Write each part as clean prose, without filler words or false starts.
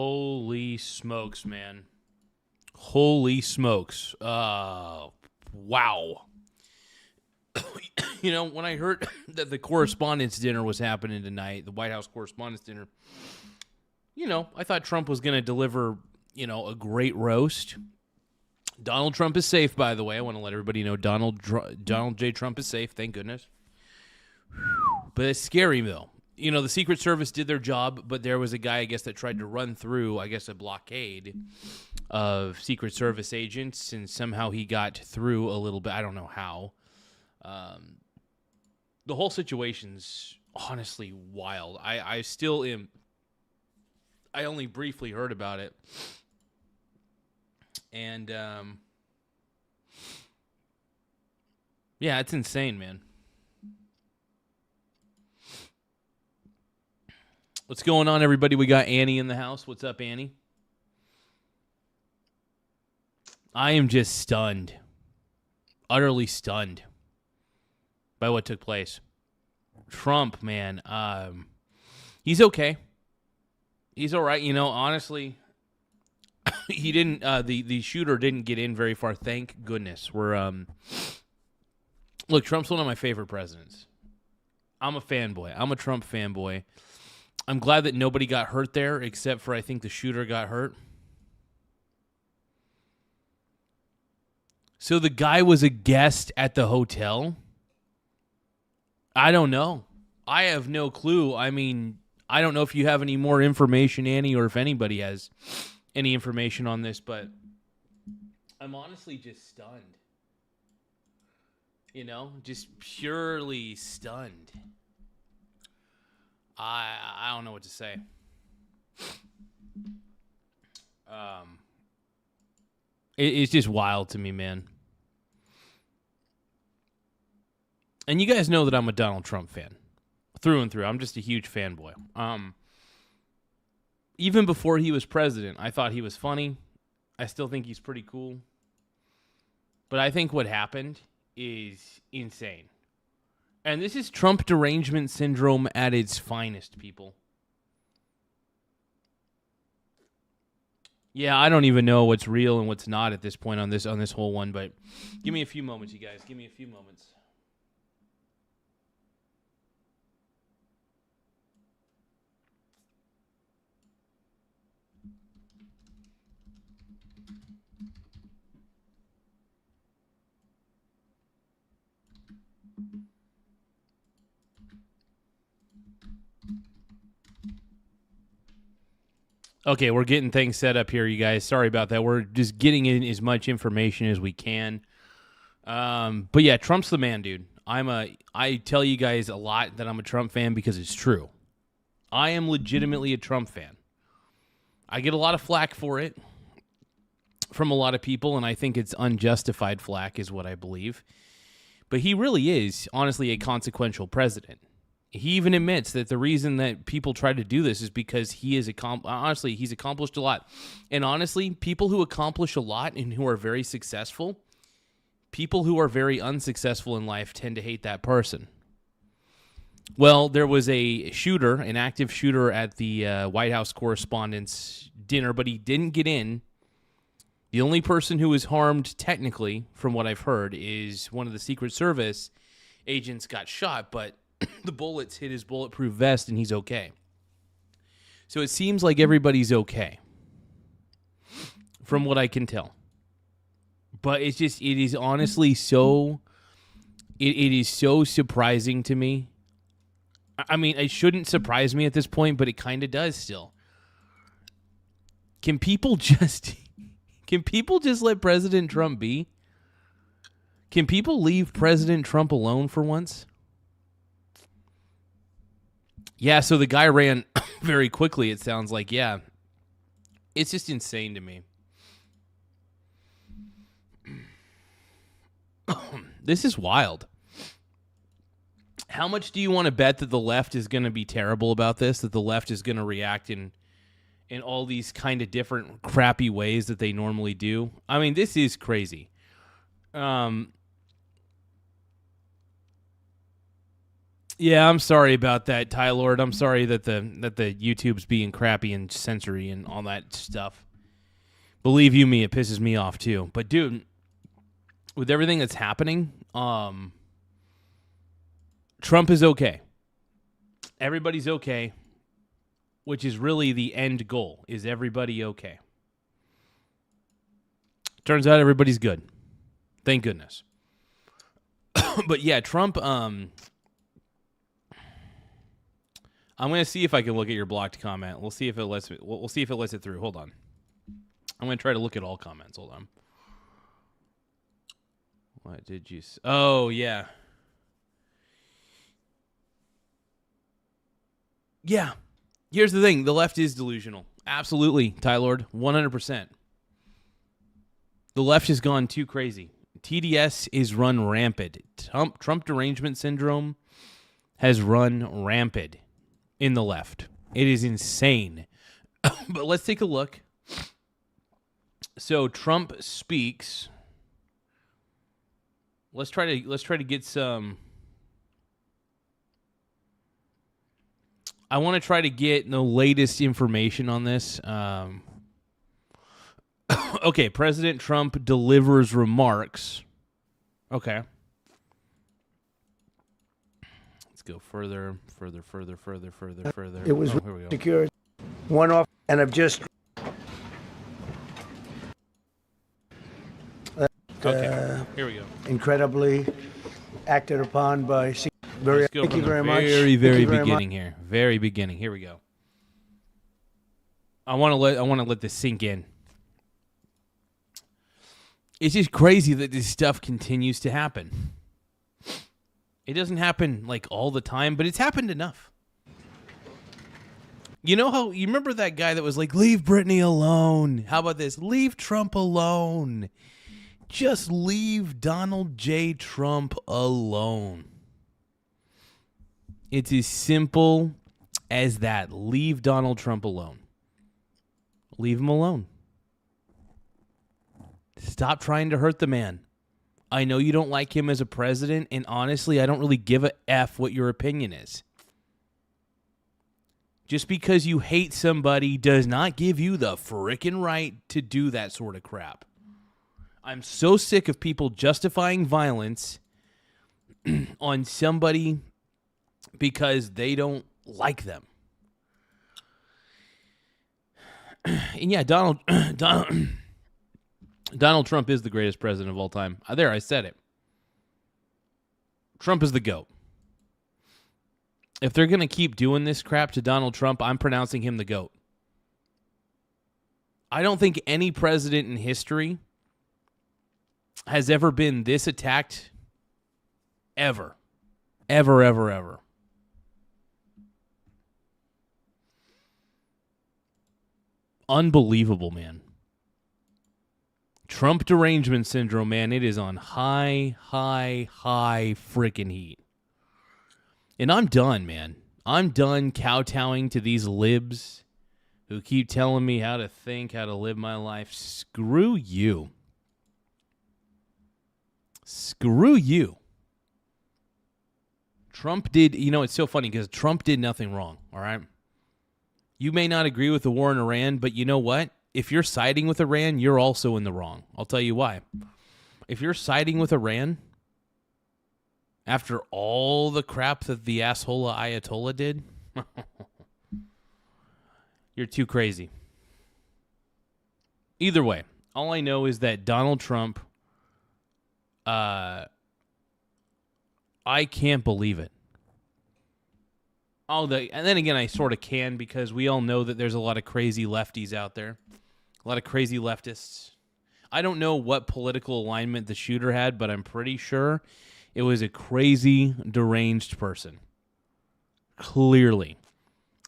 Holy smokes, man. Holy smokes. Wow. When I heard that the Correspondents Dinner was happening tonight, the White House Correspondents Dinner, I thought Trump was going to deliver, a great roast. Donald Trump is safe, by the way. I want to let everybody know Donald J. Trump is safe, thank goodness. But it's scary, though. The Secret Service did their job, but there was a guy, I guess, that tried to run through, a blockade of Secret Service agents, and somehow he got through a little bit. I don't know how. The whole situation's honestly wild. I still am. I only briefly heard about it. And, yeah, it's insane, man. What's going on, everybody? We got Annie in the house. What's up, Annie? I am just stunned. Utterly stunned by what took place. Trump, man, he's okay. He's all right. Honestly, he didn't, the shooter didn't get in very far. Thank goodness. Look, Trump's one of my favorite presidents. I'm a fanboy. I'm a Trump fanboy. I'm glad that nobody got hurt there, except for I think the shooter got hurt. So the guy was a guest at the hotel? I don't know. I have no clue. I mean, I don't know if you have any more information, Annie, or if anybody has any information on this, but I'm honestly just stunned. Just purely stunned. I don't know what to say. It's just wild to me, man. And you guys know that I'm a Donald Trump fan. Through and through. I'm just a huge fanboy. Even before he was president, I thought he was funny. I still think he's pretty cool. But I think what happened is insane. And this is Trump derangement syndrome at its finest, people. Yeah, I don't even know what's real and what's not at this point on this whole one, but give me a few moments, you guys. Give me a few moments. Okay, we're getting things set up here, you guys. Sorry about that. We're just getting in as much information as we can. But yeah, Trump's the man, dude. I tell you guys a lot that I'm a Trump fan because it's true. I am legitimately a Trump fan. I get a lot of flack for it from a lot of people, and I think it's unjustified flack is what I believe. But he really is, honestly, a consequential president. He even admits that the reason that people try to do this is because he's accomplished a lot. And honestly, people who accomplish a lot and who are very successful, people who are very unsuccessful in life tend to hate that person. Well, there was a shooter, an active shooter at the White House Correspondents Dinner, but he didn't get in. The only person who was harmed, technically, from what I've heard, is one of the Secret Service agents got shot, but the bullets hit his bulletproof vest and he's okay. So it seems like everybody's okay, from what I can tell. But it is honestly so, it is so surprising to me. I mean, it shouldn't surprise me at this point, but it kind of does still. Can people just let President Trump be? Can people leave President Trump alone for once? Yeah, so the guy ran very quickly, it sounds like. Yeah. It's just insane to me. This is wild. How much do you want to bet that the left is going to be terrible about this? That the left is going to react in all these kind of different crappy ways that they normally do? I mean, this is crazy. Yeah, I'm sorry about that, Ty Lord. I'm sorry that the YouTube's being crappy and censory and all that stuff. Believe you me, it pisses me off too. But dude, with everything that's happening, Trump is okay. Everybody's okay, which is really the end goal. Is everybody okay? Turns out everybody's good. Thank goodness. But yeah, Trump. I'm gonna see if I can look at your blocked comment. We'll see if it lets me. We'll see if it lets it through. Hold on. I'm gonna try to look at all comments. Hold on. What did you? Oh yeah. Yeah. Here's the thing. The left is delusional. Absolutely, Ty Lord. 100%. The left has gone too crazy. TDS is run rampant. Trump derangement syndrome has run rampant in the left. It is insane. But let's take a look. So Trump speaks. Let's try to get some. I want to try to get the latest information on this. Okay, President Trump delivers remarks. Okay. Let's go further. It was here we go. secured. One off, and I've just. Okay, here we go. Incredibly acted upon by. Let's go thank from you the very much. very Thank you very beginning here. Very beginning. Here we go. I want to let this sink in. It's just crazy that this stuff continues to happen. It doesn't happen like all the time, but it's happened enough. You know how you remember that guy that was like, "Leave Britney alone." How about this? Leave Trump alone. Just leave Donald J. Trump alone. It's as simple as that. Leave Donald Trump alone. Leave him alone. Stop trying to hurt the man. I know you don't like him as a president, and honestly, I don't really give a F what your opinion is. Just because you hate somebody does not give you the frickin' right to do that sort of crap. I'm so sick of people justifying violence on somebody because they don't like them. And yeah, Donald Trump is the greatest president of all time. There, I said it. Trump is the GOAT. If they're going to keep doing this crap to Donald Trump, I'm pronouncing him the GOAT. I don't think any president in history has ever been this attacked ever. Ever. Unbelievable, man. Trump derangement syndrome, man, it is on high freaking heat. And I'm done, man. I'm done kowtowing to these libs who keep telling me how to think, how to live my life. Screw you. Screw you. Trump did, it's so funny because Trump did nothing wrong, all right? You may not agree with the war in Iran, but you know what? If you're siding with Iran, you're also in the wrong. I'll tell you why. If you're siding with Iran, after all the crap that the asshole Ayatollah did, you're too crazy. Either way, all I know is that Donald Trump, I can't believe it. And then again, I sort of can because we all know that there's a lot of crazy lefties out there. A lot of crazy leftists. I don't know what political alignment the shooter had, but I'm pretty sure it was a crazy, deranged person. Clearly.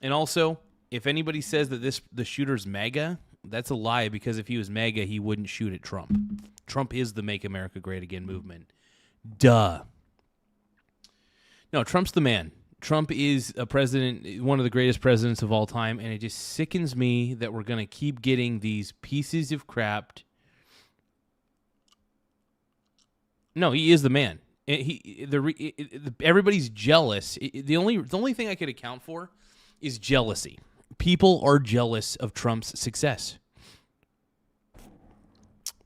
And also, if anybody says that the shooter's MAGA, that's a lie because if he was MAGA, he wouldn't shoot at Trump. Trump is the Make America Great Again movement. Duh. No, Trump's the man. Trump is a president, one of the greatest presidents of all time, and it just sickens me that we're going to keep getting these pieces of crap. No, he is the man. Everybody's jealous. The only thing I could account for is jealousy. People are jealous of Trump's success.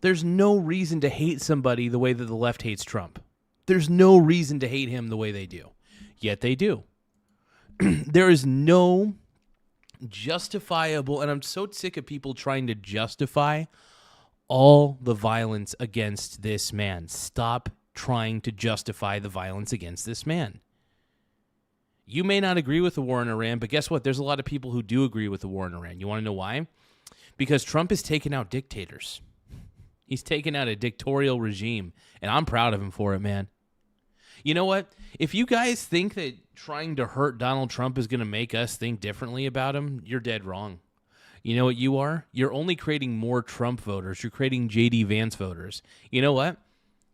There's no reason to hate somebody the way that the left hates Trump. There's no reason to hate him the way they do. Yet they do. There is no justifiable, and I'm so sick of people trying to justify all the violence against this man. Stop trying to justify the violence against this man. You may not agree with the war in Iran, but guess what? There's a lot of people who do agree with the war in Iran. You want to know why? Because Trump has taken out dictators. He's taken out a dictatorial regime, and I'm proud of him for it, man. You know what? If you guys think that trying to hurt Donald Trump is going to make us think differently about him, you're dead wrong. You know what you are? You're only creating more Trump voters. You're creating J.D. Vance voters. You know what?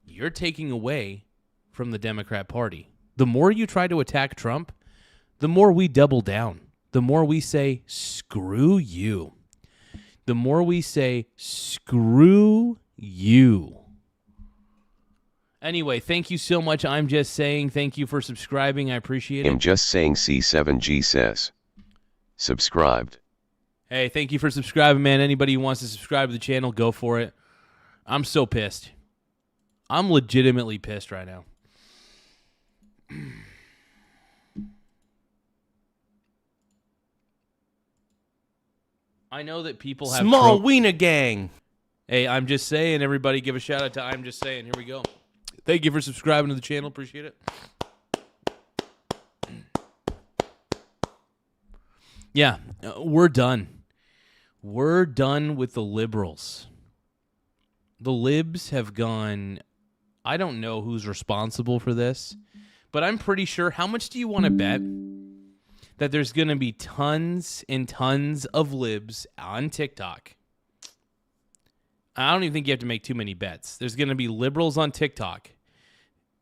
You're taking away from the Democrat Party. The more you try to attack Trump, the more we double down. The more we say, screw you. The more we say, screw you. Anyway, thank you so much. I'm just saying thank you for subscribing. I appreciate it. I'm just saying C7G says. Subscribed. Hey, thank you for subscribing, man. Anybody who wants to subscribe to the channel, go for it. I'm so pissed. I'm legitimately pissed right now. I know that people have... Small Wiener Gang. Hey, I'm just saying, everybody give a shout out to I'm Just Saying. Here we go. Thank you for subscribing to the channel. Appreciate it. Yeah, we're done. We're done with the liberals. The libs have gone... I don't know who's responsible for this, but I'm pretty sure... How much do you want to bet that there's going to be tons and tons of libs on TikTok? I don't even think you have to make too many bets. There's going to be liberals on TikTok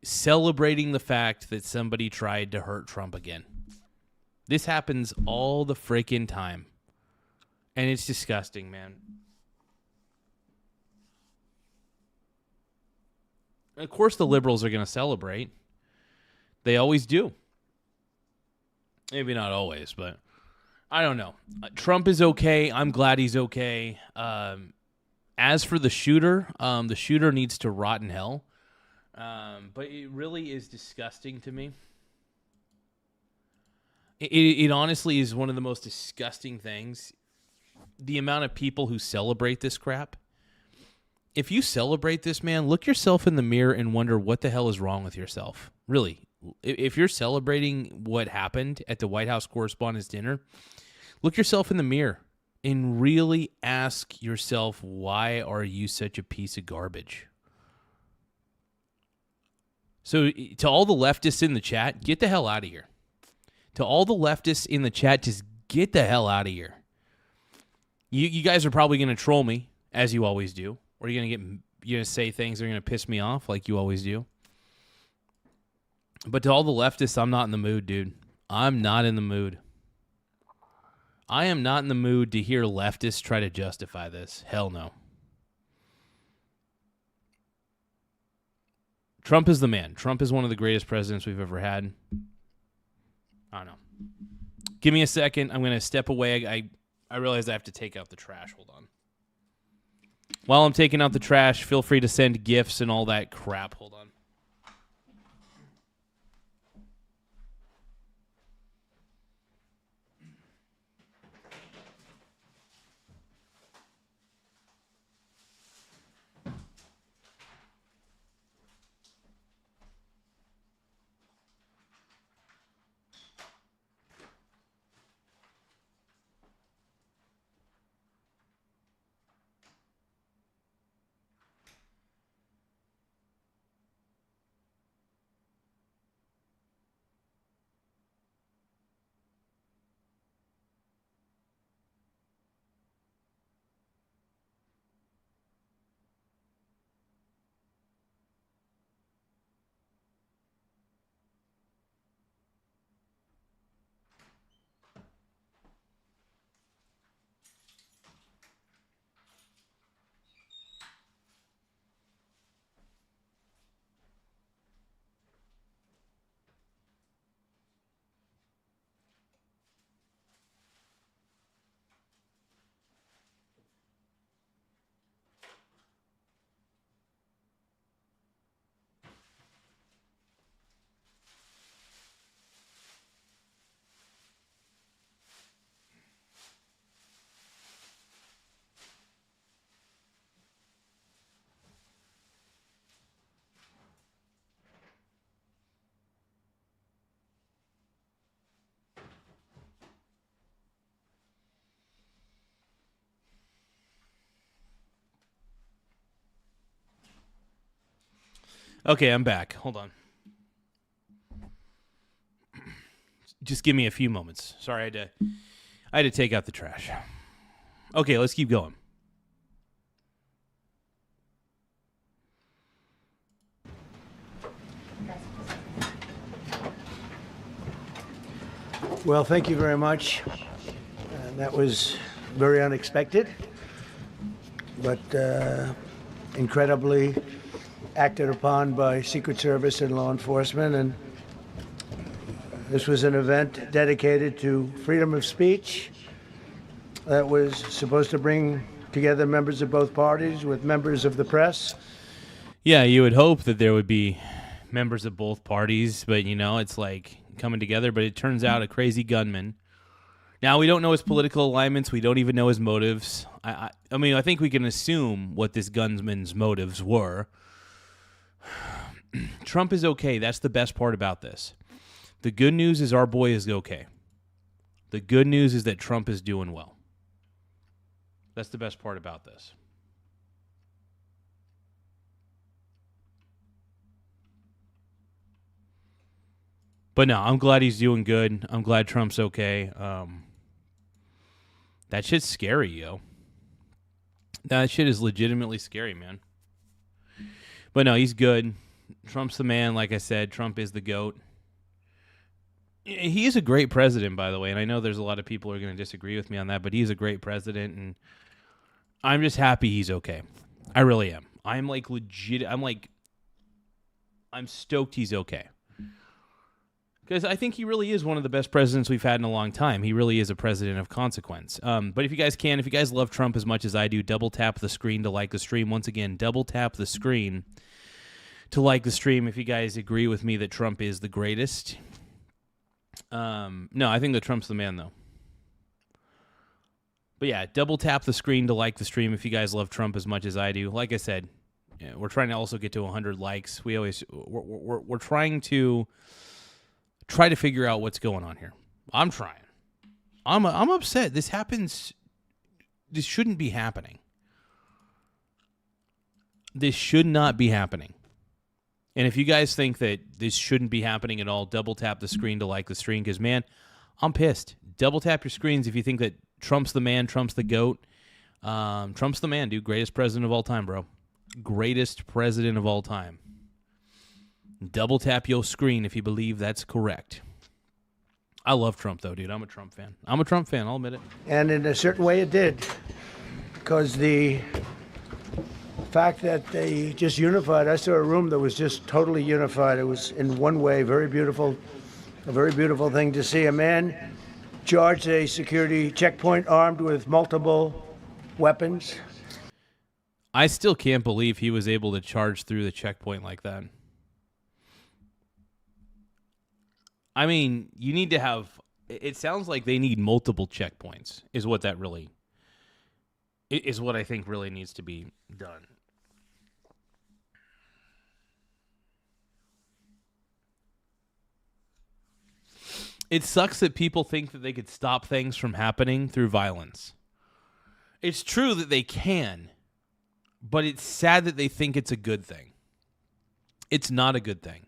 celebrating the fact that somebody tried to hurt Trump again. This happens all the freaking time. And it's disgusting, man. And of course the liberals are going to celebrate. They always do. Maybe not always, but I don't know. Trump is okay. I'm glad he's okay. As for the shooter needs to rot in hell. But it really is disgusting to me. It honestly is one of the most disgusting things. The amount of people who celebrate this crap. If you celebrate this, man, look yourself in the mirror and wonder what the hell is wrong with yourself. Really. If you're celebrating what happened at the White House Correspondents Dinner, look yourself in the mirror and really ask yourself, why are you such a piece of garbage? So to all the leftists in the chat, get the hell out of here. To all the leftists in the chat, just get the hell out of here. You guys are probably going to troll me, as you always do. Or you're going to say things that are going to piss me off, like you always do. But to all the leftists, I'm not in the mood, dude. I'm not in the mood. I am not in the mood to hear leftists try to justify this. Hell no. Trump is the man. Trump is one of the greatest presidents we've ever had. I don't know. Give me a second. I'm going to step away. I realize I have to take out the trash. Hold on. While I'm taking out the trash, feel free to send gifts and all that crap. Hold on. Okay, I'm back. Hold on. Just give me a few moments. Sorry, I had to take out the trash. Okay, let's keep going. Well, thank you very much. That was very unexpected, but incredibly acted upon by Secret Service and law enforcement. And this was an event dedicated to freedom of speech that was supposed to bring together members of both parties with members of the press. Yeah, you would hope that there would be members of both parties, but, you know, it's like coming together. But it turns out a crazy gunman. Now, we don't know his political alignments. We don't even know his motives. I mean, I think we can assume what this gunman's motives were. Trump is okay. That's the best part about this. The good news is our boy is okay. The good news is that Trump is doing well. That's the best part about this. But no, I'm glad he's doing good. I'm glad Trump's okay. That shit's scary, yo. That shit is legitimately scary, man. But no, he's good. Trump's the man, like I said. Trump is the GOAT. He is a great president, by the way, and I know there's a lot of people who are going to disagree with me on that, but he's a great president, and I'm just happy he's okay. I really am. I'm like legit. I'm stoked he's okay. Because I think he really is one of the best presidents we've had in a long time. He really is a president of consequence. But if you guys love Trump as much as I do, double tap the screen to like the stream. Once again, double tap the screen to like the stream if you guys agree with me that Trump is the greatest. No, I think that Trump's the man, though. But yeah, double tap the screen to like the stream if you guys love Trump as much as I do. Like I said, yeah, we're trying to also get to 100 likes. We're trying to figure out what's going on here. I'm trying. I'm upset. This happens. This shouldn't be happening. This should not be happening. And if you guys think that this shouldn't be happening at all, double tap the screen to like the stream because, man, I'm pissed. Double tap your screens if you think that Trump's the man, Trump's the GOAT. Trump's the man, dude. Greatest president of all time, bro. Greatest president of all time. Double tap your screen if you believe that's correct. I love Trump, though, dude. I'm a Trump fan. I'll admit it. And in a certain way it did, because the fact that they just unified, I saw a room that was just totally unified. It was in one way very beautiful, a very beautiful thing to see. A man charged a security checkpoint armed with multiple weapons. I still can't believe he was able to charge through the checkpoint like that. I mean, you need to have... It sounds like they need multiple checkpoints, is what that really... is what I think really needs to be done. It sucks that people think that they could stop things from happening through violence. It's true that they can, but it's sad that they think it's a good thing. It's not a good thing.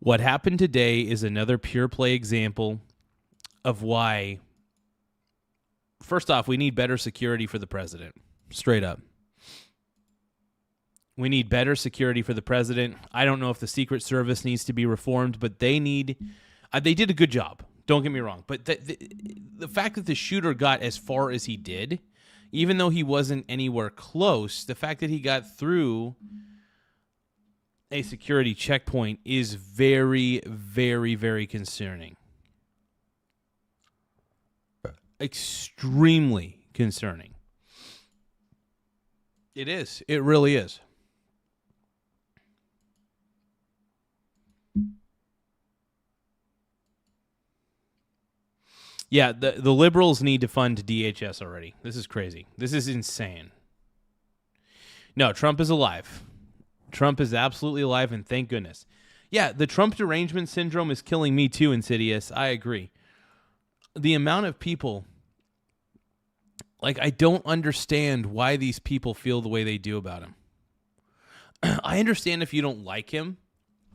What happened today is another pure play example of why, first off, we need better security for the president. Straight up. We need better security for the president. I don't know if the Secret Service needs to be reformed, but they need... they did a good job. Don't get me wrong. But the fact that the shooter got as far as he did, even though he wasn't anywhere close, the fact that he got through a security checkpoint is very, very, very concerning. Extremely concerning. It is. It really is. Yeah, the liberals need to fund DHS already. This is crazy. This is insane. No, Trump is alive. Trump is absolutely alive, and thank goodness. Yeah, the Trump derangement syndrome is killing me too, Insidious. I agree. The amount of people, like, I don't understand why these people feel the way they do about him. I understand if you don't like him.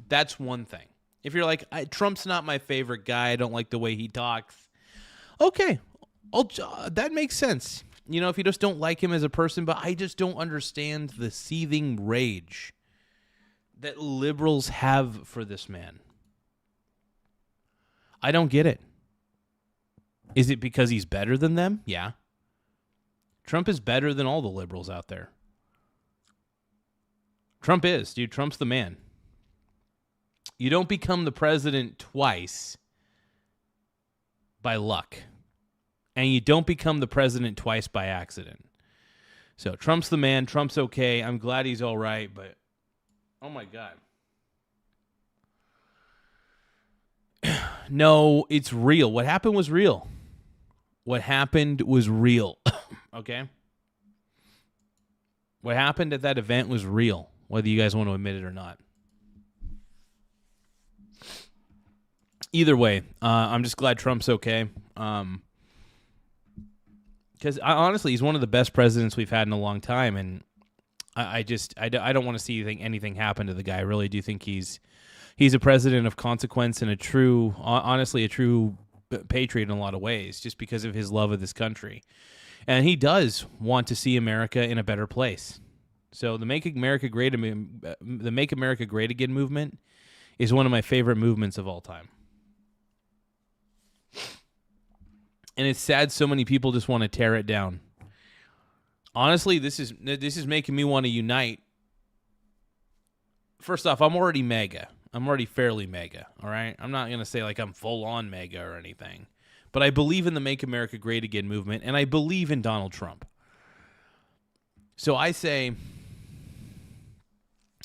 That's one thing. If you're like, Trump's not my favorite guy, I don't like the way he talks. Okay, that makes sense. You know, if you just don't like him as a person, but I just don't understand the seething rage that liberals have for this man. I don't get it. Is it because he's better than them? Yeah. Trump is better than all the liberals out there. Trump is, dude. Trump's the man. You don't become the president twice by luck. And you don't become the president twice by accident. So Trump's the man. Trump's okay. I'm glad he's all right, but oh my God. No, it's real. What happened was real. What happened was real. Okay? What happened at that event was real, whether you guys want to admit it or not. Either way, I'm just glad Trump's okay. Because honestly, he's one of the best presidents we've had in a long time, and I don't want to see anything happen to the guy. I really do think he's a president of consequence and a true patriot in a lot of ways, just because of his love of this country, and he does want to see America in a better place. So the Make America Great Again movement is one of my favorite movements of all time. And it's sad so many people just want to tear it down. Honestly, this is making me want to unite. First off, I'm already mega. I'm already fairly mega, all right? I'm not going to say like I'm full-on mega or anything. But I believe in the Make America Great Again movement, and I believe in Donald Trump. So I say,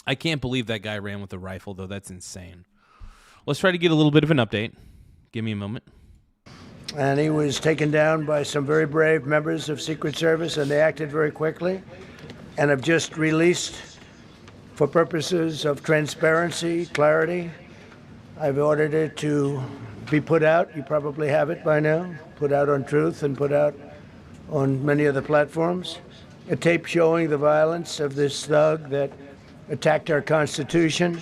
I can't believe that guy ran with a rifle, though. That's insane. Let's try to get a little bit of an update. Give me a moment. And he was taken down by some very brave members of Secret Service, and they acted very quickly and have just released, for purposes of transparency, clarity. I've ordered it to be put out. You probably have it by now. Put out on Truth and put out on many other platforms. A tape showing the violence of this thug that attacked our Constitution,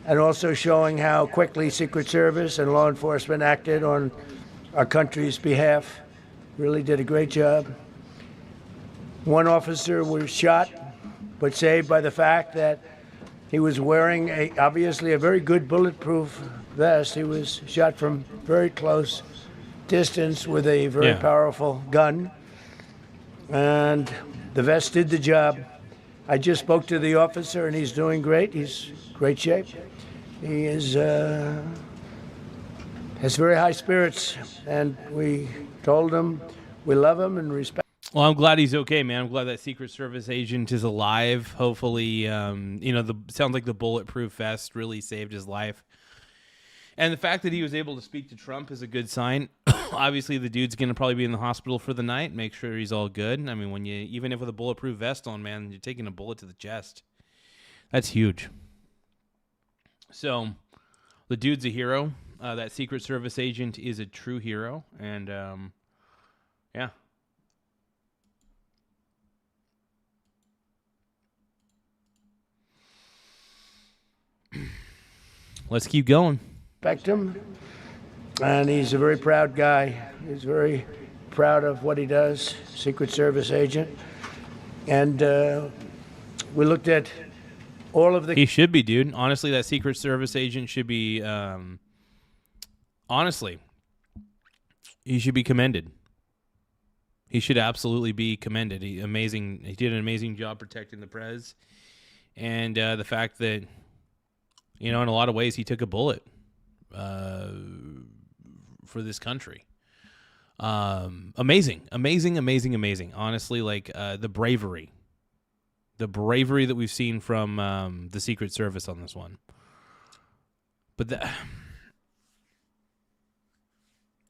and also showing how quickly Secret Service and law enforcement acted on our country's behalf. Really did a great job. One officer was shot, but saved by the fact that he was wearing obviously a very good bulletproof vest. He was shot from very close distance with a very powerful gun, and the vest did the job. I just spoke to the officer, and he's doing great. He's in great shape. He is has very high spirits, and we told him we love him and respect. Well, I'm glad he's okay, man. I'm glad that Secret Service agent is alive. Hopefully, sounds like the bulletproof vest really saved his life. And the fact that he was able to speak to Trump is a good sign. Obviously, the dude's going to probably be in the hospital for the night. Make sure he's all good. I mean, even if with a bulletproof vest on, man, you're taking a bullet to the chest. That's huge. So, the dude's a hero. That Secret Service agent is a true hero. And, yeah. Let's keep going. Respect him, and he's a very proud guy. He's very proud of what he does, Secret Service agent. And we looked at all of the... He should be, dude. Honestly, that Secret Service agent should be... honestly, he should be commended. He should absolutely be commended. He did an amazing job protecting the prez. And the fact that, in a lot of ways, he took a bullet for this country. Amazing. Honestly, the bravery that we've seen from the Secret Service on this one. But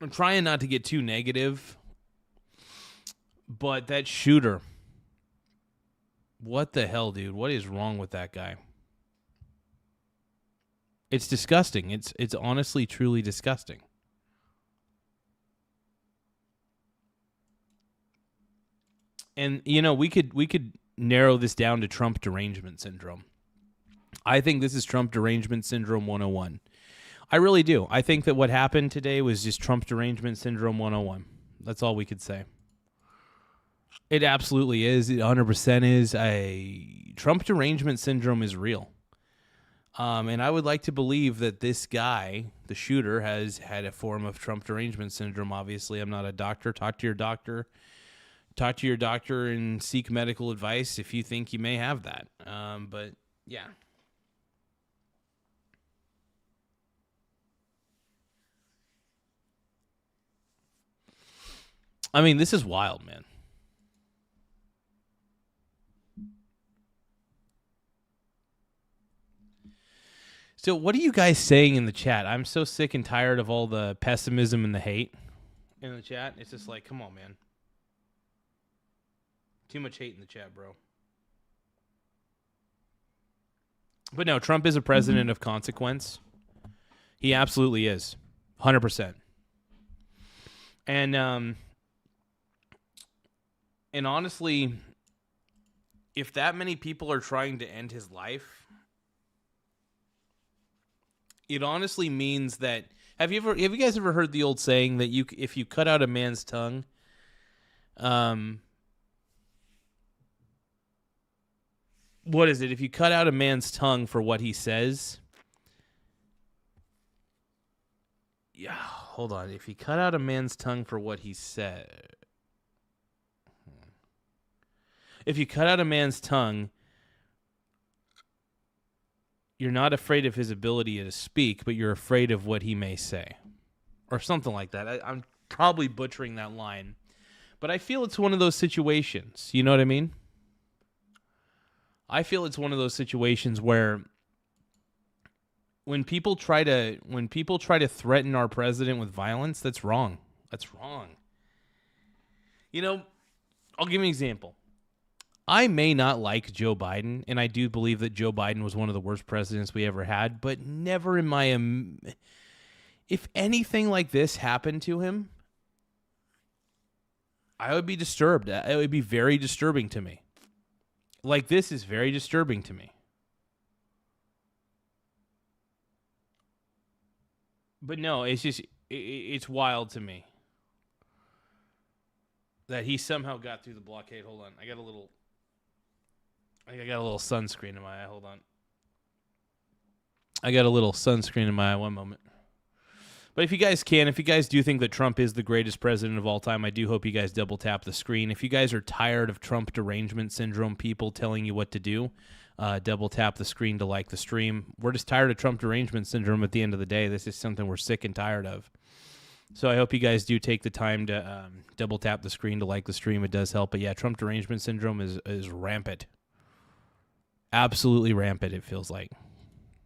I'm trying not to get too negative, but that shooter, what the hell, dude? What is wrong with that guy? It's disgusting. It's honestly, truly disgusting. And we could narrow this down to Trump derangement syndrome. I think this is Trump derangement syndrome 101. I really do. I think that what happened today was just Trump derangement syndrome 101. That's all we could say. It absolutely is. It 100% is. Trump derangement syndrome is real. And I would like to believe that this guy, the shooter, has had a form of Trump derangement syndrome. Obviously, I'm not a doctor. Talk to your doctor. Talk to your doctor and seek medical advice if you think you may have that. But, yeah. I mean, this is wild, man. So what are you guys saying in the chat? I'm so sick and tired of all the pessimism and the hate in the chat. It's just like, come on, man. Too much hate in the chat, bro. But no, Trump is a president of consequence. He absolutely is. 100%. And honestly, if that many people are trying to end his life, it honestly means that have you guys ever heard the old saying that if you cut out a man's tongue, what is it? If you cut out a man's tongue for what he says, yeah, hold on. If you cut out a man's tongue for what he said, if you cut out a man's tongue, you're not afraid of his ability to speak, but you're afraid of what he may say. Or something like that. I'm probably butchering that line. But I feel it's one of those situations. You know what I mean? I feel it's one of those situations where when people try to threaten our president with violence, that's wrong. That's wrong. You know, I'll give you an example. I may not like Joe Biden, and I do believe that Joe Biden was one of the worst presidents we ever had, but never in my... if anything like this happened to him, I would be disturbed. It would be very disturbing to me. Like, this is very disturbing to me. But no, it's just... it's wild to me that he somehow got through the blockade. Hold on. I got a little sunscreen in my eye. Hold on. I got a little sunscreen in my eye. One moment. But if you guys do think that Trump is the greatest president of all time, I do hope you guys double tap the screen. If you guys are tired of Trump derangement syndrome people telling you what to do, double tap the screen to like the stream. We're just tired of Trump derangement syndrome at the end of the day. This is something we're sick and tired of. So I hope you guys do take the time to double tap the screen to like the stream. It does help. But yeah, Trump derangement syndrome is rampant. Absolutely rampant, it feels like.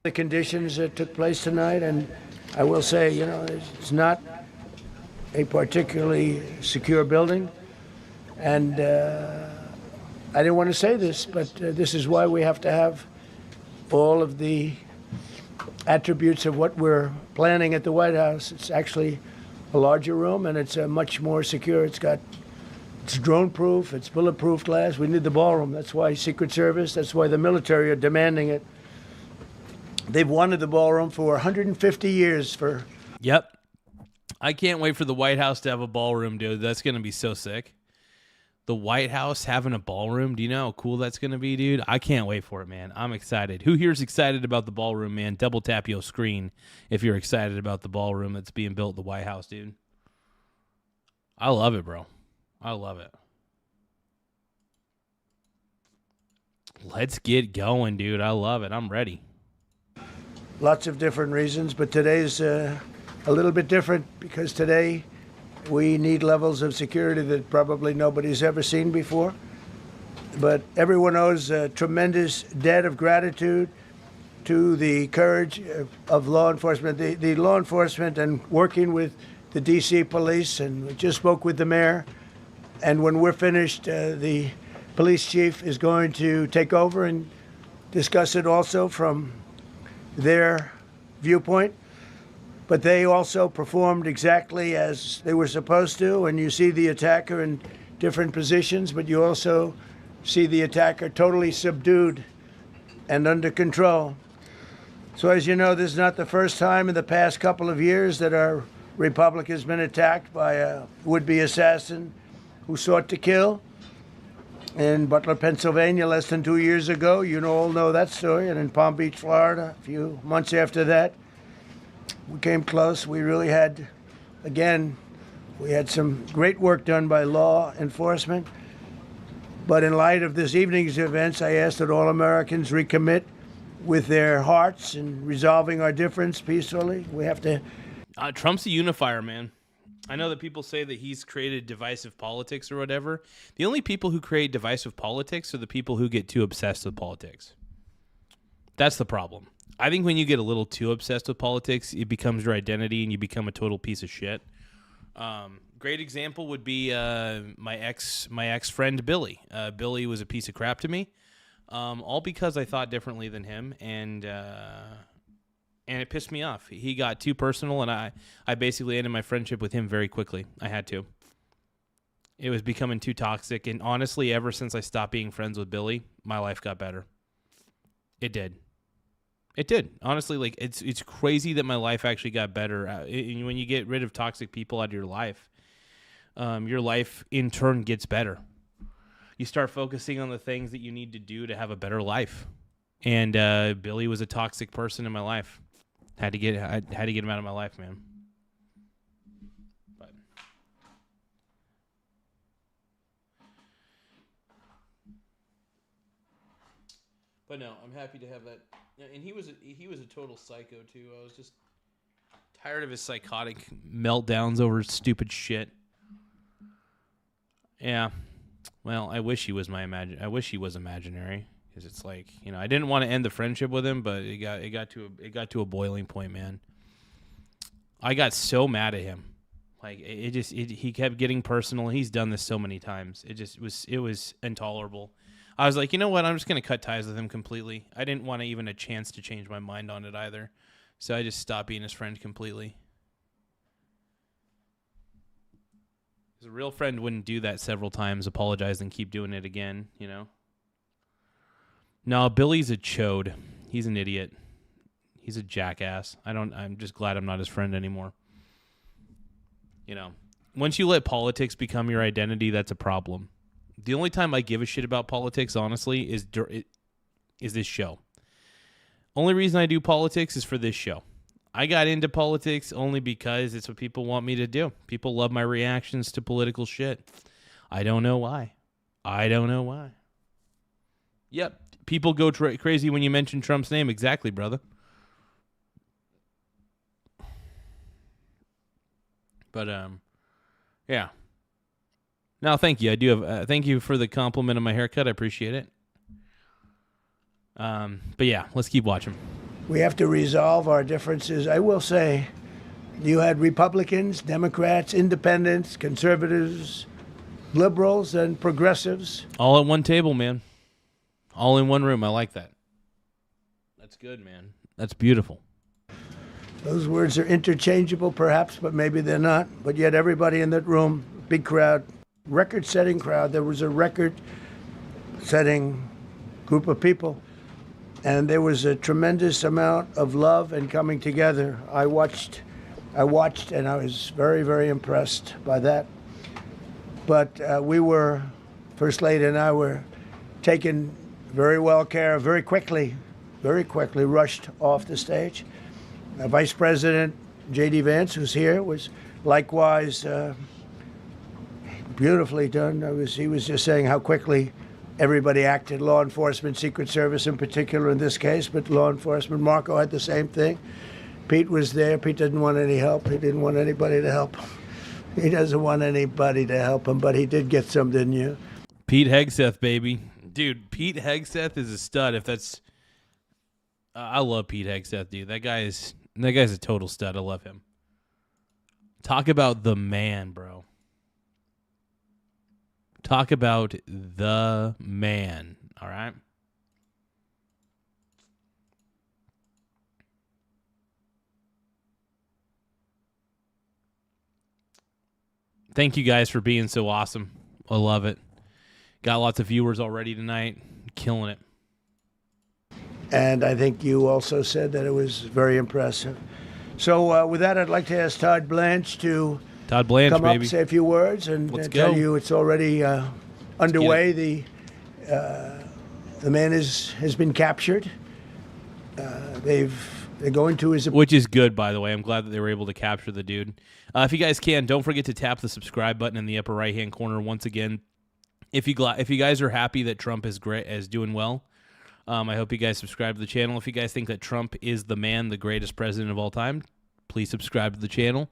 The conditions that took place tonight, and I will say, you know, it's not a particularly secure building. And I didn't want to say this, but this is why we have to have all of the attributes of what we're planning at the White House. It's actually a larger room, and it's much more secure. It's drone-proof, it's bulletproof glass. We need the ballroom. That's why Secret Service, that's why the military are demanding it. They've wanted the ballroom for 150 years. Yep. I can't wait for the White House to have a ballroom, dude. That's going to be so sick. The White House having a ballroom. Do you know how cool that's going to be, dude? I can't wait for it, man. I'm excited. Who here's excited about the ballroom, man? Double tap your screen if you're excited about the ballroom that's being built at the White House, dude. I love it, bro. I love it. Let's get going, dude. I love it. I'm ready. Lots of different reasons, but today's a little bit different because today we need levels of security that probably nobody's ever seen before. But everyone owes a tremendous debt of gratitude to the courage of law enforcement, the law enforcement, and working with the D.C. police, and we just spoke with the mayor. And when we're finished, the police chief is going to take over and discuss it also from their viewpoint. But they also performed exactly as they were supposed to. And you see the attacker in different positions, but you also see the attacker totally subdued and under control. So as you know, this is not the first time in the past couple of years that our republic has been attacked by a would-be assassin who sought to kill. In Butler, Pennsylvania, less than 2 years ago, all know that story. And in Palm Beach, Florida, a few months after that, we came close. We really had, again, we had some great work done by law enforcement. But in light of this evening's events, I ask that all Americans recommit with their hearts and resolving our difference peacefully. We have to. Trump's a unifier, man. I know that people say that he's created divisive politics or whatever. The only people who create divisive politics are the people who get too obsessed with politics. That's the problem. I think when you get a little too obsessed with politics, it becomes your identity and you become a total piece of shit. Great example would be my ex friend Billy. Billy was a piece of crap to me, all because I thought differently than him, and it pissed me off. He got too personal, and I basically ended my friendship with him very quickly. I had to. It was becoming too toxic, and honestly, ever since I stopped being friends with Billy, my life got better. It did. It did. Honestly, like it's crazy that my life actually got better. When you get rid of toxic people out of your life in turn gets better. You start focusing on the things that you need to do to have a better life. And Billy was a toxic person in my life. I had to get him out of my life, man. But no, I'm happy to have that. And he was a total psycho too. I was just tired of his psychotic meltdowns over stupid shit. Yeah. Well, I wish he was imaginary, because it's like, I didn't want to end the friendship with him, but it got to a boiling point, man. I got so mad at him. Like he kept getting personal. He's done this so many times. It was intolerable. I was like, you know what? I'm just going to cut ties with him completely. I didn't want even a chance to change my mind on it either. So I just stopped being his friend completely. Because a real friend wouldn't do that several times, apologize, and keep doing it again, No, Billy's a chode. He's an idiot. He's a jackass. I'm just glad I'm not his friend anymore. Once you let politics become your identity, that's a problem. The only time I give a shit about politics, honestly, is this show. Only reason I do politics is for this show. I got into politics only because it's what people want me to do. People love my reactions to political shit. I don't know why. Yep. People go crazy when you mention Trump's name. Exactly, brother. But, yeah. No, thank you. I do have. Thank you for the compliment on my haircut. I appreciate it. But yeah, let's keep watching. We have to resolve our differences. I will say, you had Republicans, Democrats, Independents, Conservatives, Liberals, and Progressives. All at one table, man. All in one room. I like that. That's good, man. That's beautiful. Those words are interchangeable, perhaps, but maybe they're not. But yet everybody in that room, big crowd, record-setting crowd. There was a record-setting group of people, and there was a tremendous amount of love and coming together. I watched, and I was very, very impressed by that. But First Lady and I were taken very well care of, very quickly rushed off the stage. Vice President J.D. Vance, who's here, was likewise beautifully done. He was just saying how quickly everybody acted, law enforcement, Secret Service in particular in this case, but law enforcement. Marco had the same thing. Pete was there. Pete didn't want any help. He didn't want anybody to help him. He doesn't want anybody to help him, but he did get some, didn't you? Pete Hegseth, baby. Dude, Pete Hegseth is a stud. If that's... I love Pete Hegseth, dude. That guy's a total stud. I love him. Talk about the man, bro. Talk about the man, all right? Thank you guys for being so awesome. I love it. Got lots of viewers already tonight. Killing it. And I think you also said that it was very impressive. So with that, I'd like to ask Todd Blanche to Todd Blanche, come baby. up, say a few words, and Let's tell go. you it's already underway. The man has been captured. They're going to his... Which is good, by the way. I'm glad that they were able to capture the dude. If you guys can, don't forget to tap the subscribe button in the upper right-hand corner once again. If you guys are happy that Trump is doing well, I hope you guys subscribe to the channel. If you guys think that Trump is the man, the greatest president of all time, please subscribe to the channel.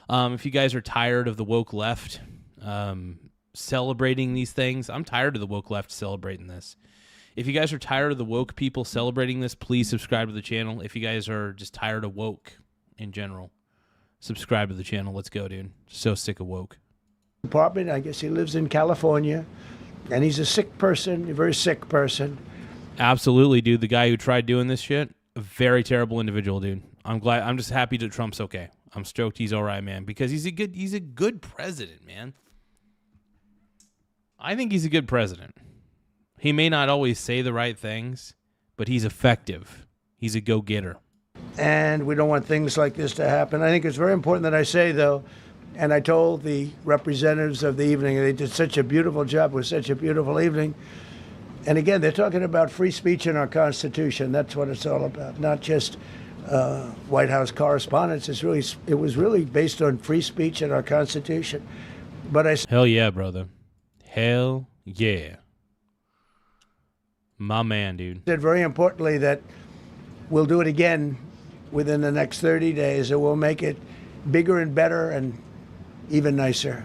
If you guys are tired of the woke left celebrating these things, I'm tired of the woke left celebrating this. If you guys are tired of the woke people celebrating this, please subscribe to the channel. If you guys are just tired of woke in general, subscribe to the channel. Let's go, dude. So sick of woke. Apartment. I guess he lives in California, and he's a sick person, a very sick person. Absolutely, dude. The guy who tried doing this shit, a very terrible individual, dude. I'm just happy that Trump's okay. I'm stoked he's all right, man, because he's a good president, man. I think he's a good president. He may not always say the right things, but he's effective. He's a go-getter. And we don't want things like this to happen. I think it's very important that I say, though, and I told the representatives of the evening, they did such a beautiful job. It was such a beautiful evening. And again, they're talking about free speech in our Constitution. That's what it's all about, not just White House Correspondents. It was really based on free speech in our Constitution. But Hell yeah, brother. Hell yeah. My man, dude. Said very importantly that we'll do it again within the next 30 days, and we'll make it bigger and better and even nicer.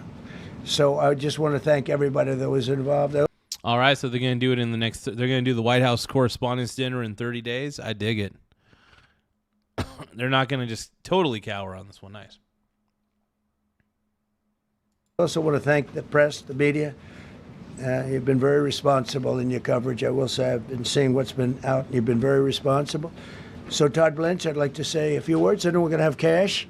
So I just want to thank everybody that was involved. All right, so they're going to do it in the next... They're going to do the White House Correspondents Dinner in 30 days. I dig it. They're not going to just totally cower on this one. Nice. I also want to thank the press, the media. You've been very responsible in your coverage. I will say I've been seeing what's been out, and you've been very responsible. So, Todd Blanche, I'd like to say a few words, and then we're going to have cash.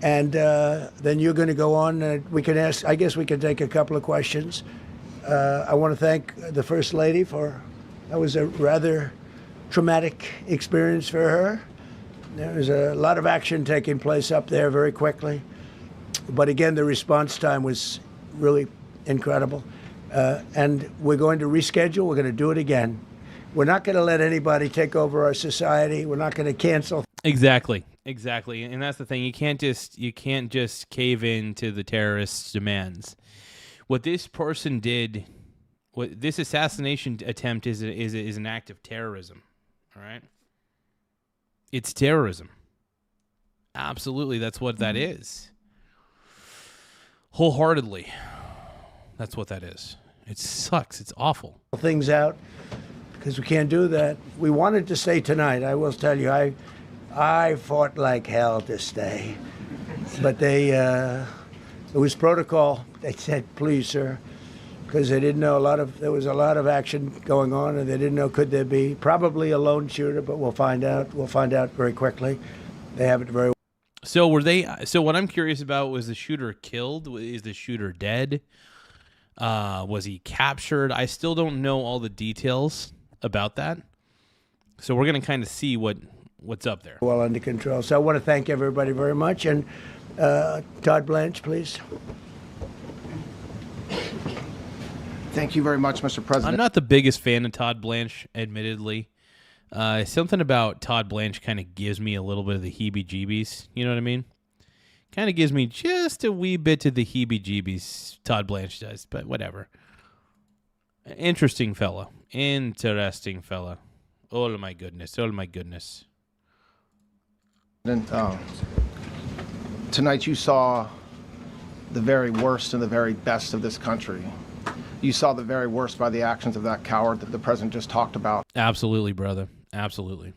And then you're going to go on. We can ask, I guess we can take a couple of questions. I want to thank the First Lady that was a rather traumatic experience for her. There was a lot of action taking place up there very quickly. But again, the response time was really incredible. And we're going to reschedule. We're going to do it again. We're not going to let anybody take over our society. We're not going to cancel. Exactly. And that's the thing. You can't just cave in to the terrorists' demands. What this person did, what this assassination attempt is an act of terrorism. All right? It's terrorism. Absolutely, that's what that is. Wholeheartedly. That's what that is. It sucks. It's awful. Things out because we can't do that. We wanted to stay tonight. I will tell you, I fought like hell to stay, but it was protocol. They said, "Please, sir," because they didn't know there was a lot of action going on, and they didn't know could there be probably a lone shooter, but we'll find out. We'll find out very quickly. They have it very. So what I'm curious about was the shooter killed? Is the shooter dead? Was he captured? I still don't know all the details about that. So we're going to kind of see what's up there. Well under control. So I want to thank everybody very much. And Todd Blanche, please. Thank you very much, Mr. President. I'm not the biggest fan of Todd Blanche, admittedly. Something about Todd Blanche kind of gives me a little bit of the heebie-jeebies. You know what I mean? Kind of gives me just a wee bit of the heebie-jeebies, Todd Blanche does, but whatever. Interesting fella. Oh, my goodness. Tonight you saw the very worst and the very best of this country. You saw the very worst by the actions of that coward that the president just talked about. Absolutely, brother. Absolutely.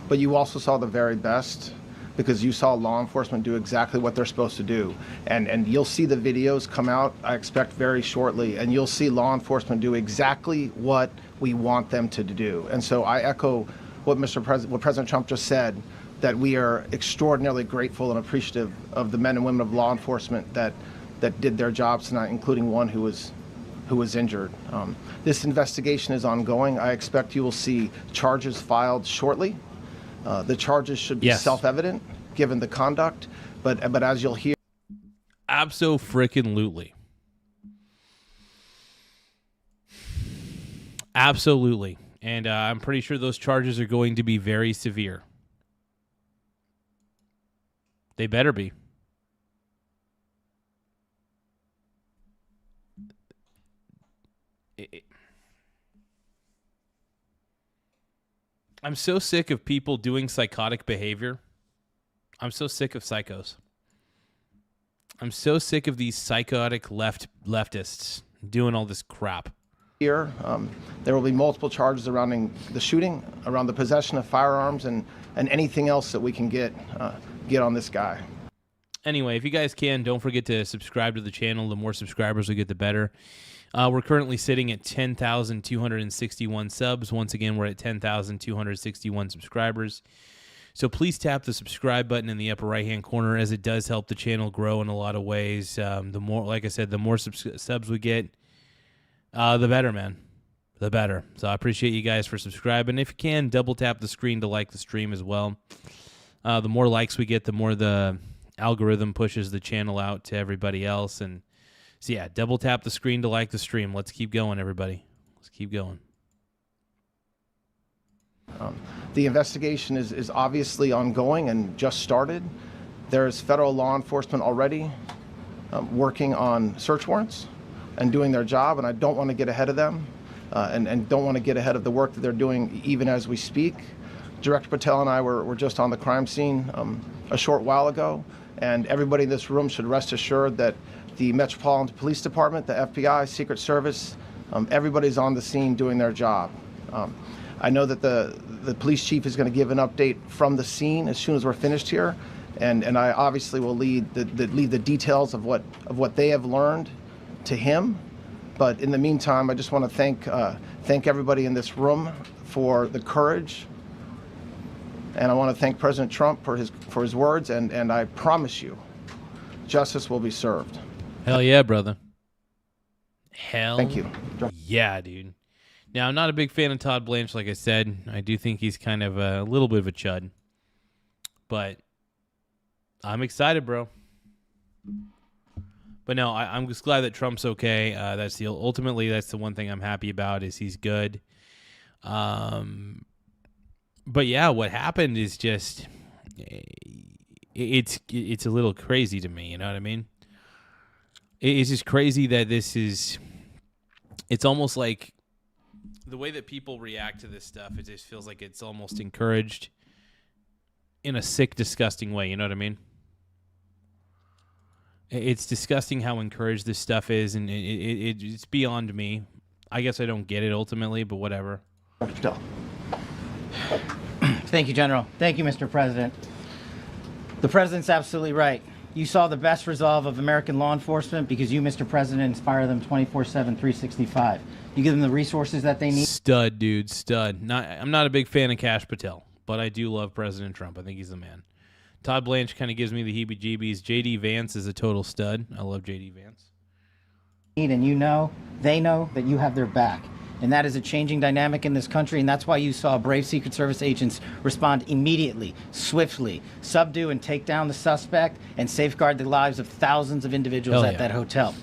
But you also saw the very best because you saw law enforcement do exactly what they're supposed to do. And you'll see the videos come out, I expect, very shortly, and you'll see law enforcement do exactly what we want them to do. And so I echo what what President Trump just said, that we are extraordinarily grateful and appreciative of the men and women of law enforcement that did their jobs tonight, including one who was who was injured. This investigation is ongoing. I expect you will see charges filed shortly. The charges should be self-evident given the conduct, but as you'll hear, Abso-frickin-lutely. Absolutely. And I'm pretty sure those charges are going to be very severe. They better be. I'm so sick of people doing psychotic behavior. I'm so sick of psychos. I'm so sick of these psychotic leftists doing all this crap. Here, there will be multiple charges surrounding the shooting, around the possession of firearms, and anything else that we can get on this guy. Anyway, if you guys can, don't forget to subscribe to the channel. The more subscribers we get, the better. We're currently sitting at 10,261 subs. Once again, we're at 10,261 subscribers. So please tap the subscribe button in the upper right-hand corner, as it does help the channel grow in a lot of ways. The more, like I said, the more subs we get, the better, man. The better. So I appreciate you guys for subscribing. If you can, double tap the screen to like the stream as well. The more likes we get, the more the algorithm pushes the channel out to everybody else. And so, yeah, double tap the screen to like the stream. Let's keep going, everybody. Let's keep going. The investigation is obviously ongoing and just started. There's federal law enforcement already working on search warrants and doing their job, and I don't want to get ahead of them and don't want to get ahead of the work that they're doing even as we speak. Director Patel and I were just on the crime scene a short while ago, and everybody in this room should rest assured that the Metropolitan Police Department, the FBI, Secret Service, everybody's on the scene doing their job. I know that the police chief is going to give an update from the scene as soon as we're finished here, and I obviously will leave the details of what they have learned to him. But in the meantime, I just want to thank everybody in this room for the courage, and I want to thank President Trump for his words, and I promise you, justice will be served. Hell yeah, brother. Hell Thank you. Yeah, dude. Now, I'm not a big fan of Todd Blanche, like I said. I do think he's kind of a little bit of a chud. But I'm excited, bro. But no, I'm just glad that Trump's okay. Ultimately, that's the one thing I'm happy about, is he's good. But yeah, what happened is just, it's a little crazy to me, you know what I mean? It's just crazy that it's almost like, the way that people react to this stuff, it just feels like it's almost encouraged in a sick, disgusting way. You know what I mean? It's disgusting how encouraged this stuff is, and it's beyond me. I guess I don't get it ultimately, but whatever. Thank you, General. Thank you, Mr. President. The President's absolutely right. You saw the best resolve of American law enforcement because you, Mr. President, inspire them 24/7, 365. You give them the resources that they need. Stud, dude, stud. I'm not a big fan of Kash Patel, but I do love President Trump. I think he's the man. Todd Blanche kind of gives me the heebie-jeebies. J.D. Vance is a total stud. I love J.D. Vance. And they know that you have their back. And that is a changing dynamic in this country, and that's why you saw brave Secret Service agents respond immediately, swiftly, subdue and take down the suspect, and safeguard the lives of thousands of individuals at that hotel.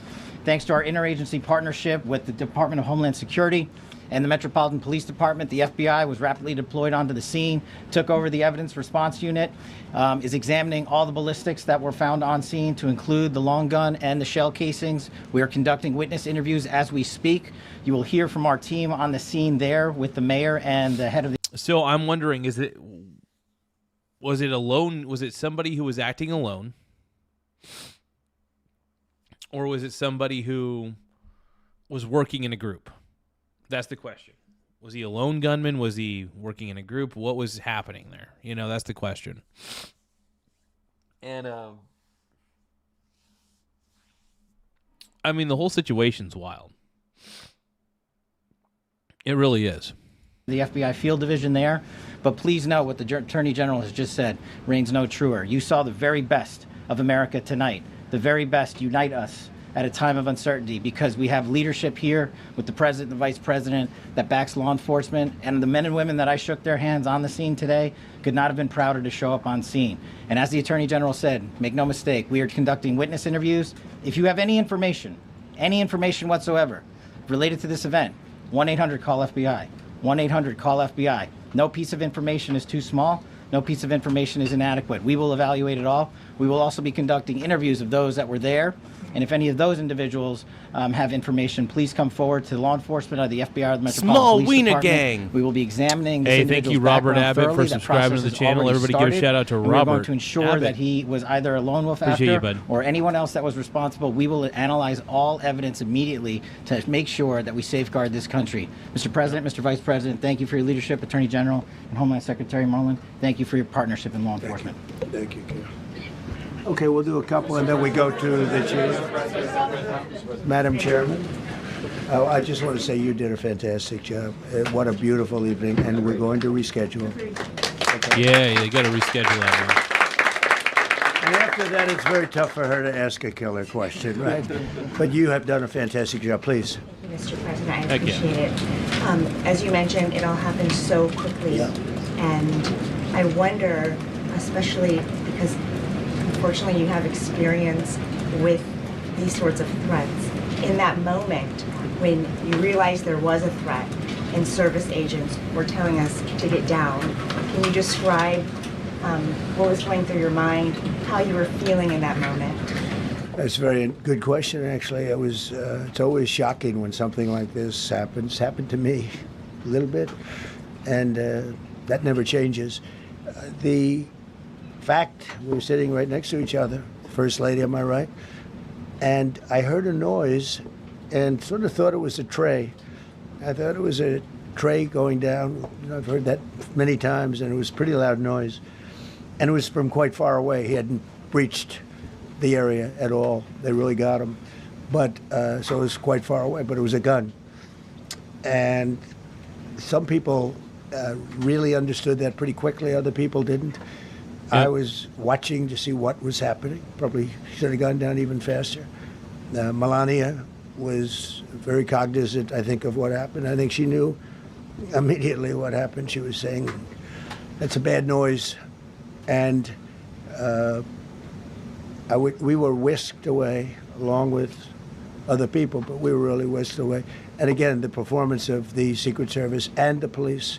Thanks to our interagency partnership with the Department of Homeland Security and the Metropolitan Police Department, the FBI was rapidly deployed onto the scene, took over the evidence response unit, is examining all the ballistics that were found on scene, to include the long gun and the shell casings. We are conducting witness interviews as we speak. You will hear from our team on the scene there with the mayor and the head of the... So I'm wondering, was it alone? Was it somebody who was acting alone? Or was it somebody who was working in a group? That's the question. Was he a lone gunman? Was he working in a group? What was happening there? You know, that's the question. And, I mean, the whole situation's wild. It really is. The FBI field division there. But please know what the Attorney General has just said reigns no truer. You saw the very best of America tonight. The very best unite us at a time of uncertainty, because we have leadership here with the president and the vice president that backs law enforcement, and the men and women that I shook their hands on the scene today could not have been prouder to show up on scene. And as the Attorney General said, make no mistake, we are conducting witness interviews. If you have any information whatsoever related to this event, 1-800-CALL-FBI, 1-800-CALL-FBI. No piece of information is too small. No piece of information is inadequate. We will evaluate it all. We will also be conducting interviews of those that were there. And if any of those individuals have information, please come forward to law enforcement or the FBI or the Metropolitan Small Police Wiener Department. Gang. We will be examining this Hey, thank individual's you, Robert background Abbott, for thoroughly. That subscribing to process the has channel. already Everybody give a started, shout out to and we're going Robert to ensure Abbott. that he was either a lone wolf Appreciate you, actor bud. or anyone else that was responsible. We will analyze all evidence immediately to make sure that we safeguard this country. Mr. President, Mr. Vice President, thank you for your leadership. Attorney General and Homeland Secretary Marlin, thank you for your partnership in law enforcement. Thank you, Ken. Okay, we'll do a couple, and then we go to the chief. Madam Chairman, I just want to say you did a fantastic job. What a beautiful evening, and we're going to reschedule. Okay. Yeah, you got to reschedule that And after that, it's very tough for her to ask a killer question, right? But you have done a fantastic job. Please. Mr. President, I Heck yeah. appreciate it. As you mentioned, it all happened so quickly. Yeah. And I wonder, especially because unfortunately you have experience with these sorts of threats, in that moment when you realized there was a threat and service agents were telling us to get down, can you describe what was going through your mind, how you were feeling in that moment? That's a very good question, actually. It's always shocking when something like this happens. It's happened to me a little bit, and that never changes. The fact, we were sitting right next to each other, the First Lady on my right, and I heard a noise and sort of thought it was a tray. I thought it was a tray going down. You know, I've heard that many times, and it was a pretty loud noise. And it was from quite far away. He hadn't breached the area at all. They really got him. But, so it was quite far away, but it was a gun. And some people really understood that pretty quickly. Other people didn't. I was watching to see what was happening. Probably should have gone down even faster. Melania was very cognizant, I think, of what happened. I think she knew immediately what happened. She was saying, that's a bad noise. And we were whisked away along with other people, but we were really whisked away. And again, the performance of the Secret Service and the police,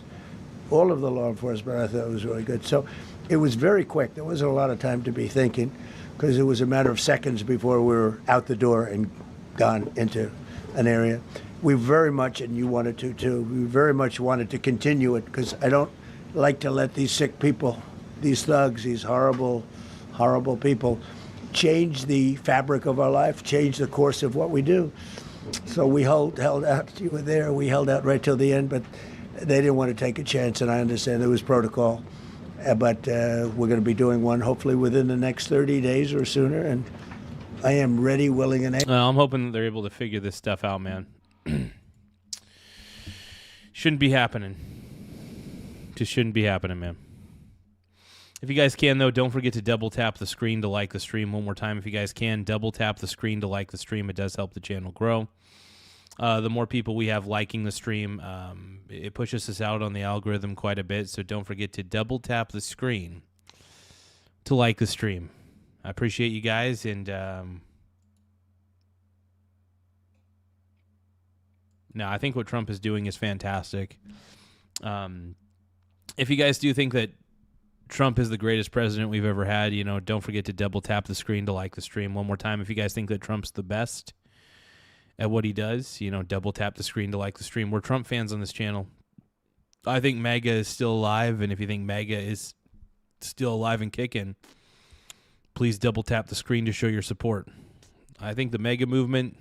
all of the law enforcement, I thought was really good. So it was very quick. There wasn't a lot of time to be thinking, because it was a matter of seconds before we were out the door and gone into an area. We very much, and you wanted to too, we very much wanted to continue it, because I don't like to let these sick people, these thugs, these horrible, horrible people, change the fabric of our life, change the course of what we do. So we held out. You were there. We held out right till the end, but they didn't want to take a chance, and I understand there was protocol. But we're going to be doing one hopefully within the next 30 days or sooner, and I am ready, willing, and able. I'm hoping that they're able to figure this stuff out, man. Shouldn't be happening. Just shouldn't be happening, man. If you guys can, though, don't forget to double tap the screen to like the stream one more time. If you guys can, double tap the screen to like the stream. It does help the channel grow. The more people we have liking the stream, it pushes us out on the algorithm quite a bit. So don't forget to double tap the screen to like the stream. I appreciate you guys. And no, I think what Trump is doing is fantastic. If you guys do think that Trump is the greatest president we've ever had, you know, don't forget to double tap the screen to like the stream one more time. If you guys think that Trump's the best at what he does, you know, double tap the screen to like the stream. We're Trump fans on this channel. I think MAGA is still alive, and if you think MAGA is still alive and kicking, please double tap the screen to show your support. I think the MAGA movement,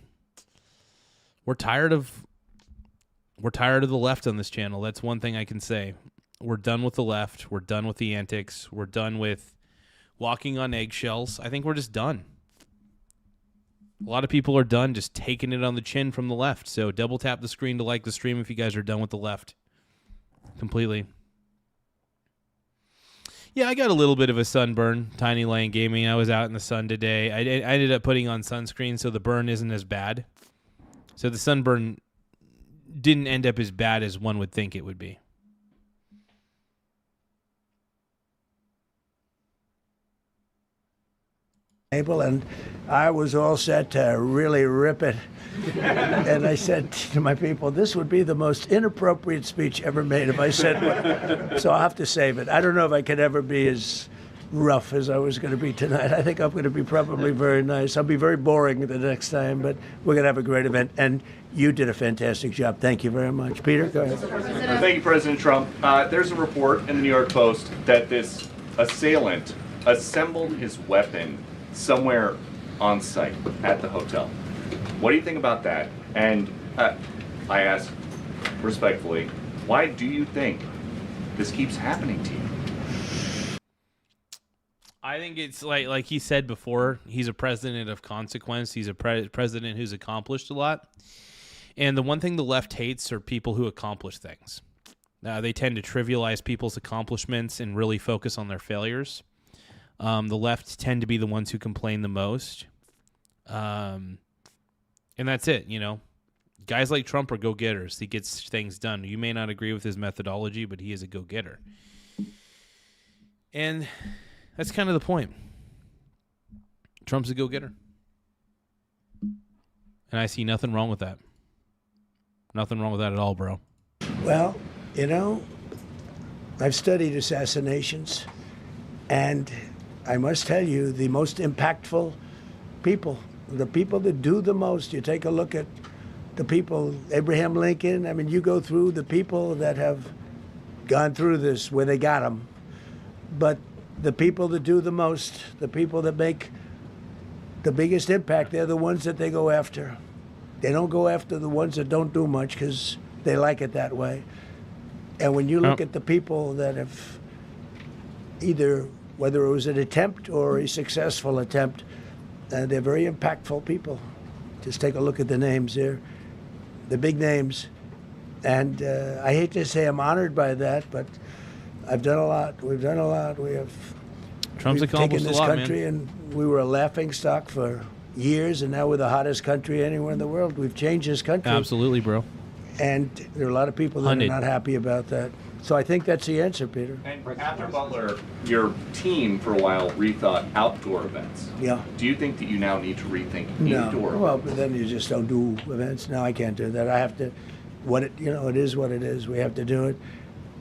we're tired of the left on this channel. That's one thing I can say. We're done with the left. We're done with the antics. We're done with walking on eggshells. I think we're just done. A lot of people are done just taking it on the chin from the left. So double tap the screen to like the stream if you guys are done with the left completely. Yeah, I got a little bit of a sunburn, Tiny Lane Gaming. I was out in the sun today. I ended up putting on sunscreen, so the burn isn't as bad. So the sunburn didn't end up as bad as one would think it would be. And I was all set to really rip it. And I said to my people, this would be the most inappropriate speech ever made if I said what. So I'll have to save it. I don't know if I could ever be as rough as I was going to be tonight. I think I'm going to be probably very nice. I'll be very boring the next time, but we're going to have a great event. And you did a fantastic job. Thank you very much. Peter, go ahead. Thank you, President Trump. There's a report in the New York Post that this assailant assembled his weapon somewhere on site at the hotel. What do you think about that? And I ask respectfully, why do you think this keeps happening to you? I think it's like he said before, he's a president of consequence. He's a president who's accomplished a lot. And the one thing the left hates are people who accomplish things. They tend to trivialize people's accomplishments and really focus on their failures. The left tend to be the ones who complain the most. And that's it, you know. Guys like Trump are go-getters. He gets things done. You may not agree with his methodology, but he is a go-getter. And that's kind of the point. Trump's a go-getter. And I see nothing wrong with that. Nothing wrong with that at all, bro. Well, you know, I've studied assassinations, and I must tell you, the most impactful people, the people that do the most, you take a look at the people, Abraham Lincoln, I mean, you go through the people that have gone through this, where they got them. But the people that do the most, the people that make the biggest impact, they're the ones that they go after. They don't go after the ones that don't do much because they like it that way. And when you look at the people that have either, whether it was an attempt or a successful attempt, they're very impactful people. Just take a look at the names there, the big names. And I hate to say I'm honored by that, but I've done a lot. We've done a lot. Trump's we've accomplished taken this a lot, country, man. and we were a laughing stock for years, and now we're the hottest country anywhere in the world. We've changed this country. Absolutely, bro. And there are a lot of people that are not happy about that. So I think that's the answer, Peter. And after Butler, your team for a while rethought outdoor events. Yeah. Do you think that you now need to rethink No. indoor Well, events? but then you just don't do events. No, I can't do that. I have to, it is what it is. We have to do it.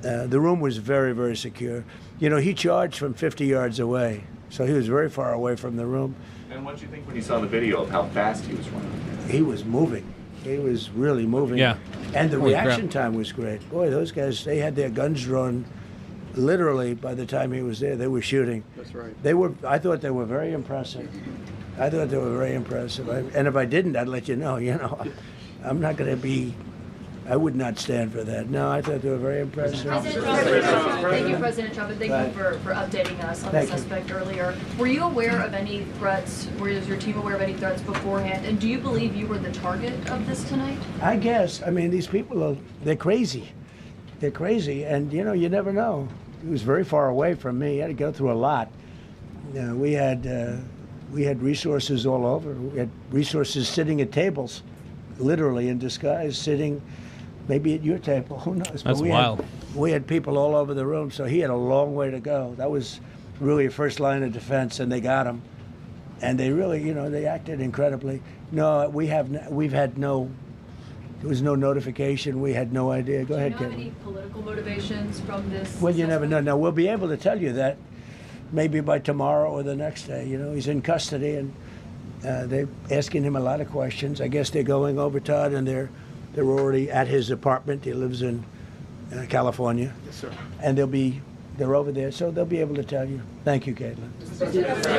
The room was very, very secure. You know, he charged from 50 yards away, so he was very far away from the room. And what did you think when you saw the video of how fast he was running? He was moving. He was really moving. Yeah. And the Holy reaction crap. time was great. Boy, those guys, they had their guns drawn. Literally, by the time he was there, they were shooting. That's right. I thought they were very impressive. And if I didn't, I'd let you know. You know, I'm not going to be. I would not stand for that. No, I thought they were very impressive. Thank you, President Trump, and thank you for updating us on the Thank you. suspect earlier. Were you aware of any threats? Was your team aware of any threats beforehand? And do you believe you were the target of this tonight? I guess. I mean, these people they're crazy. They're crazy, and you know, you never know. He was very far away from me. He had to go through a lot. We had resources all over. We had resources sitting at tables, literally in disguise, sitting maybe at your table. Who knows? That's wild. We had people all over the room, so he had a long way to go. That was really a first line of defense, and they got him. And they really, you know, they acted incredibly. No, there was no notification. We had no idea. Go ahead, Do you know Kevin. any political motivations from this? Well, you never know. suspect? Now, we'll be able to tell you that maybe by tomorrow or the next day. You know, he's in custody, and they're asking him a lot of questions. I guess they're going over, Todd, and they're already at his apartment. He lives in California. Yes, sir. And they're over there, so they'll be able to tell you. Thank you, Caitlin.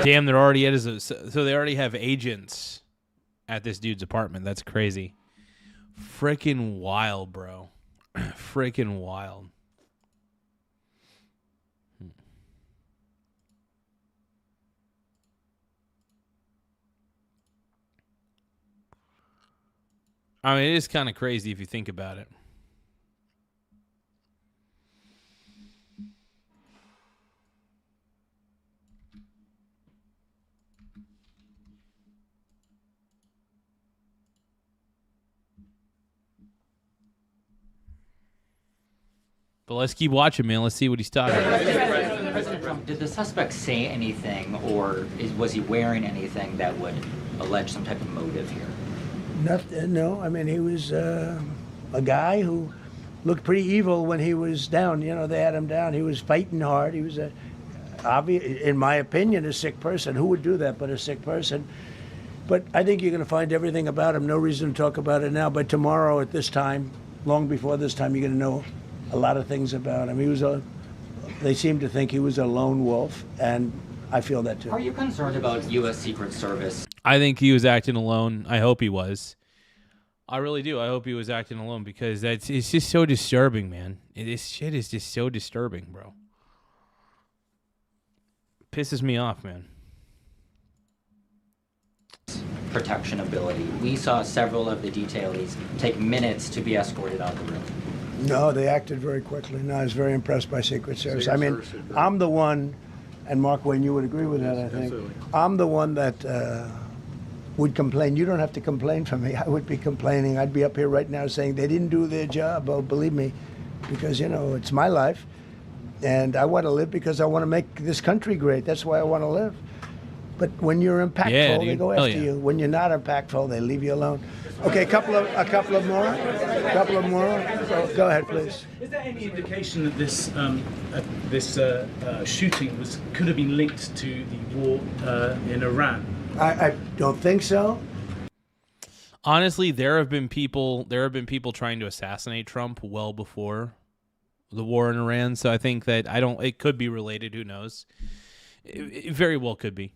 Damn, they're already at his. So they already have agents at this dude's apartment. That's crazy. Freaking wild, bro. Freaking wild. I mean, it is kind of crazy if you think about it. But let's keep watching, man. Let's see what he's talking about. President Trump, did the suspect say anything, or was he wearing anything that would allege some type of motive here? Nothing, no. I mean, he was a guy who looked pretty evil when he was down. You know, they had him down. He was fighting hard. He was, in my opinion, a sick person. Who would do that but a sick person? But I think you're going to find everything about him. No reason to talk about it now. But tomorrow at this time, long before this time, you're going to know a lot of things about him. They seem to think he was a lone wolf, and I feel that too. Are you concerned about U.S. Secret Service? I think he was acting alone. I hope he was. I really do. I hope he was acting alone because it's just so disturbing, man. This shit is just so disturbing, bro. Pisses me off, man. Protection ability. We saw several of the detailees take minutes to be escorted out the room. No, they acted very quickly. No, I was very impressed by Secret Service. I mean, I'm the one, and Mark Wayne, you would agree with that, I think. Absolutely. I'm the one that would complain. You don't have to complain for me. I would be complaining. I'd be up here right now saying they didn't do their job. Oh, believe me, because, you know, it's my life, and I want to live because I want to make this country great. That's why I want to live. But when you're impactful, they go after you. When you're not impactful, they leave you alone. Okay, a couple of more. Go ahead, please. Is there any indication that this shooting could have been linked to the war in Iran? I don't think so. Honestly, there have been people trying to assassinate Trump well before the war in Iran. So I think that it could be related. Who knows? It very well could be.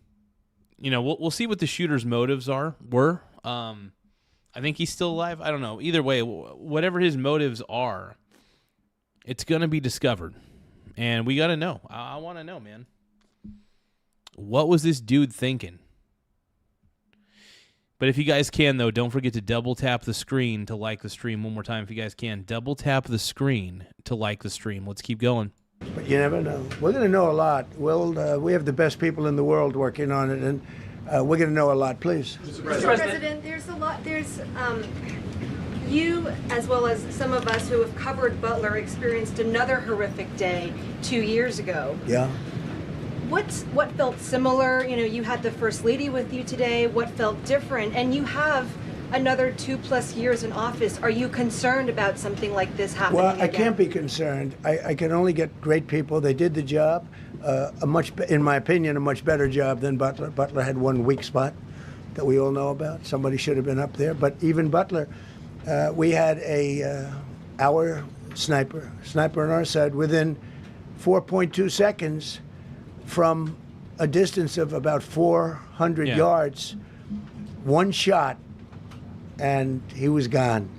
You know, we'll see what the shooter's motives were. I think he's still alive. I don't know. Either way, whatever his motives are, it's going to be discovered. And we got to know. I want to know, man. What was this dude thinking? But if you guys can, though, don't forget to double tap the screen to like the stream one more time. If you guys can, double tap the screen to like the stream. Let's keep going. But you never know. We're going to know a lot. We have the best people in the world working on it, and we're going to know a lot. Please. Mr. President, there's a lot. There's you, as well as some of us who have covered Butler, experienced another horrific day 2 years ago. Yeah. What felt similar? You know, you had the First Lady with you today. What felt different? And you have another 2+ years in office. Are you concerned about something like this happening Well, I again? can't be concerned. I can only get great people. They did the job, in my opinion, a much better job than Butler. Butler had one weak spot that we all know about. Somebody should have been up there. But even Butler, we had our sniper on our side within 4.2 seconds from a distance of about 400 yards, one shot, and he was gone.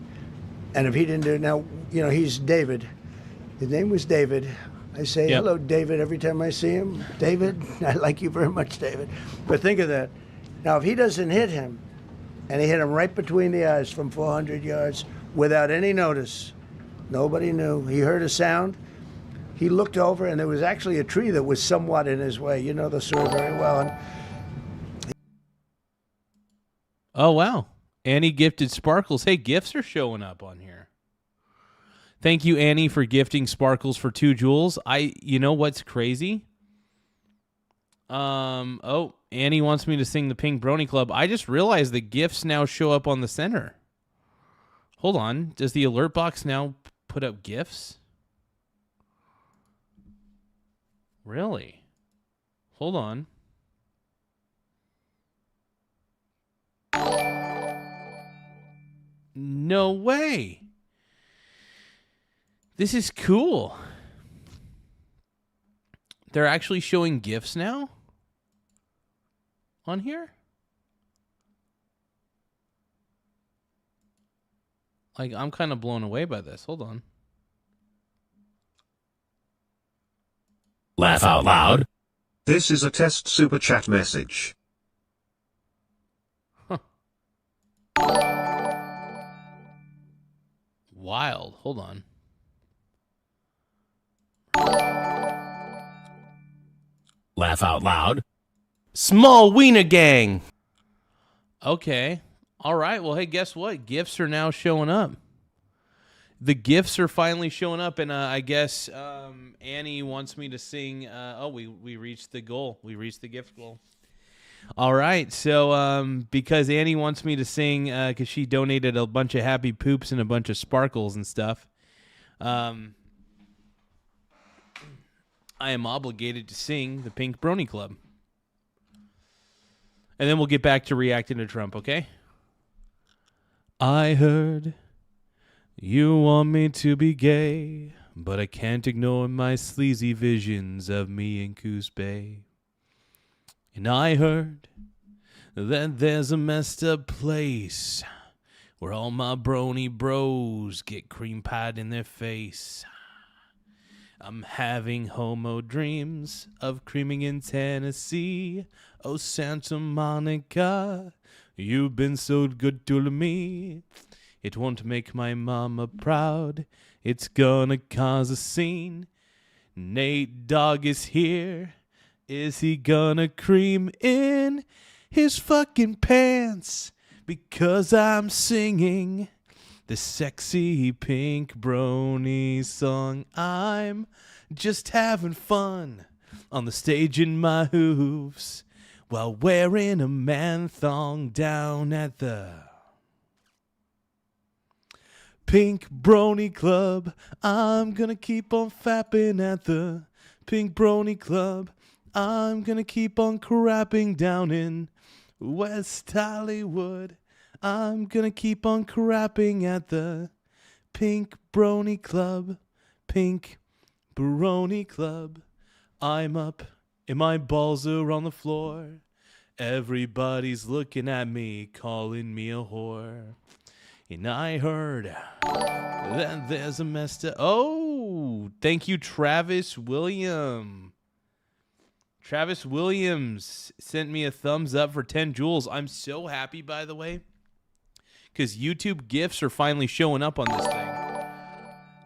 And if he didn't do it, now, you know, he's David. His name was David. I say, hello, David, every time I see him. David, I like you very much, David. But think of that. Now, if he doesn't hit him, and he hit him right between the eyes from 400 yards without any notice, nobody knew. He heard a sound. He looked over, and there was actually a tree that was somewhat in his way. You know the story very well. And oh, wow. Annie gifted sparkles. Hey, gifts are showing up on here. Thank you, Annie, for gifting sparkles for 2 jewels. You know what's crazy? Annie wants me to sing the Pink Brony Club. I just realized the gifts now show up on the center. Hold on. Does the alert box now put up gifts? Really? Hold on. No way. This is cool. They're actually showing GIFs now on here? Like, I'm kind of blown away by this. Hold on. Laugh out loud. This is a test super chat message. Huh. Wild. Hold on. Laugh out loud. Small Wiener Gang. Okay. All right. Well, hey, guess what? GIFs are now showing up. The gifts are finally showing up, and I guess Annie wants me to sing. We reached the goal. We reached the gift goal. All right, so because Annie wants me to sing, because she donated a bunch of happy poops and a bunch of sparkles and stuff, I am obligated to sing the Pink Brony Club. And then we'll get back to reacting to Trump, okay? I heard you want me to be gay, but I can't ignore my sleazy visions of me in Coos Bay. And I heard that there's a messed up place where all my brony bros get cream pied in their face. I'm having homo dreams of creaming in Tennessee. Oh, Santa Monica, you've been so good to me. It won't make my mama proud. It's gonna cause a scene. Nate Dogg is here. Is he gonna cream in his fucking pants? Because I'm singing the sexy Pink Brony song. I'm just having fun on the stage in my hooves while wearing a man thong down at the Pink Brony Club. I'm gonna keep on fapping at the Pink Brony Club. I'm gonna keep on crapping down in West Hollywood. I'm gonna keep on crapping at the Pink Brony Club. Pink Brony Club. I'm up and my balls are on the floor. Everybody's looking at me, calling me a whore. And I heard that there's a messed up... Oh, thank you, Travis William. Travis Williams sent me a thumbs up for 10 joules. I'm so happy, by the way, because YouTube gifts are finally showing up on this thing.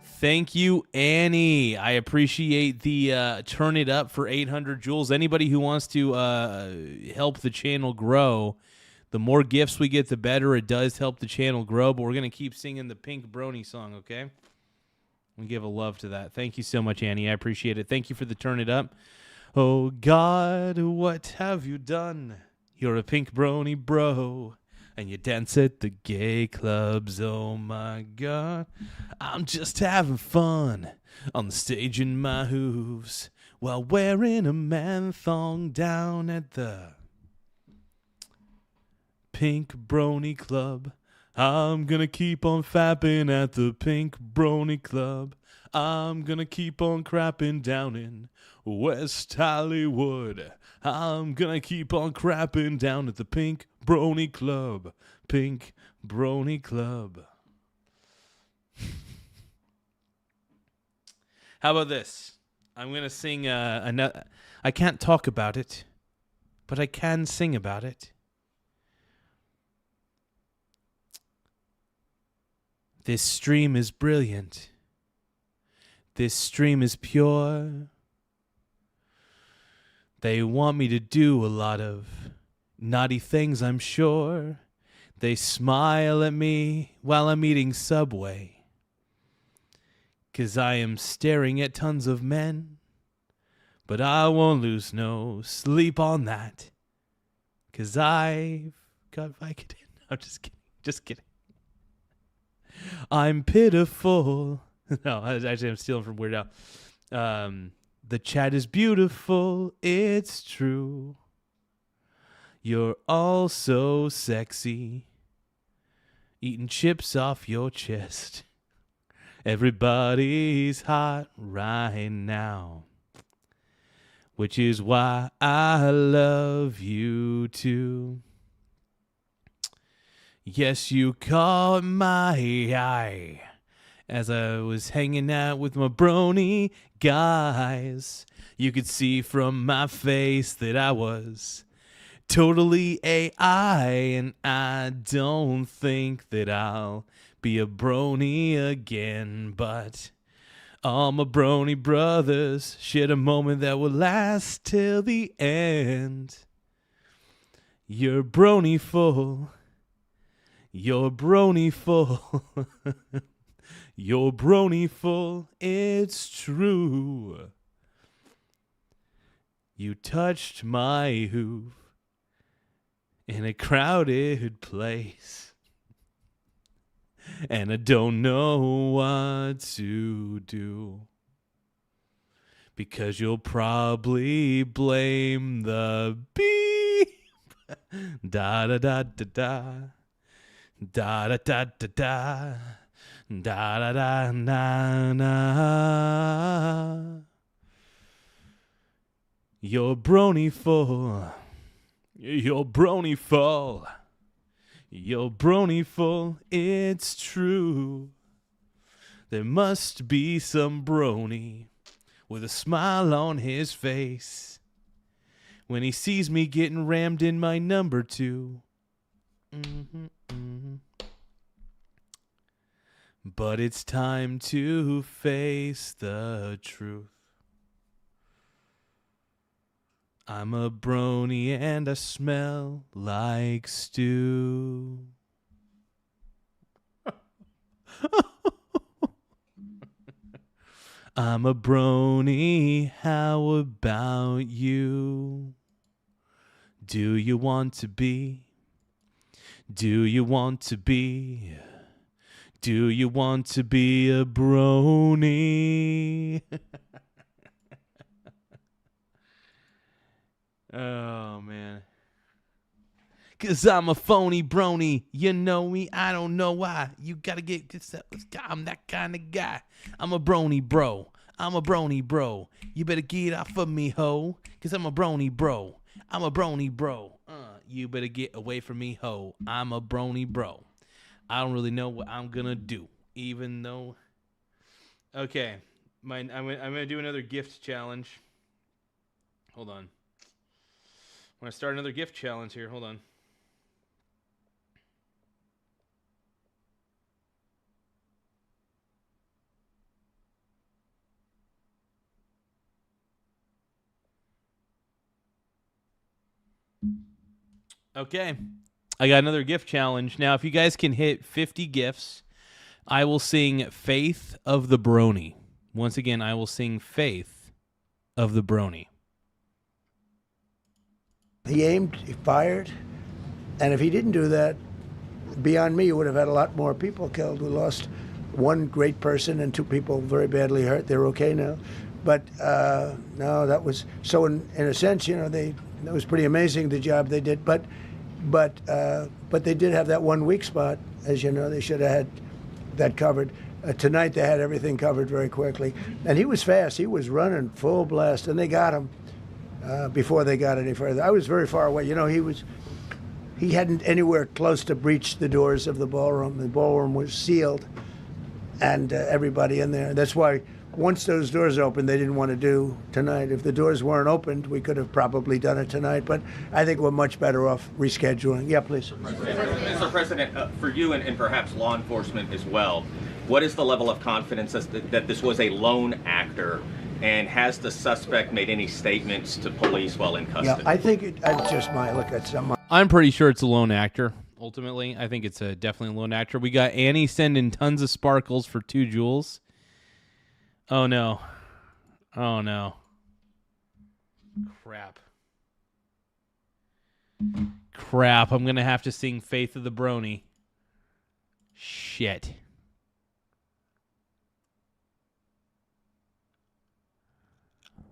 Thank you, Annie. I appreciate the turn it up for 800 joules. Anybody who wants to help the channel grow, the more gifts we get, the better. It does help the channel grow, but we're going to keep singing the Pink Brony song, okay? We give a love to that. Thank you so much, Annie. I appreciate it. Thank you for the turn it up. Oh, God, what have you done? You're a Pink Brony bro, and you dance at the gay clubs. Oh, my God. I'm just having fun on the stage in my hooves while wearing a man thong down at the Pink Brony Club. I'm gonna keep on fapping at the Pink Brony Club. I'm gonna keep on crapping down in West Hollywood. I'm gonna keep on crapping down at the Pink Brony Club. Pink Brony Club. How about this? I'm gonna sing another. I can't talk about it, but I can sing about it. This stream is brilliant. This stream is pure. They want me to do a lot of naughty things, I'm sure. They smile at me while I'm eating Subway, 'cause I am staring at tons of men. But I won't lose no sleep on that, 'cause I've got Vicodin. I'm just kidding. Just kidding. I'm pitiful. No, actually, I'm stealing from Weird Al. The chat is beautiful. It's true. You're all so sexy. Eating chips off your chest. Everybody's hot right now. Which is why I love you too. Yes, you caught my eye as I was hanging out with my brony guys. You could see from my face that I was totally AI, and I don't think that I'll be a brony again. But all my brony brothers shared a moment that will last till the end. You're brony full. You're brony full. You're brony full, it's true. You touched my hoof in a crowded place, and I don't know what to do, because you'll probably blame the beep. Da da da da da. Da da da da da. Da da da na na. You're brony full. You're brony full. You're brony full. It's true. There must be some brony with a smile on his face when he sees me getting rammed in my number 2. But it's time to face the truth. I'm a brony and I smell like stew. I'm a brony, how about you? Do you want to be? Do you want to be? Do you want to be a brony? Oh, man. 'Cause I'm a phony brony. You know me, I don't know why. You gotta get I'm that kind of guy. I'm a brony bro. I'm a brony bro. You better get off of me, ho. 'Cause I'm a brony bro. I'm a brony bro. You better get away from me, ho. I'm a brony bro. I don't really know what I'm gonna do, even though. Okay, I'm gonna do another gift challenge. Hold on. I'm gonna start another gift challenge here. Hold on. Okay. I got another gift challenge. Now, if you guys can hit 50 gifts, I will sing Faith of the Brony. Once again, I will sing Faith of the Brony. He aimed, he fired, and if he didn't do that, beyond me, you would have had a lot more people killed. We lost one great person and 2 people very badly hurt. They're okay now. But no, that was, so in a sense, you know, it was pretty amazing the job they did. But they did have that one weak spot, as you know. They should have had that covered. Tonight they had everything covered very quickly, and he was fast. He was running full blast, and they got him before they got any further. I was very far away. You know, he hadn't anywhere close to breach the doors of the ballroom. The ballroom was sealed, and everybody in there. That's why once those doors opened, they didn't want to do tonight. If the doors weren't opened, we could have probably done it tonight, but I think we're much better off rescheduling. Yeah, please. Mr. President, for you and perhaps law enforcement as well, what is the level of confidence that this was a lone actor, and has the suspect made any statements to police while in custody? Yeah, I think I just might look at some. I'm pretty sure it's a lone actor. Ultimately, I think it's definitely a lone actor. We got Annie sending tons of sparkles for 2 jewels. Oh, no. Oh, no. Crap. Crap. I'm going to have to sing Faith of the Brony. Shit.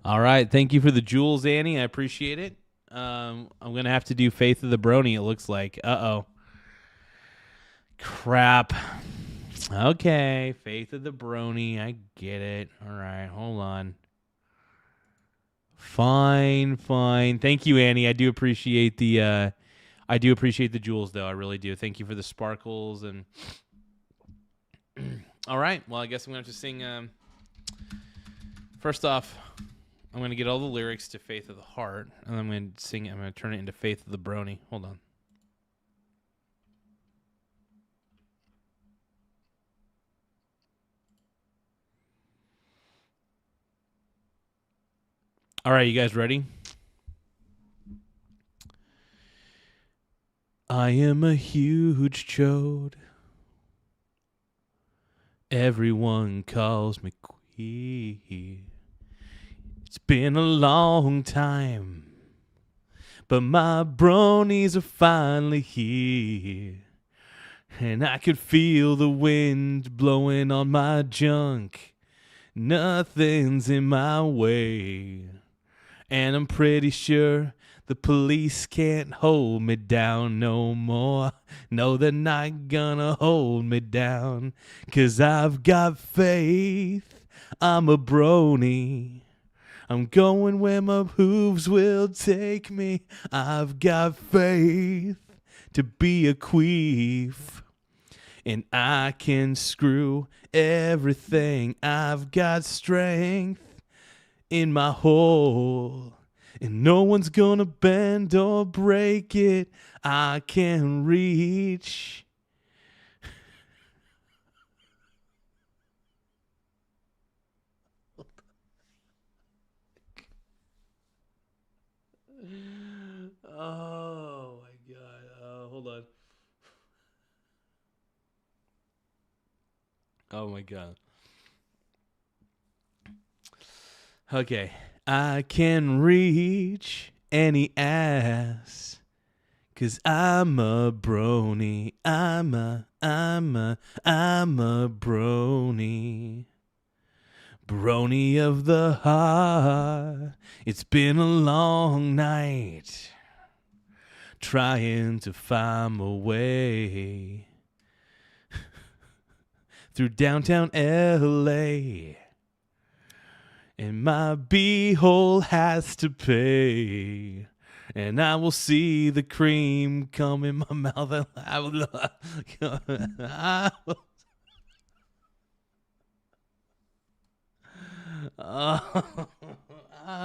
All right. Thank you for the jewels, Annie. I appreciate it. I'm going to have to do Faith of the Brony, it looks like. Uh-oh. Crap. Okay, Faith of the Brony. I get it. All right, hold on. Fine. Thank you, Annie. I do appreciate the jewels, though. I really do. Thank you for the sparkles and. All right. Well, I guess I'm gonna have to sing. First off, I'm gonna get all the lyrics to Faith of the Heart, and I'm gonna sing. I'm gonna turn it into Faith of the Brony. Hold on. All right, you guys ready? I am a huge chode. Everyone calls me queer. It's been a long time, but my bronies are finally here. And I could feel the wind blowing on my junk. Nothing's in my way. And I'm pretty sure the police can't hold me down no more. No, they're not gonna hold me down. 'Cause I've got faith. I'm a brony. I'm going where my hooves will take me. I've got faith to be a queef. And I can screw everything. I've got strength in my hole. And no one's gonna bend or break it. I can reach. Oh my god. Hold on. Oh my god. Okay. I can reach any ass. 'Cause I'm a brony. I'm a brony. Brony of the heart. It's been a long night. Trying to find my way through downtown LA. And my beehole has to pay. And I will see the cream come in my mouth. I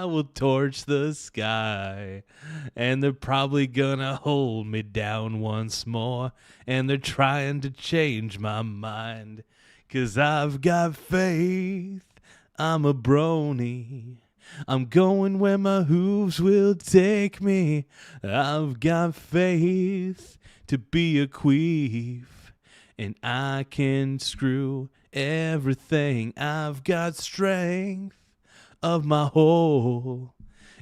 will torch the sky. And they're probably gonna hold me down once more. And they're trying to change my mind. 'Cause I've got faith. I'm a brony. I'm going where my hooves will take me. I've got faith to be a queef. And I can screw everything. I've got strength of my whole.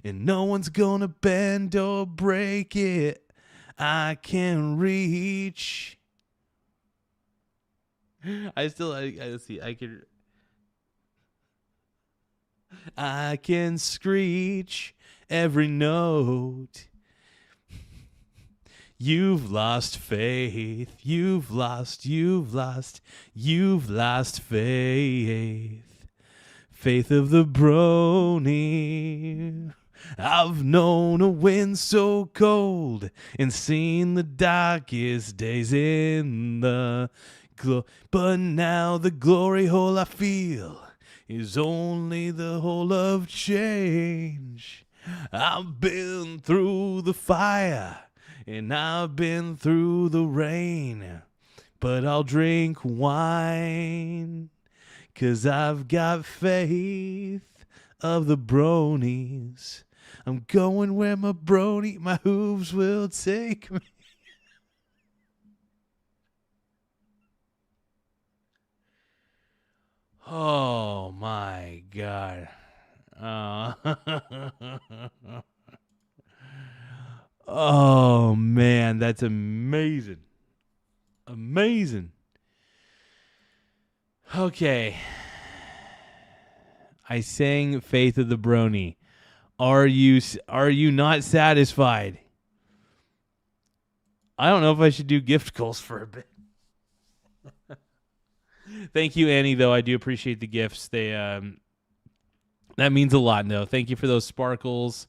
And no one's gonna bend or break it. I can reach. I see. I can screech every note. You've lost faith. You've lost faith. Faith of the brony. I've known a wind so cold and seen the darkest days in the but now the glory hole I feel is only the hole of change. I've been through the fire and I've been through the rain, but I'll drink wine 'cause I've got faith of the bronies. I'm going where my hooves will take me. Oh my God. Oh man, that's amazing. Amazing. Okay. I sang Faith of the Brony. Are you not satisfied? I don't know if I should do gift goals for a bit. Thank you, Annie, though. I do appreciate the gifts. They that means a lot, though. Thank you for those sparkles.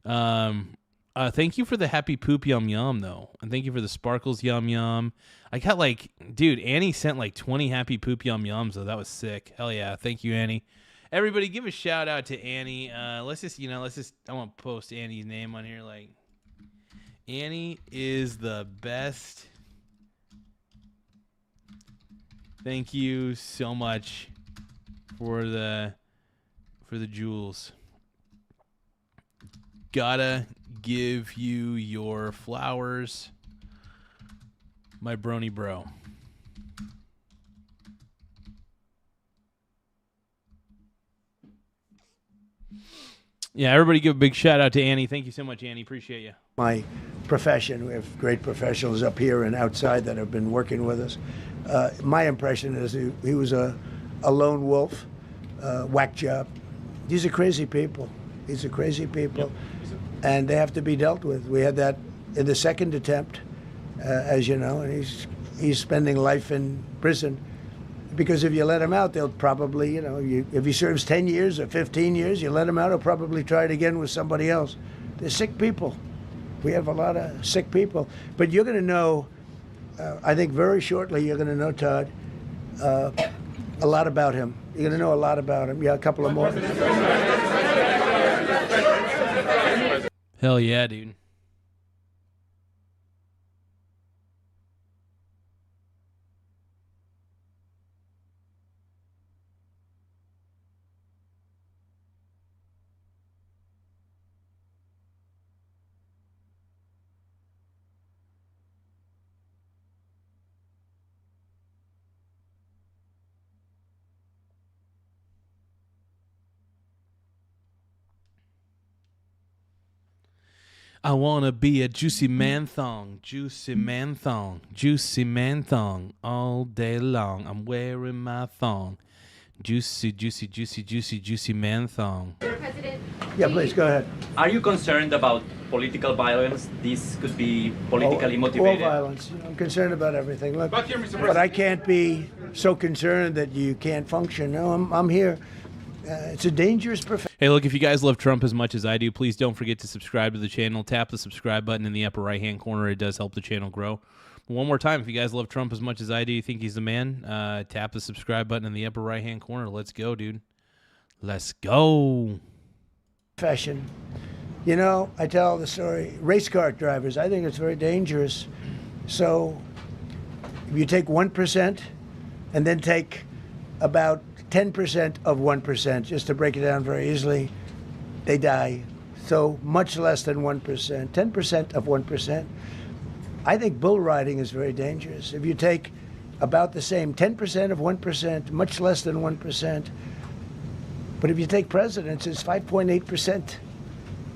Thank you for the happy poop yum yum, though. And thank you for the sparkles yum yum. I got dude, Annie sent 20 happy poop yum yums, though. That was sick. Hell yeah. Thank you, Annie. Everybody give a shout out to Annie. I want to post Annie's name on here. Annie is the best. Thank you so much for the jewels. Gotta give you your flowers, my brony bro. Yeah, everybody give a big shout out to Annie. Thank you so much, Annie. Appreciate you. My profession, we have great professionals up here and outside that have been working with us. My impression is he was a lone wolf, whack job. These are crazy people. These are crazy people, and they have to be dealt with. We had that in the second attempt, as you know, and he's spending life in prison. Because if you let him out, they'll probably, if he serves 10 years or 15 years, you let him out, he'll probably try it again with somebody else. They're sick people. We have a lot of sick people. But you're going to know, I think very shortly, you're going to know, Todd, a lot about him. You're going to know a lot about him. Yeah, a couple of more. Hell yeah, dude. I want to be a juicy man thong, juicy man thong, juicy man thong all day long. I'm wearing my thong. Juicy, juicy, juicy, juicy, juicy man thong. Mr. President. Yeah, please, go ahead. Are you concerned about political violence? This could be politically motivated. All violence. I'm concerned about everything. Look, but I can't be so concerned that you can't function. No, I'm here. It's a dangerous profession. Hey, look, if you guys love Trump as much as I do, please don't forget to subscribe to the channel. Tap the subscribe button in the upper right-hand corner. It does help the channel grow. One more time, if you guys love Trump as much as I do, you think he's the man, tap the subscribe button in the upper right-hand corner. Let's go, dude. Let's go. Profession. You know, I tell the story, race car drivers, I think it's very dangerous. So if you take 1% and then take about 10% of 1%, just to break it down very easily, they die. So much less than 1%, 10% of 1%. I think bull riding is very dangerous. If you take about the same, 10% of 1%, much less than 1%, but if you take presidents, it's 5.8%,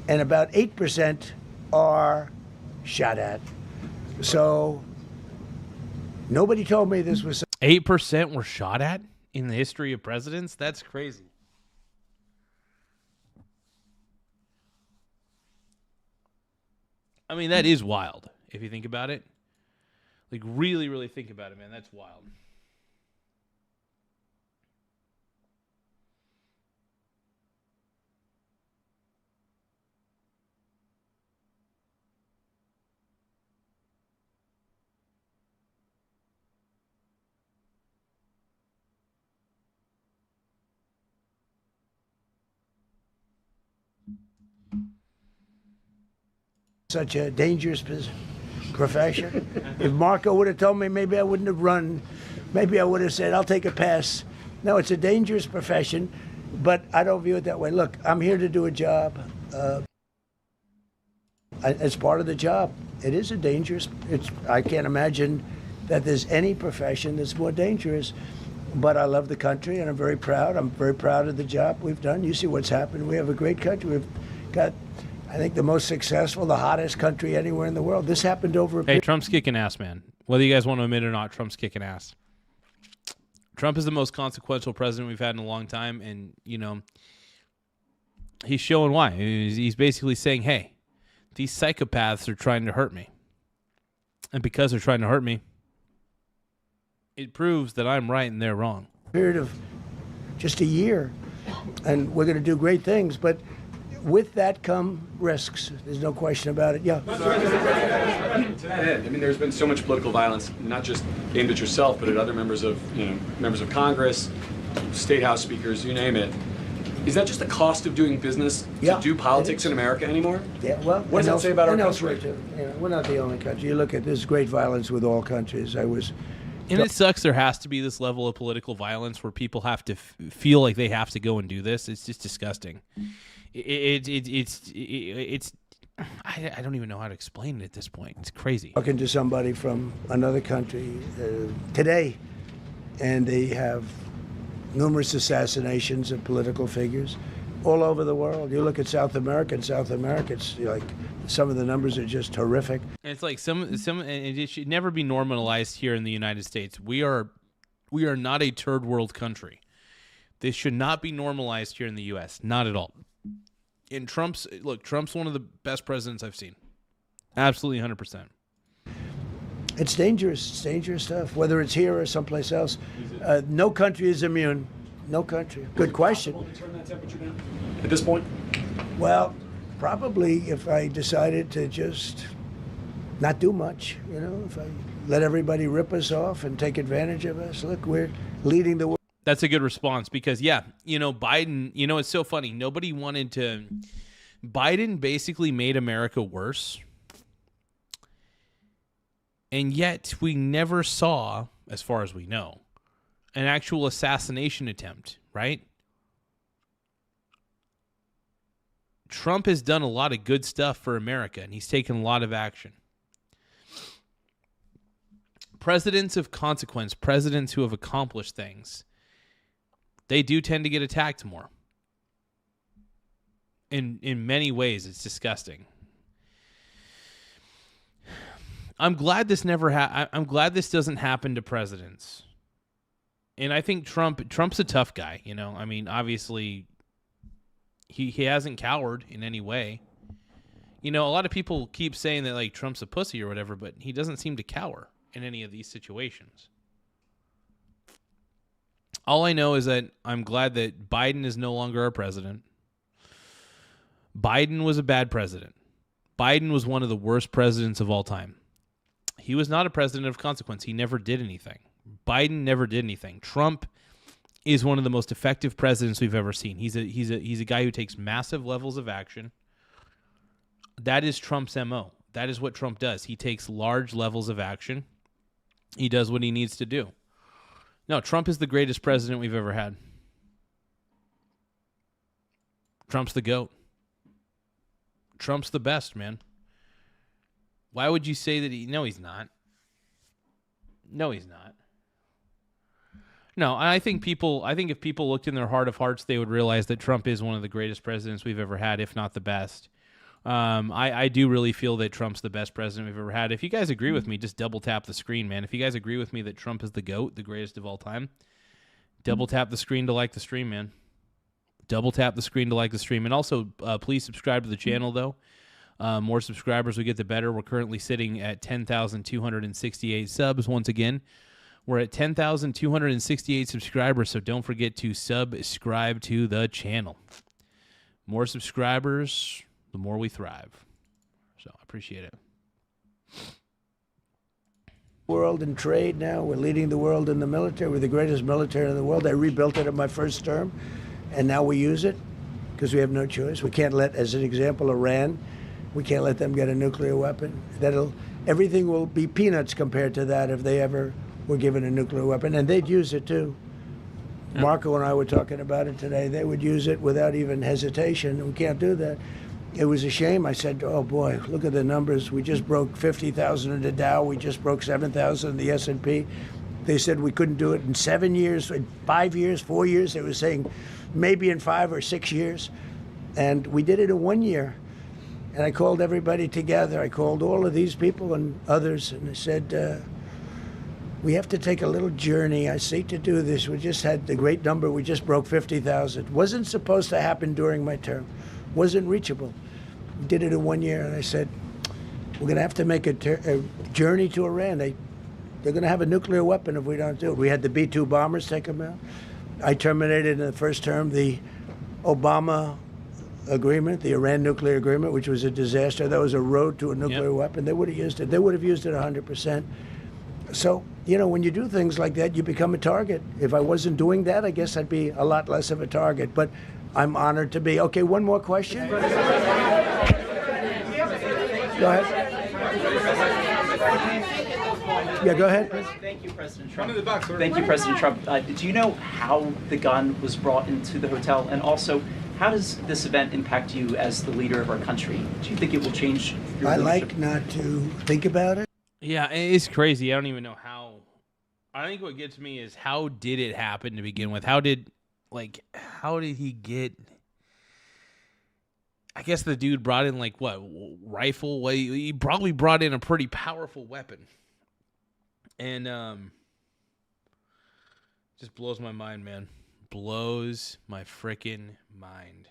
and about 8% are shot at. So nobody told me this was 8% were shot at in the history of presidents? That's crazy. I mean, that is wild if you think about it. Like, really, really think about it, man. That's wild. such a dangerous profession. If Marco would have told me, maybe I wouldn't have run. Maybe I would have said, I'll take a pass. No, it's a dangerous profession, but I don't view it that way. Look, I'm here to do a job. It's part of the job. It is a dangerous, I can't imagine that there's any profession that's more dangerous. But I love the country, and I'm very proud. I'm very proud of the job we've done. You see what's happened. We have a great country. We've got, I think, the most successful, the hottest country anywhere in the world. This happened over... Hey, Trump's kicking ass, man. Whether you guys want to admit it or not, Trump's kicking ass. Trump is the most consequential president we've had in a long time, and, you know, he's showing why. He's basically saying, hey, these psychopaths are trying to hurt me. And because they're trying to hurt me, it proves that I'm right and they're wrong. Period of just a year, and we're going to do great things, but with that come risks. There's no question about it. Yeah. To that end, I mean, there's been so much political violence, not just aimed at yourself, but at other members of, members of Congress, state house speakers, you name it. Is that just the cost of doing business to do politics in America anymore? Yeah, well, what does that say about our country? Too. We're not the only country. You look at this great violence with all countries. And it sucks there has to be this level of political violence where people have to feel like they have to go and do this. It's just disgusting. It's I don't even know how to explain it at this point. It's crazy. Talking to somebody from another country today, and they have numerous assassinations of political figures. all over the world. You look at South America, it's like some of the numbers are just horrific. And it's like some, and it should never be normalized here in the United States. We are not a third world country. This should not be normalized here in the U.S. Not at all. And Trump's one of the best presidents I've seen. Absolutely 100%. It's dangerous. It's dangerous stuff, whether it's here or someplace else. No country is immune. No country. Good question. To turn that temperature down at this point? Well, probably if I decided to just not do much, if I let everybody rip us off and take advantage of us. Look, we're leading the world. That's a good response because, Biden, it's so funny. Biden basically made America worse. And yet we never saw, as far as we know, an actual assassination attempt, right? Trump has done a lot of good stuff for America, and he's taken a lot of action. Presidents of consequence, presidents who have accomplished things, they do tend to get attacked more. In many ways, it's disgusting. I'm glad this I'm glad this doesn't happen to presidents. And I think Trump's a tough guy, I mean, obviously he hasn't cowered in any way. A lot of people keep saying that like Trump's a pussy or whatever, but he doesn't seem to cower in any of these situations. All I know is that I'm glad that Biden is no longer our president. Biden was a bad president. Biden was one of the worst presidents of all time. He was not a president of consequence. He never did anything. Biden never did anything. Trump is one of the most effective presidents we've ever seen. He's a guy who takes massive levels of action. That is Trump's MO. That is what Trump does. He takes large levels of action. He does what he needs to do. No, Trump is the greatest president we've ever had. Trump's the GOAT. Trump's the best, man. Why would you say that no, he's not. No, he's not. No, I think if people looked in their heart of hearts, they would realize that Trump is one of the greatest presidents we've ever had, if not the best. I do really feel that Trump's the best president we've ever had. If you guys agree with me, just double tap the screen, man. If you guys agree with me that Trump is the GOAT, the greatest of all time, double tap the screen to like the stream, man. Double tap the screen to like the stream. And also, please subscribe to the channel, though. More subscribers we get, the better. We're currently sitting at 10,268 subs. Once again, we're at 10,268 subscribers, so don't forget to subscribe to the channel. More subscribers, the more we thrive. So I appreciate it. World in trade now. We're leading the world in the military. We're the greatest military in the world. I rebuilt it in my first term, and now we use it because we have no choice. We can't let, as an example, Iran, we can't let them get a nuclear weapon. Everything will be peanuts compared to that if they ever were given a nuclear weapon, and they'd use it too. Yeah. Marco and I were talking about it today. They would use it without even hesitation. We can't do that. It was a shame. I said, oh boy, look at the numbers. We just broke 50,000 in the Dow. We just broke 7,000 in the S&P. They said we couldn't do it in 7 years, in 5 years, 4 years. They were saying maybe in 5 or 6 years. And we did it in 1 year. And I called everybody together. I called all of these people and others, and I said, we have to take a little journey. I say to do this. We just had the great number. We just broke 50,000. Wasn't supposed to happen during my term. Wasn't reachable. We did it in 1 year, and I said, we're going to have to make a journey to Iran. They're going to have a nuclear weapon if we don't do it. We had the B-2 bombers take them out. I terminated in the first term the Obama agreement, the Iran nuclear agreement, which was a disaster. That was a road to a nuclear weapon. They would have used it. They would have used it 100%. So, when you do things like that, you become a target. If I wasn't doing that, I guess I'd be a lot less of a target. But I'm honored to be. Okay, one more question. Go ahead. Yeah, go ahead. Thank you, President Trump. Thank you, President Trump. Do you know how the gun was brought into the hotel? And also, how does this event impact you as the leader of our country? Do you think it will change your I leadership? like not to think about it. Yeah, it's crazy. I don't even know how. I think what gets me is how did it happen to begin with? How did he get? I guess the dude brought in like what rifle? Well, he probably brought in a pretty powerful weapon, and just blows my mind, man. Blows my frickin' mind.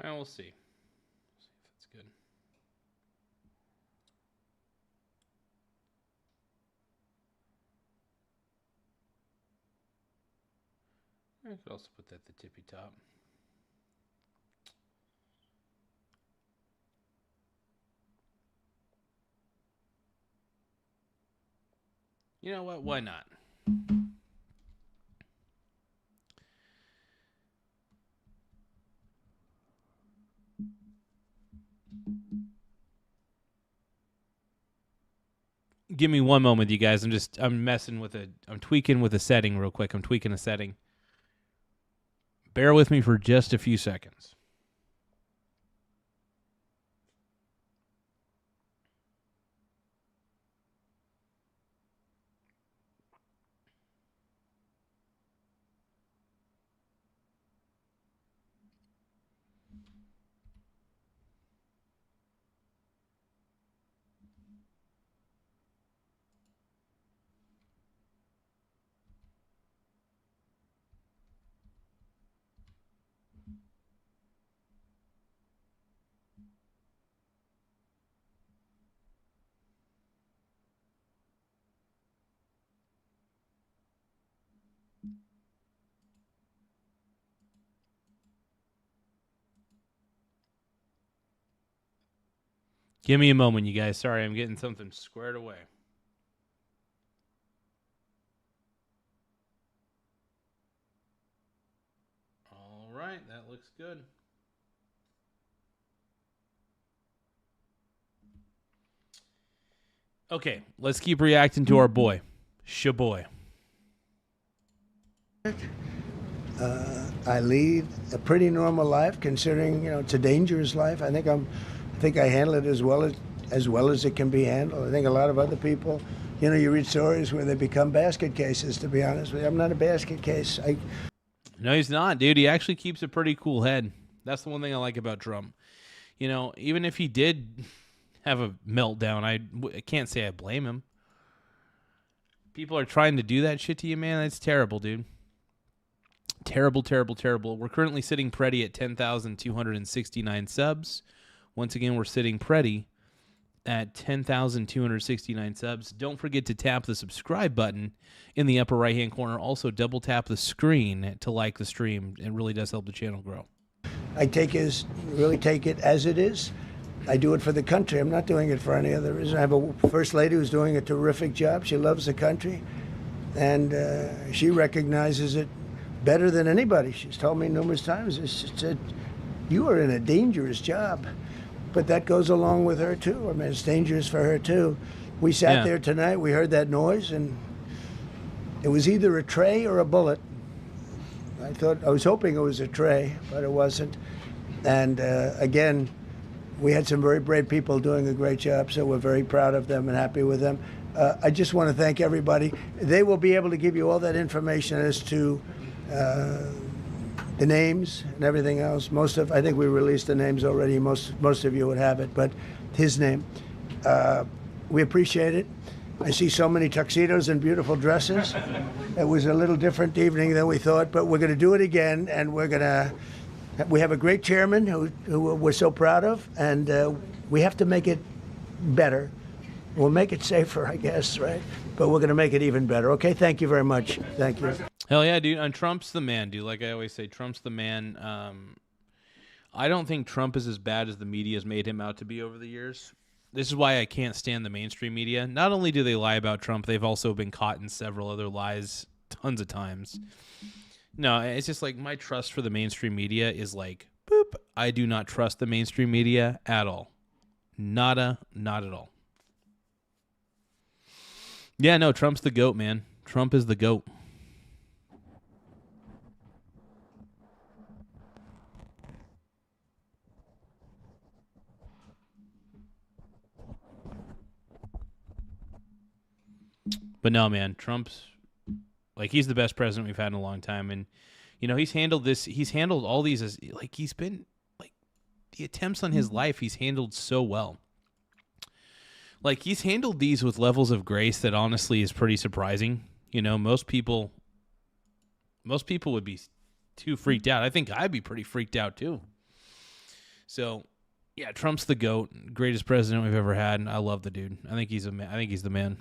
Well, we'll see. See if it's good. I could also put that at the tippy top. You know what? Why not? Give me one moment, you guys. I'm tweaking with a setting real quick. I'm tweaking a setting. Bear with me for just a few seconds. Give me a moment, you guys. Sorry, I'm getting something squared away. All right, that looks good. Okay, let's keep reacting to our boy, Shaboy. I lead a pretty normal life, considering it's a dangerous life. I think I handle it as well as it can be handled. I think a lot of other people, you read stories where they become basket cases. To be honest with you, I'm not a basket case. No, he's not, dude. He actually keeps a pretty cool head. That's the one thing I like about Trump. Even if he did have a meltdown, I can't say I blame him. People are trying to do that shit to you, man. That's terrible, dude. Terrible, terrible, terrible. We're currently sitting pretty at 10,269 subs. Once again, we're sitting pretty at 10,269 subs. Don't forget to tap the subscribe button in the upper right-hand corner. Also, double tap the screen to like the stream. It really does help the channel grow. I really take it as it is. I do it for the country. I'm not doing it for any other reason. I have a first lady who's doing a terrific job. She loves the country, and she recognizes it better than anybody. She's told me numerous times. She said, "You are in a dangerous job." But that goes along with her, too. I mean, it's dangerous for her, too. We sat there tonight. We heard that noise, and it was either a tray or a bullet. I was hoping it was a tray, but it wasn't. And, again, we had some very brave people doing a great job, so we're very proud of them and happy with them. I just want to thank everybody. They will be able to give you all that information as to the names and everything else. I think we released the names already. Most of you would have it, but his name. We appreciate it. I see so many tuxedos and beautiful dresses. It was a little different evening than we thought, but we're going to do it again, and we have a great chairman who we're so proud of, and we have to make it better. We'll make it safer, I guess, right? But we're going to make it even better. Okay, thank you very much. Thank you. Hell yeah, dude. And Trump's the man, dude. Like I always say, Trump's the man. I don't think Trump is as bad as the media's made him out to be over the years. This is why I can't stand the mainstream media. Not only do they lie about Trump, they've also been caught in several other lies tons of times. No, it's just like my trust for the mainstream media is like, boop. I do not trust the mainstream media at all. Not at all. Yeah, no, Trump's the GOAT, man. Trump is the GOAT. But no, man, Trump's like he's the best president we've had in a long time, and you know he's handled all these as like he's been like the attempts on his life he's handled so well. Like he's handled these with levels of grace that honestly is pretty surprising. You know, most people would be too freaked out. I think I'd be pretty freaked out too. So, yeah, Trump's the GOAT, greatest president we've ever had, and I love the dude. I think he's the man.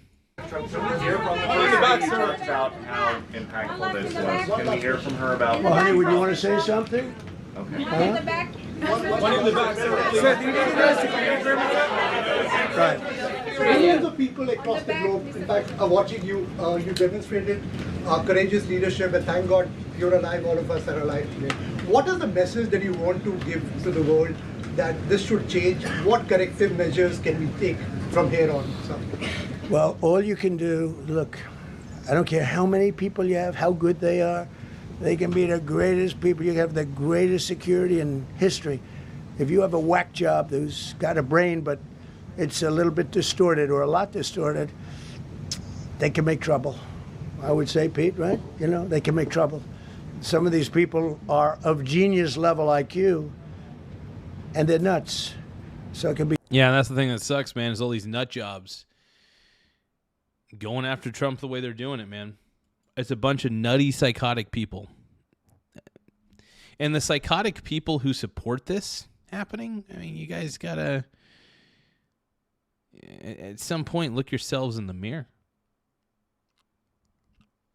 Trump, can we hear from the first lady? You talked about how impactful this was. Can we hear from her about... Well, honey, would you want to say something? Okay. Huh? In the back. One in the back. Right. Millions of people across the globe, in fact, are watching you. You demonstrated courageous leadership, and thank God you're alive, all of us are alive today. What is the message that you want to give to the world that this should change? What corrective measures can we take from here on? So. Well, all you can do, look, I don't care how many people you have, how good they are. They can be the greatest people. You have the greatest security in history. If you have a whack job who's got a brain, but it's a little bit distorted or a lot distorted, they can make trouble. I would say, Pete, right? You know, they can make trouble. Some of these people are of genius level IQ, and they're nuts. So it can be. Yeah, that's the thing that sucks, man, is all these nut jobs going after Trump the way they're doing it, man. It's a bunch of nutty, psychotic people. And the psychotic people who support this happening, I mean, you guys gotta, at some point, look yourselves in the mirror.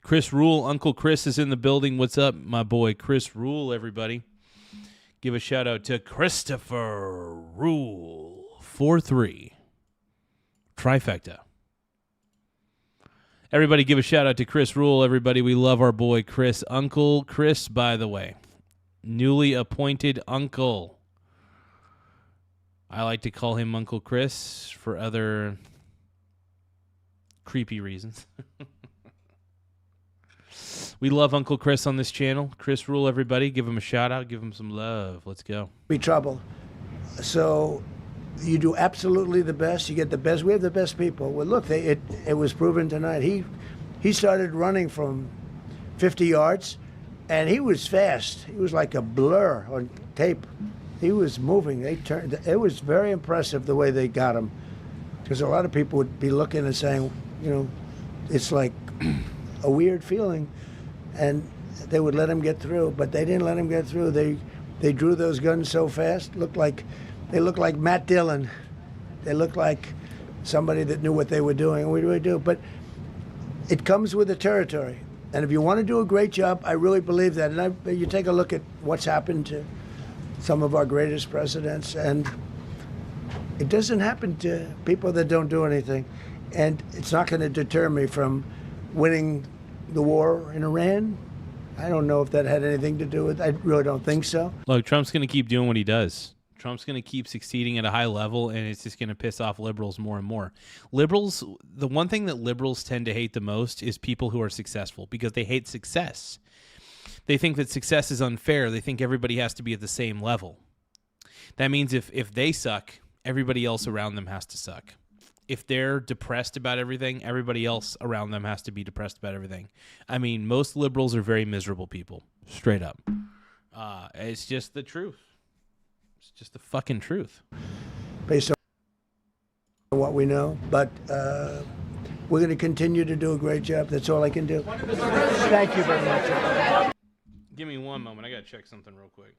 Chris Rule, Uncle Chris is in the building. What's up, my boy? Chris Rule, everybody. Give a shout out to Christopher Rule, 4-3. Trifecta. Everybody give a shout out to Chris Rule. Everybody, we love our boy Chris. Uncle Chris, by the way. Newly appointed uncle. I like to call him Uncle Chris for other creepy reasons. We love Uncle Chris on this channel. Chris Rule, everybody. Give him a shout out. Give him some love. Let's go. Be trouble. So you do absolutely the best. You get the best. We have the best people. Well, look, it was proven tonight. He started running from 50 yards, and he was fast. He was like a blur on tape. He was moving. It was very impressive the way they got him, because a lot of people would be looking and saying, you know, it's like a weird feeling, and they would let him get through, but they didn't let him get through. They drew those guns so fast. They looked like Matt Dillon. They looked like somebody that knew what they were doing, and we really do. But it comes with the territory. And if you want to do a great job, I really believe that. And you take a look at what's happened to some of our greatest presidents, and it doesn't happen to people that don't do anything. And it's not going to deter me from winning the war in Iran. I don't know if that had anything to do with it. I really don't think so. Look, Trump's going to keep doing what he does. Trump's going to keep succeeding at a high level, and it's just going to piss off liberals more and more. Liberals, the one thing that liberals tend to hate the most is people who are successful, because they hate success. They think that success is unfair. They think everybody has to be at the same level. That means if they suck, everybody else around them has to suck. If they're depressed about everything, everybody else around them has to be depressed about everything. I mean, most liberals are very miserable people, straight up. It's just the truth. It's just the fucking truth. Based on what we know, but we're going to continue to do a great job. That's all I can do. Thank you very much. Give me one moment. I got to check something real quick.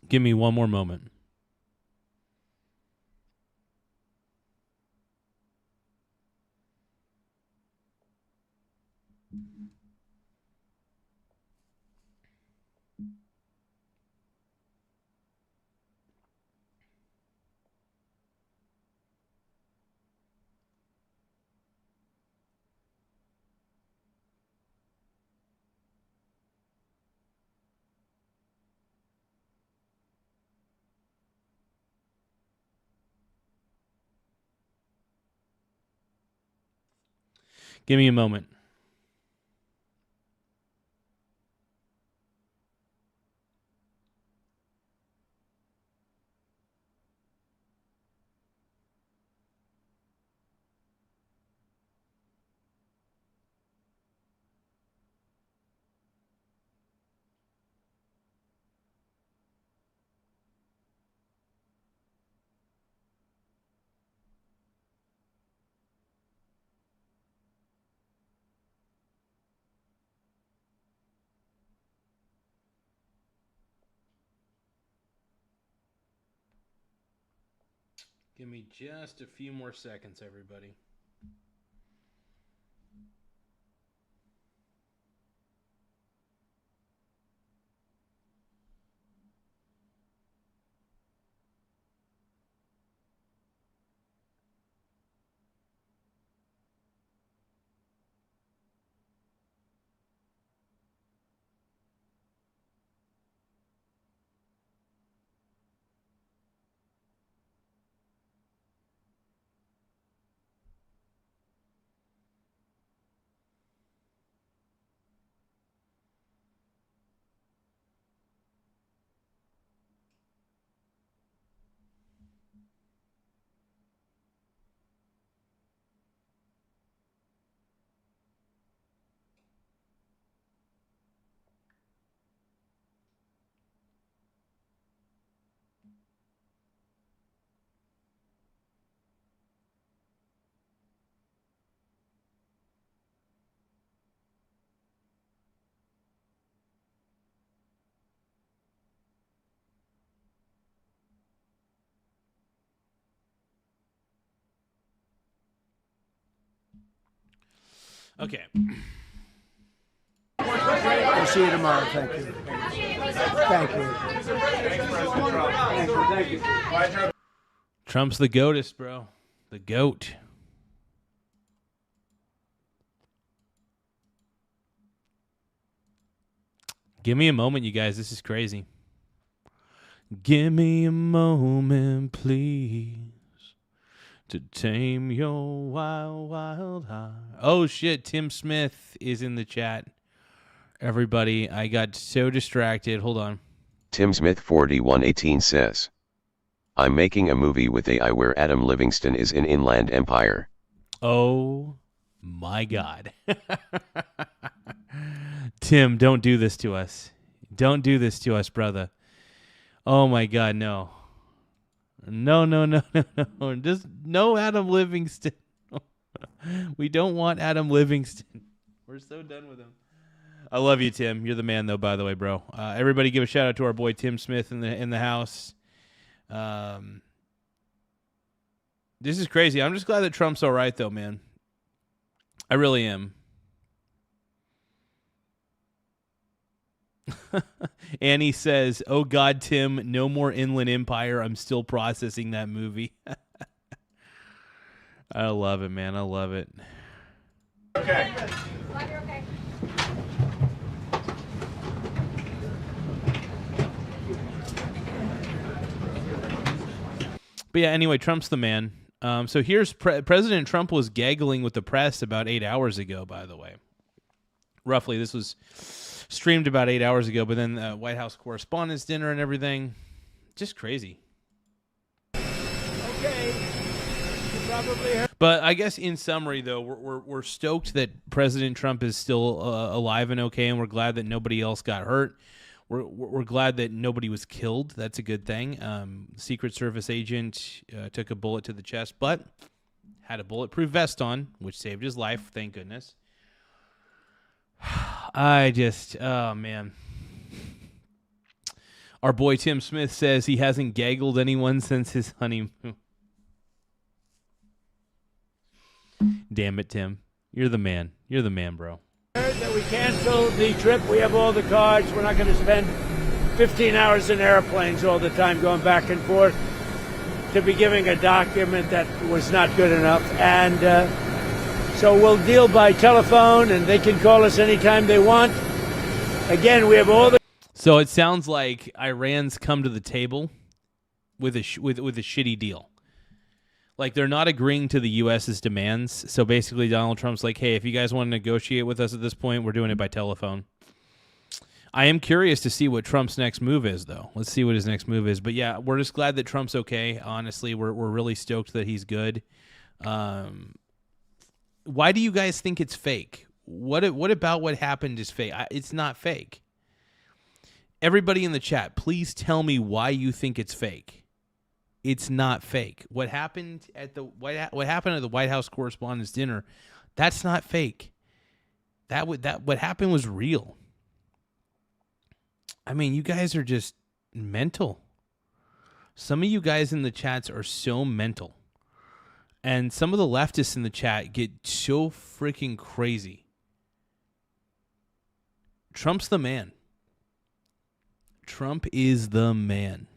Give me one more moment. Give me a moment. Give me just a few more seconds, everybody. Okay. We'll see you tomorrow. Thank you. Thank you. Thank you. Trump's the goatest, bro. The goat. Give me a moment, you guys. This is crazy. Give me a moment, please, to tame your wild, wild heart. Oh, shit. Tim Smith is in the chat. Everybody, I got so distracted. Hold on. Tim Smith 4118 says, I'm making a movie with AI where Adam Livingston is in Inland Empire. Oh, my God. Tim, don't do this to us. Don't do this to us, brother. Oh, my God, no. No. Just no Adam Livingston. We don't want Adam Livingston. We're so done with him. I love you, Tim. You're the man, though, by the way, bro. Everybody give a shout-out to our boy Tim Smith in the house. This is crazy. I'm just glad that Trump's all right, though, man. I really am. Annie says, oh, God, Tim, no more Inland Empire. I'm still processing that movie. I love it, man. I love it. Okay. Glad you're okay. But yeah, anyway, Trump's the man. So here's President Trump was gaggling with the press about 8 hours ago, by the way. Roughly, this was streamed about 8 hours ago, but then White House Correspondents Dinner and everything. Just crazy. Okay. You probably heard. But I guess in summary, though, we're stoked that President Trump is still alive and okay, and we're glad that nobody else got hurt. We're glad that nobody was killed. That's a good thing. Secret Service agent took a bullet to the chest, but had a bulletproof vest on, which saved his life. Thank goodness. Oh man. Our boy Tim Smith says he hasn't gaggled anyone since his honeymoon. Damn it, Tim. You're the man. You're the man, bro. That we canceled the trip. We have all the cards. We're not going to spend 15 hours in airplanes all the time going back and forth to be giving a document that was not good enough. And so we'll deal by telephone, and they can call us anytime they want. Again, we have all the... So it sounds like Iran's come to the table with a shitty deal. Like, they're not agreeing to the U.S.'s demands. So basically, Donald Trump's like, hey, if you guys want to negotiate with us at this point, we're doing it by telephone. I am curious to see what Trump's next move is, though. Let's see what his next move is. But yeah, we're just glad that Trump's okay. Honestly, we're really stoked that he's good. Why do you guys think it's fake? What about what happened is fake? It's not fake. Everybody in the chat, please tell me why you think it's fake. It's not fake. What happened at the White House Correspondents Dinner, that's not fake. What happened was real. I mean, you guys are just mental. Some of you guys in the chats are so mental. And some of the leftists in the chat get so freaking crazy. Trump's the man. Trump is the man.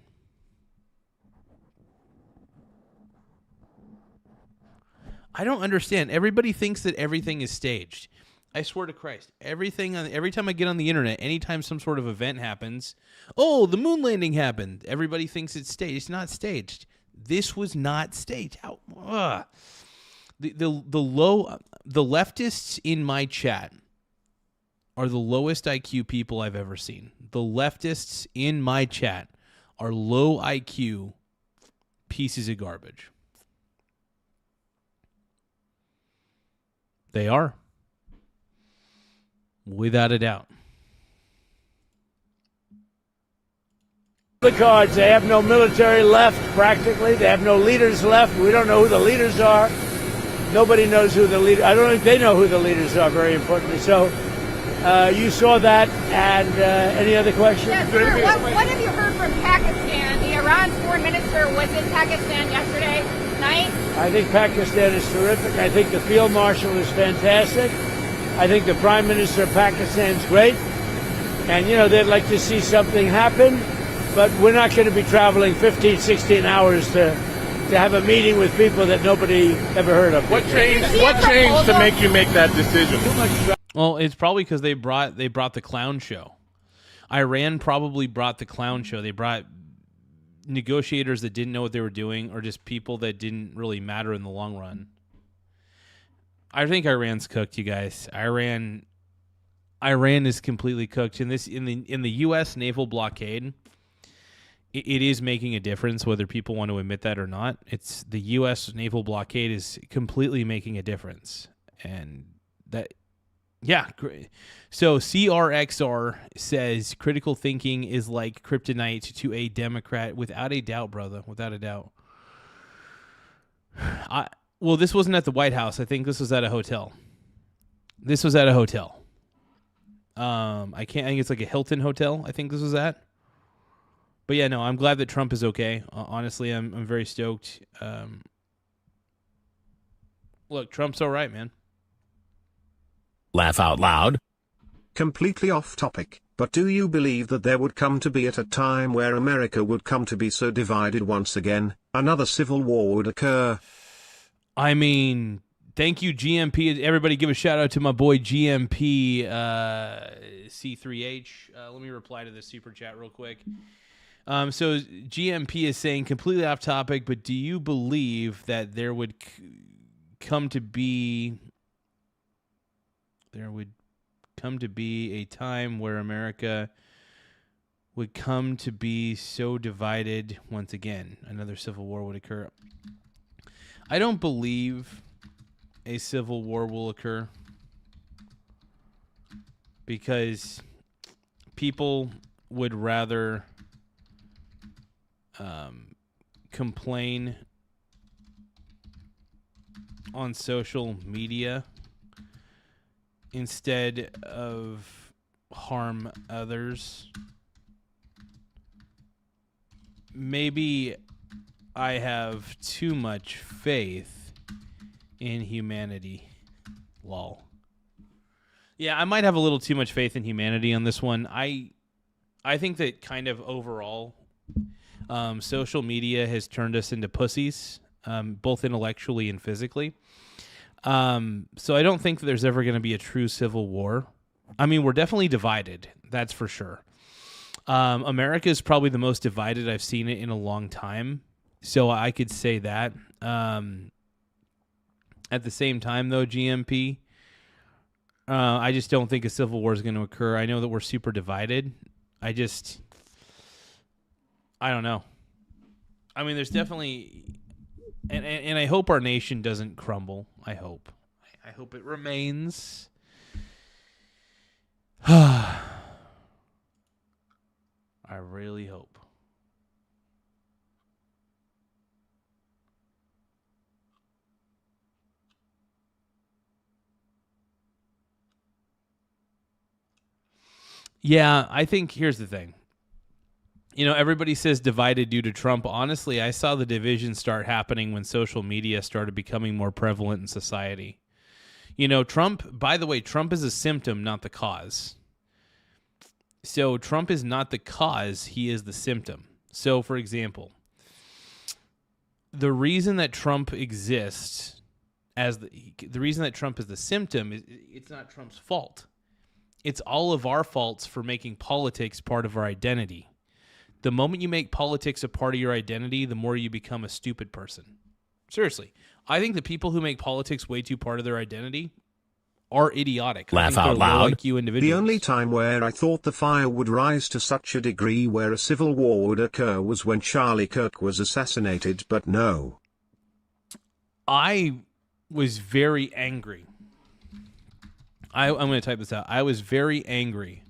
I don't understand. Everybody thinks that everything is staged. I swear to Christ. Every time I get on the internet, anytime some sort of event happens, oh, the moon landing happened. Everybody thinks it's staged. It's not staged. This was not staged. The leftists in my chat are the lowest IQ people I've ever seen. The leftists in my chat are low IQ pieces of garbage. They are. Without a doubt. The cards. They have no military left, practically. They have no leaders left. We don't know who the leaders are. Nobody knows who the leader. I don't think they know who the leaders are, very importantly. So you saw that. And any other questions? Yes, sir. What have you heard from Pakistan? The Iran's foreign minister was in Pakistan yesterday night. I think Pakistan is terrific. I think the field marshal is fantastic. I think the prime minister of Pakistan is great. And, you know, they'd like to see something happen. But we're not going to be traveling 15, 16 hours to have a meeting with people that nobody ever heard of. What changed to make you make that decision? Well, it's probably because they brought the clown show. Iran probably brought the clown show. They brought negotiators that didn't know what they were doing, or just people that didn't really matter in the long run. I think Iran's cooked, you guys. Iran is completely cooked. In the U.S. naval blockade, it is making a difference, whether people want to admit that or not. It's the U.S. naval blockade is completely making a difference, and that. Yeah, so CRXR says critical thinking is like kryptonite to a Democrat, without a doubt, brother, without a doubt. Well, this wasn't at the White House. I think this was at a hotel. I think it's like a Hilton hotel. I think this was at. But yeah, no, I'm glad that Trump is okay. Honestly, I'm very stoked. Look, Trump's all right, man. Laugh out loud. Completely off topic, but do you believe that there would come to be at a time where America would come to be so divided once again, another civil war would occur? I mean, thank you, GMP. Everybody give a shout out to my boy GMP C3H. Let me reply to this super chat real quick. So GMP is saying, completely off topic, but do you believe that there would come to be a time where America would come to be so divided once again, another civil war would occur? I don't believe a civil war will occur because people would rather complain on social media instead of harm others. Maybe I have too much faith in humanity. Lol. Yeah, I might have a little too much faith in humanity on this one. I think that kind of overall, social media has turned us into pussies, both intellectually and physically. So I don't think that there's ever going to be a true civil war. I mean, we're definitely divided. That's for sure. America is probably the most divided I've seen it in a long time. So I could say that. At the same time, though, GMP, I just don't think a civil war is going to occur. I know that we're super divided. I don't know. I mean, there's definitely, and I hope our nation doesn't crumble. I hope it remains. I really hope. Yeah, I think here's the thing. You know, everybody says divided due to Trump. Honestly, I saw the division start happening when social media started becoming more prevalent in society. You know, Trump, by the way, Trump is a symptom, not the cause. So Trump is not the cause, he is the symptom. So, for example, the reason that Trump exists as the reason that Trump is the symptom is it's not Trump's fault. It's all of our faults for making politics part of our identity. The moment you make politics a part of your identity, the more you become a stupid person. Seriously. I think the people who make politics way too part of their identity are idiotic. Laugh out loud. IQ The only time where I thought the fire would rise to such a degree where a civil war would occur was when Charlie Kirk was assassinated, but no. I was very angry. I'm going to type this out. I was very angry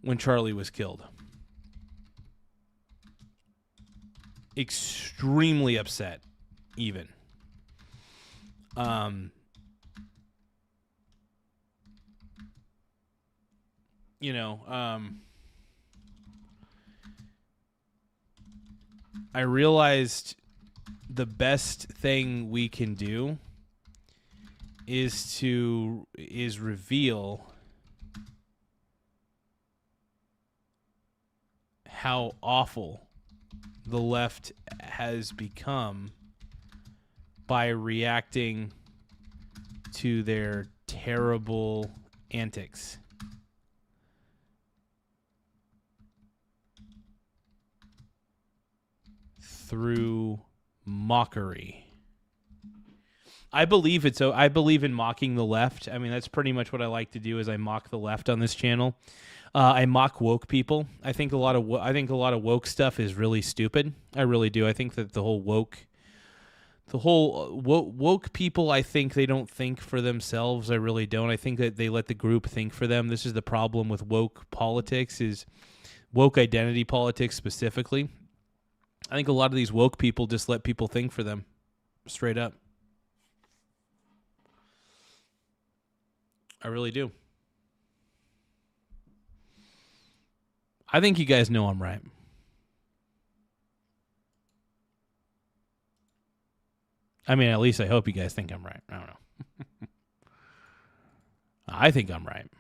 when Charlie was killed. Extremely upset, even. You know, I realized the best thing we can do is reveal how awful the left has become by reacting to their terrible antics. Through mockery. I believe in mocking the left. I mean, that's pretty much what I like to do is I mock the left on this channel. I mock woke people. I think a lot of woke stuff is really stupid. I really do. I think that the whole woke people, I think they don't think for themselves. I really don't. I think that they let the group think for them. This is the problem with woke politics, is woke identity politics specifically. I think a lot of these woke people just let people think for them, straight up. I really do. I think you guys know I'm right. I mean, at least I hope you guys think I'm right. I don't know. I think I'm right.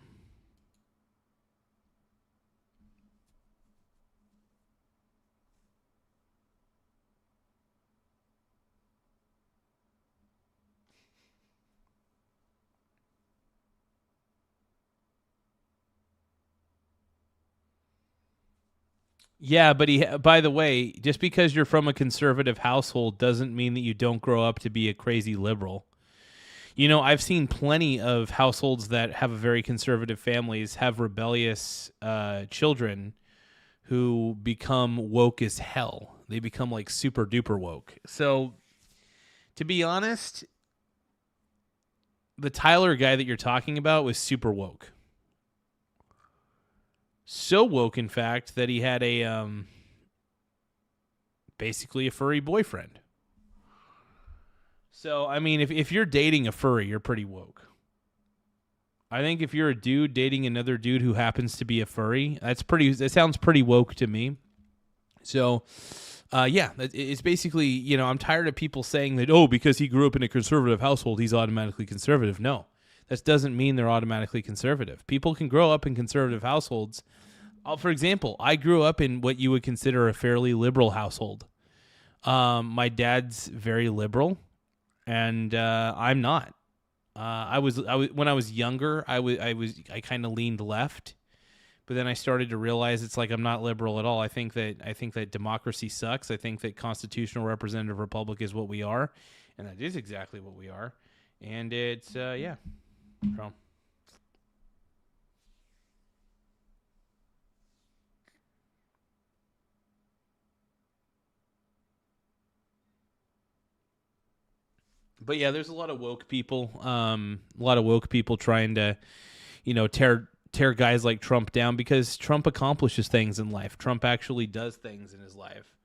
Yeah, but by the way, just because you're from a conservative household doesn't mean that you don't grow up to be a crazy liberal. You know, I've seen plenty of households that have a very conservative families have rebellious children who become woke as hell. They become like super duper woke. So, to be honest, the Tyler guy that you're talking about was super woke. So woke, in fact, that he had a basically a furry boyfriend. So, I mean, if you're dating a furry, you're pretty woke. I think if you're a dude dating another dude who happens to be a furry, that sounds pretty woke to me. So, yeah, it's basically, you know, I'm tired of people saying that, oh, because he grew up in a conservative household, he's automatically conservative. No, that doesn't mean they're automatically conservative. People can grow up in conservative households. For example, I grew up in what you would consider a fairly liberal household. My dad's very liberal, and I'm not. I was when I was younger, I kind of leaned left, but then I started to realize it's like I'm not liberal at all. I think that democracy sucks. I think that constitutional representative republic is what we are, and that is exactly what we are. And it's yeah. So. But yeah, there's a lot of woke people. Trying to, you know, tear guys like Trump down because Trump accomplishes things in life. Trump actually does things in his life,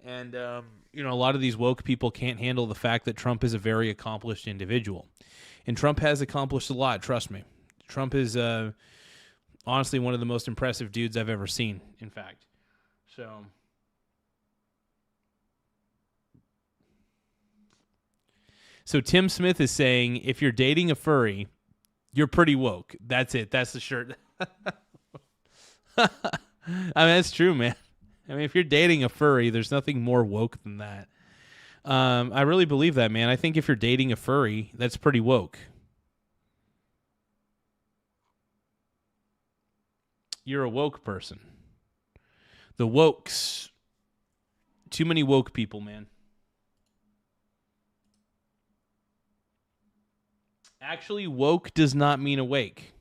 and you know, a lot of these woke people can't handle the fact that Trump is a very accomplished individual, and Trump has accomplished a lot. Trust me, Trump is honestly one of the most impressive dudes I've ever seen. In fact, so. So Tim Smith is saying, if you're dating a furry, you're pretty woke. That's it. That's the shirt. I mean, that's true, man. I mean, if you're dating a furry, there's nothing more woke than that. I really believe that, man. I think if you're dating a furry, that's pretty woke. You're a woke person. The wokes. Too many woke people, man. Actually, woke does not mean awake.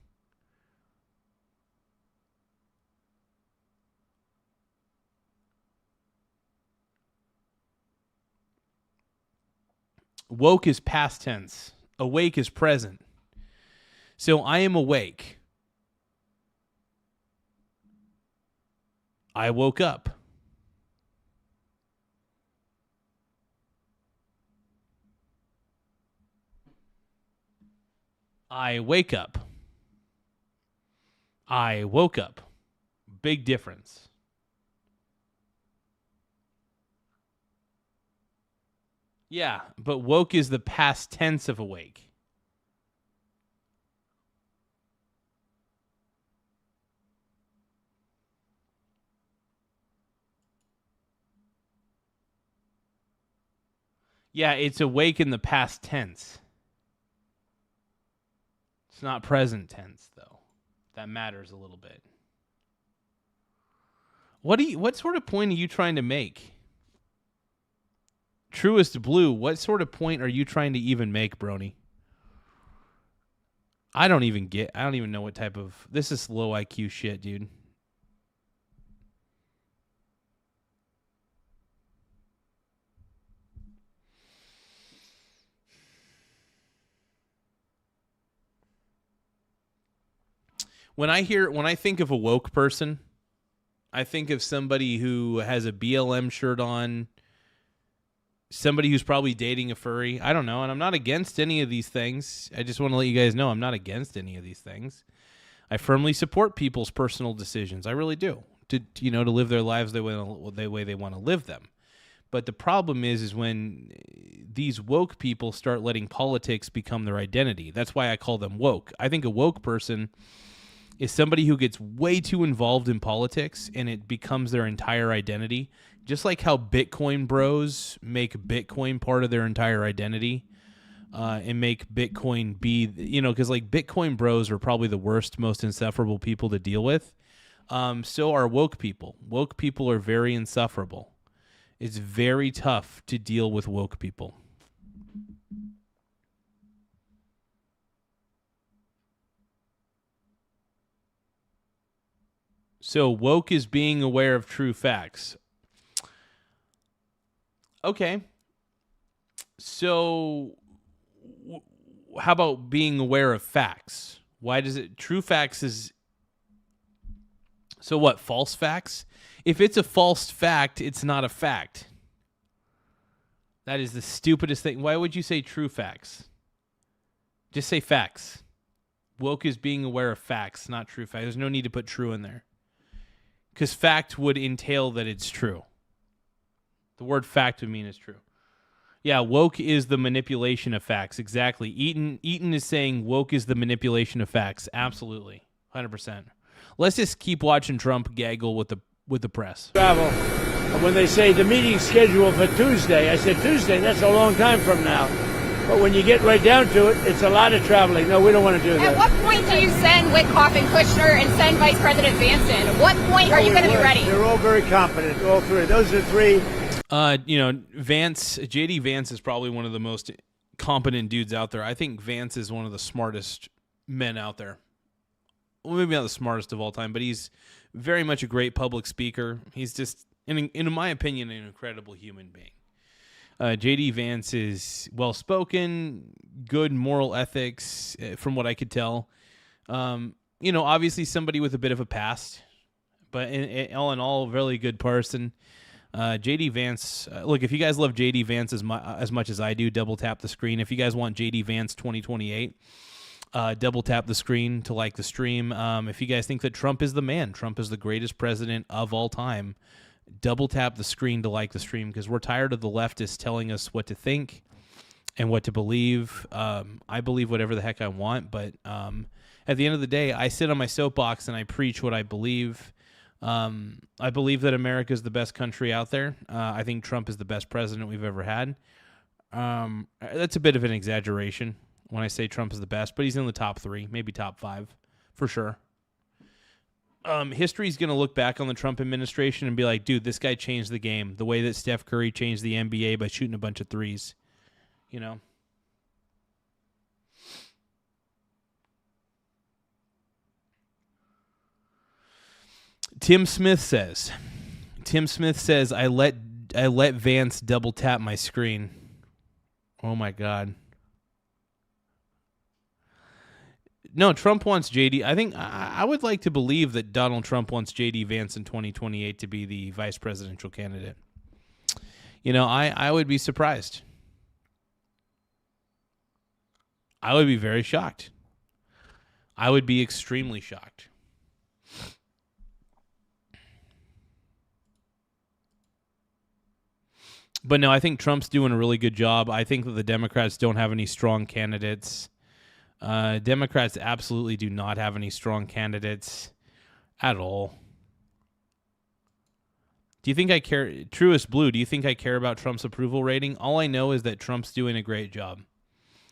Woke is past tense. Awake is present. So I am awake. I woke up. I wake up. I woke up. Big difference. Yeah, but woke is the past tense of awake. Yeah, it's awake in the past tense. It's not present tense, though. That matters a little bit. What sort of point are you trying to make? Truest Blue, what sort of point are you trying to even make, Brony? I don't even know what type of... This is low IQ shit, dude. When I think of a woke person, I think of somebody who has a BLM shirt on, somebody who's probably dating a furry. I don't know, and I'm not against any of these things. I just want to let you guys know I'm not against any of these things. I firmly support people's personal decisions. I really do. To live their lives the way they want to live them. But the problem is when these woke people start letting politics become their identity. That's why I call them woke. I think a woke person is somebody who gets way too involved in politics and it becomes their entire identity. Just like how Bitcoin bros make Bitcoin part of their entire identity and make Bitcoin be, because like Bitcoin bros are probably the worst, most insufferable people to deal with. So are woke people. Woke people are very insufferable. It's very tough to deal with woke people. So woke is being aware of true facts. Okay. So how about being aware of facts? Why does it... True facts is... So what, false facts? If it's a false fact, it's not a fact. That is the stupidest thing. Why would you say true facts? Just say facts. Woke is being aware of facts, not true facts. There's no need to put true in there. Because fact would entail that it's true. The word fact would mean it's true. Yeah, woke is the manipulation of facts. Exactly. Eaton is saying woke is the manipulation of facts. Absolutely. 100%. Let's just keep watching Trump gaggle with the press. Travel. When they say the meeting's scheduled for Tuesday, I said, Tuesday, that's a long time from now. But when you get right down to it, it's a lot of traveling. No, we don't want to do that. At what point do you send Witkoff and Kushner and send Vice President Vance in? What point are you going to be ready? They're all very competent, all three. Those are three. Vance, JD Vance is probably one of the most competent dudes out there. I think Vance is one of the smartest men out there. Well, maybe not the smartest of all time, but he's very much a great public speaker. He's just, in my opinion, an incredible human being. JD Vance is well-spoken, good moral ethics, from what I could tell. Obviously somebody with a bit of a past, but all in all, a really good person. JD Vance, look, if you guys love JD Vance as much as I do, double tap the screen. If you guys want JD Vance 2028, double tap the screen to like the stream. If you guys think that Trump is the man, Trump is the greatest president of all time, double tap the screen to like the stream, because we're tired of the leftists telling us what to think and what to believe. I believe whatever the heck I want, but at the end of the day, I sit on my soapbox and I preach what I believe. I believe that America is the best country out there. I think Trump is the best president we've ever had. That's a bit of an exaggeration when I say Trump is the best, but he's in the top 3, maybe top 5 for sure. History's going to look back on the Trump administration and be like, dude, this guy changed the game the way that Steph Curry changed the NBA by shooting a bunch of threes. Tim Smith says, I let Vance double tap my screen. Oh my God. No, Trump wants JD. I think I would like to believe that Donald Trump wants JD Vance in 2028 to be the vice presidential candidate. I would be surprised. I would be very shocked. I would be extremely shocked. But no, I think Trump's doing a really good job. I think that the Democrats don't have any strong candidates. Democrats absolutely do not have any strong candidates at all. Do you think I care? Truest Blue, do you think I care about Trump's approval rating? All I know is that Trump's doing a great job.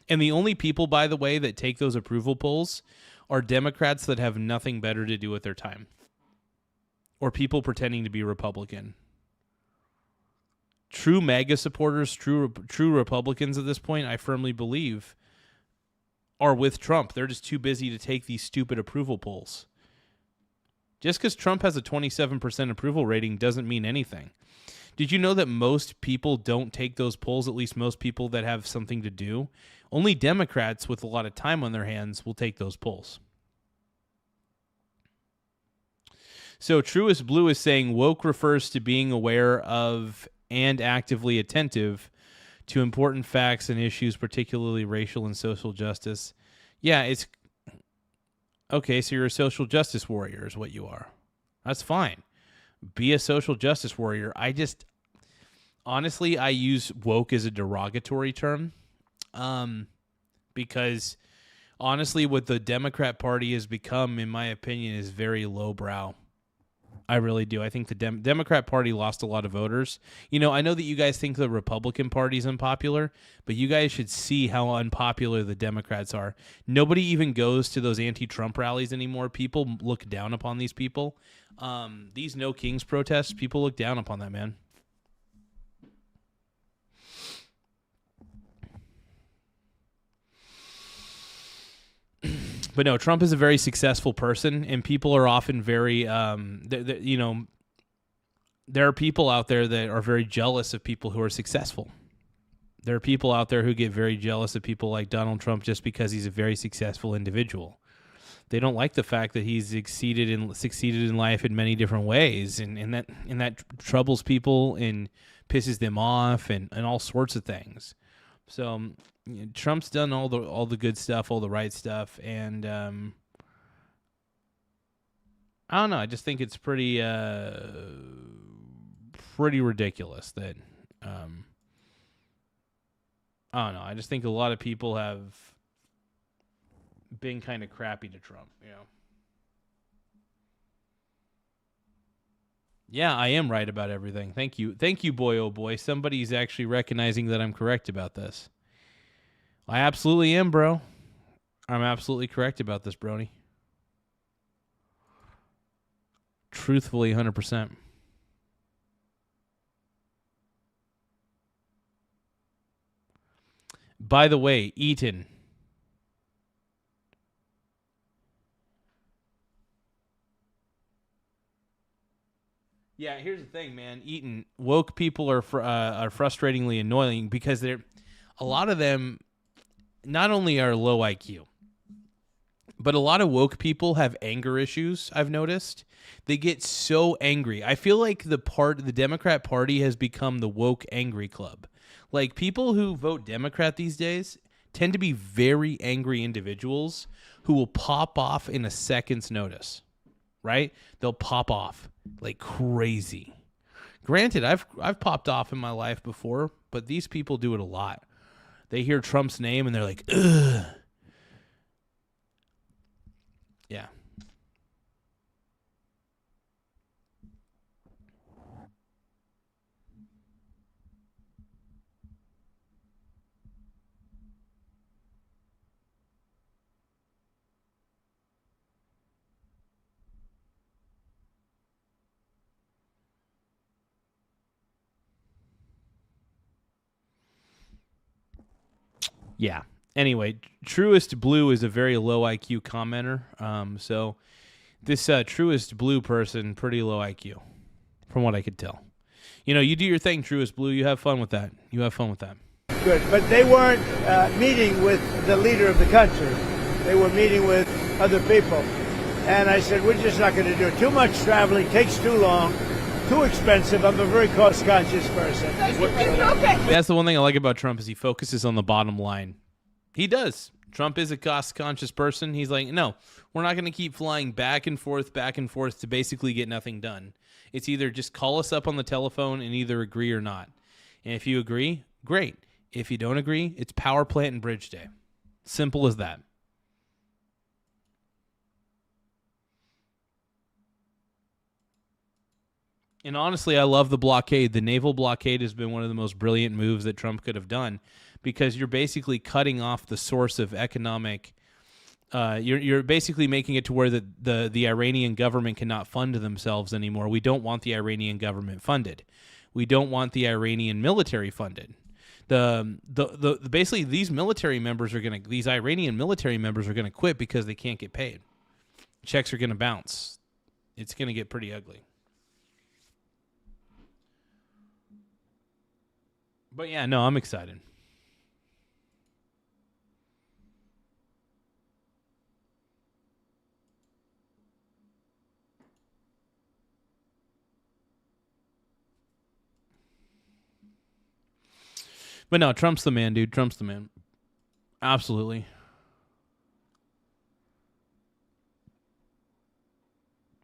And the only people, by the way, that take those approval polls are Democrats that have nothing better to do with their time. Or people pretending to be Republican. True MAGA supporters, true Republicans at this point, I firmly believe, are with Trump. They're just too busy to take these stupid approval polls. Just because Trump has a 27% approval rating doesn't mean anything. Did you know that most people don't take those polls, at least most people that have something to do? Only Democrats with a lot of time on their hands will take those polls. So Truest Blue is saying woke refers to being aware of and actively attentive to important facts and issues, particularly racial and social justice. Yeah, it's... Okay, so you're a social justice warrior is what you are. That's fine. Be a social justice warrior. Honestly, I use woke as a derogatory term because honestly, what the Democrat Party has become, in my opinion, is very lowbrow. I really do. I think the Democrat Party lost a lot of voters. You know, I know that you guys think the Republican Party is unpopular, but you guys should see how unpopular the Democrats are. Nobody even goes to those anti-Trump rallies anymore. People look down upon these people. These No Kings protests, people look down upon that, man. But no, Trump is a very successful person, and people are often very, you know, there are people out there that are very jealous of people who are successful. There are people out there who get very jealous of people like Donald Trump just because he's a very successful individual. They don't like the fact that he's succeeded in life in many different ways, and that troubles people and pisses them off and all sorts of things. So Trump's done all the good stuff, all the right stuff, and I don't know. I just think it's pretty ridiculous that I don't know. I just think a lot of people have been kind of crappy to Trump. You know. Yeah, I am right about everything. Thank you, boy, oh boy. Somebody's actually recognizing that I'm correct about this. I absolutely am, bro. I'm absolutely correct about this, Brony. Truthfully, 100%. By the way, Eaton. Yeah, here's the thing, man. Eaton, woke people are frustratingly annoying because a lot of them not only are low IQ, but a lot of woke people have anger issues, I've noticed. They get so angry. I feel like the Democrat Party has become the woke angry club. Like, people who vote Democrat these days tend to be very angry individuals who will pop off in a second's notice, right? They'll pop off like crazy. Granted, I've popped off in my life before, but these people do it a lot. They hear Trump's name and they're like, ugh. Yeah. Yeah. Anyway, Truest Blue is a very low IQ commenter. So this Truest Blue person, pretty low IQ, from what I could tell. You know, you do your thing, Truest Blue. You have fun with that. Good, but they weren't meeting with the leader of the country. They were meeting with other people. And I said, we're just not going to do it. Too much traveling, takes too long, too expensive. I'm a very cost-conscious person. That's the one thing I like about Trump is he focuses on the bottom line. He does. Trump is a cost-conscious person. He's like, no, we're not going to keep flying back and forth to basically get nothing done. It's either just call us up on the telephone and either agree or not. And if you agree, great. If you don't agree, it's power plant and bridge day. Simple as that. And honestly, I love the blockade. The naval blockade has been one of the most brilliant moves that Trump could have done because you're basically cutting off the source of economic. You're basically making it to where the Iranian government cannot fund themselves anymore. We don't want the Iranian government funded. We don't want the Iranian military funded. Basically these Iranian members are gonna quit because they can't get paid. Checks are gonna bounce. It's gonna get pretty ugly. But yeah, no, I'm excited. But no, Trump's the man, dude. Trump's the man. Absolutely.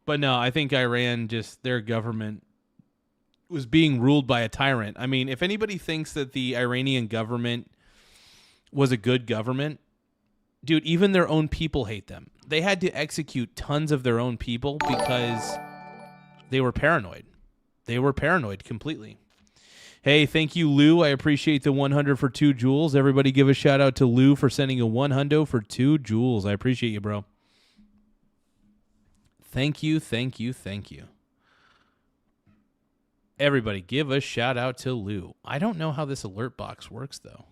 But no, I think Iran, just their government was being ruled by a tyrant. I mean, if anybody thinks that the Iranian government was a good government, dude, even their own people hate them. They had to execute tons of their own people because They were paranoid. They were paranoid completely. Hey, thank you, Lou. I appreciate the 100 for 2 joules. Everybody give a shout out to Lou for sending a 100 for 2 joules. I appreciate you, bro. Thank you, thank you, thank you. Everybody give a shout out to Lou. I don't know how this alert box works, though.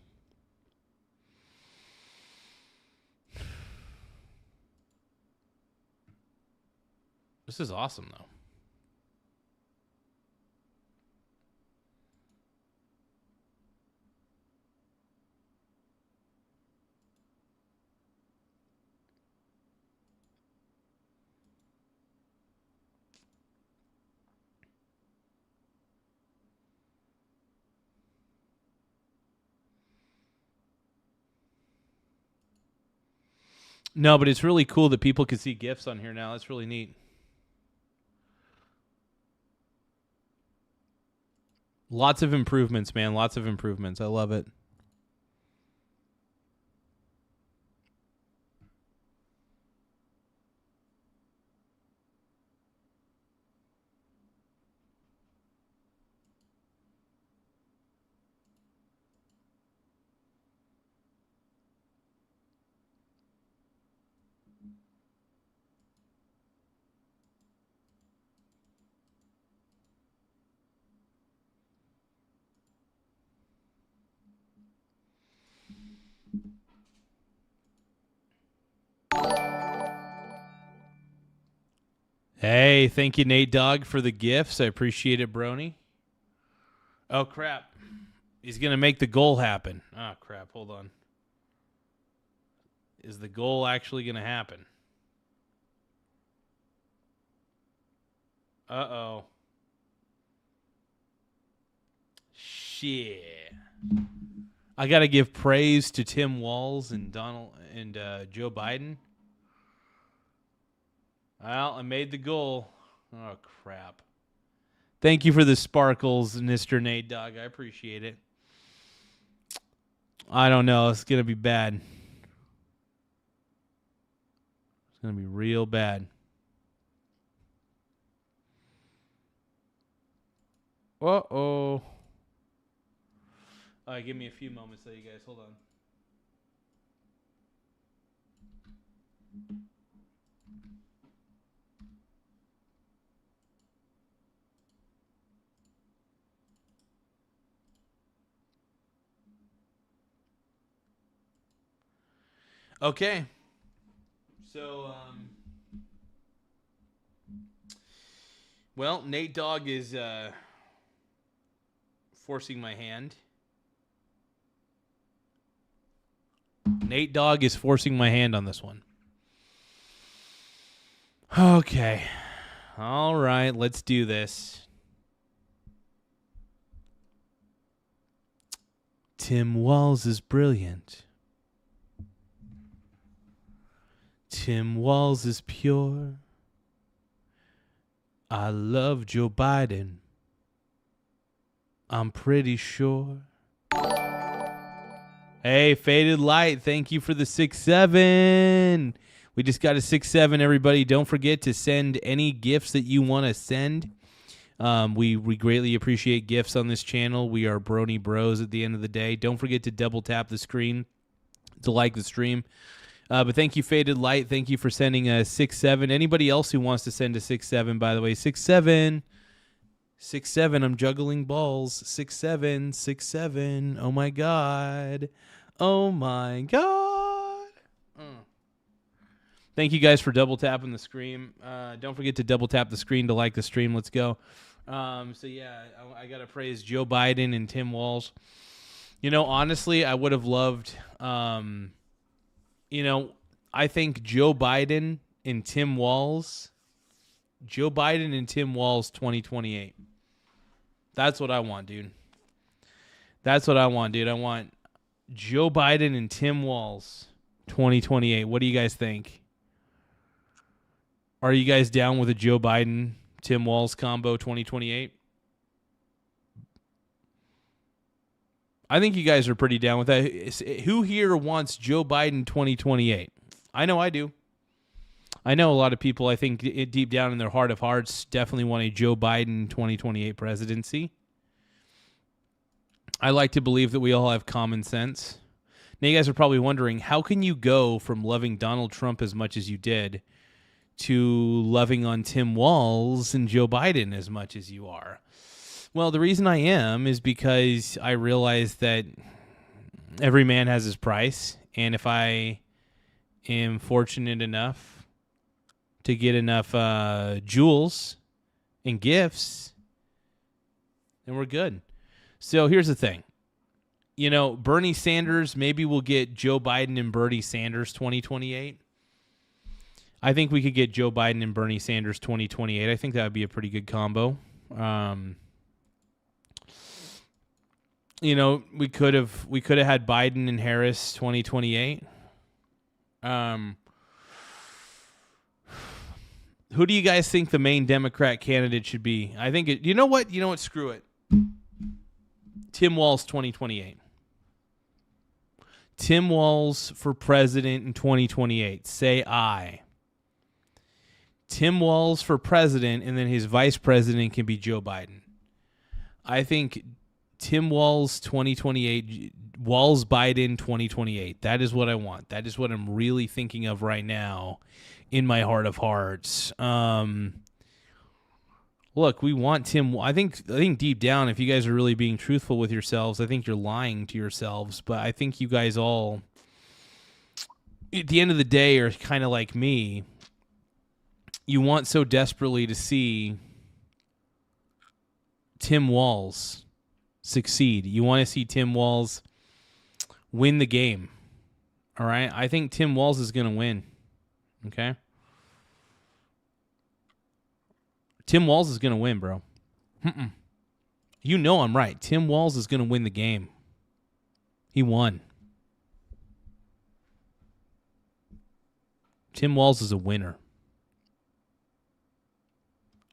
This is awesome, though. No, but it's really cool that people can see GIFs on here now. That's really neat. Lots of improvements, man. Lots of improvements. I love it. Hey, thank you, Nate Dogg, for the gifts. I appreciate it, Brony. Oh, crap. He's going to make the goal happen. Oh, crap. Hold on. Is the goal actually going to happen? Uh-oh. Shit. I got to give praise to Tim Walz and Donald and Joe Biden. Well, I made the goal. Oh, crap. Thank you for the sparkles, Mr. Nate Dogg. I appreciate it. I don't know. It's going to be bad. It's going to be real bad. Uh-oh. All right, give me a few moments there, you guys. Hold on. Okay. So, well, Nate Dogg is forcing my hand. Nate Dogg is forcing my hand on this one. Okay. All right, let's do this. Tim Walz is brilliant. Tim Walz is pure. I love Joe Biden. I'm pretty sure. Hey, Faded Light, thank you for the 6-7. We just got a 6-7, everybody. Don't forget to send any gifts that you want to send. We greatly appreciate gifts on this channel. We are Brony Bros at the end of the day. Don't forget to double tap the screen to like the stream. But thank you, Faded Light. Thank you for sending a 6-7. Anybody else who wants to send a 6-7, by the way, 6-7. 6-7. I'm juggling balls. 6-7. 6-7. Oh, my God. Oh, my God. Thank you guys for double tapping the screen. Don't forget to double tap the screen to like the stream. Let's go. So, yeah, I got to praise Joe Biden and Tim Walz. You know, honestly, I would have loved... You know, I think Joe Biden and Tim Walz 2028. That's what I want, dude. That's what I want, dude. I want Joe Biden and Tim Walz 2028. What do you guys think? Are you guys down with a Joe Biden, Tim Walz combo 2028? I think you guys are pretty down with that. Who here wants Joe Biden 2028? I know I do. I know a lot of people, I think deep down in their heart of hearts, definitely want a Joe Biden 2028 presidency. I like to believe that we all have common sense. Now, you guys are probably wondering, how can you go from loving Donald Trump as much as you did to loving on Tim Walz and Joe Biden as much as you are? Well, the reason I am is because I realize that every man has his price, and if I am fortunate enough to get enough jewels and gifts, then we're good. So here's the thing. You know, Bernie Sanders, maybe we'll get Joe Biden and Bernie Sanders 2028. I think we could get Joe Biden and Bernie Sanders 2028. I think that would be a pretty good combo. You know, we could have had Biden and Harris 2028. Who do you guys think the main Democrat candidate should be? I think you know what? Screw it. Tim Walz 2028. Tim Walz for president in 2028. Say aye. Tim Walz for president, and then his vice president can be Joe Biden. I think Tim Walz 2028, Walz Biden 2028. That is what I want. That is what I'm really thinking of right now in my heart of hearts. Look, we want Tim. I think deep down, if you guys are really being truthful with yourselves, I think you're lying to yourselves. But I think you guys all, at the end of the day, are kind of like me. You want so desperately to see Tim Walz succeed. You want to see Tim Walz win the game. All right? I think Tim Walz is going to win. Okay? Tim Walz is going to win, bro. You know I'm right. Tim Walz is going to win the game. He won. Tim Walz is a winner.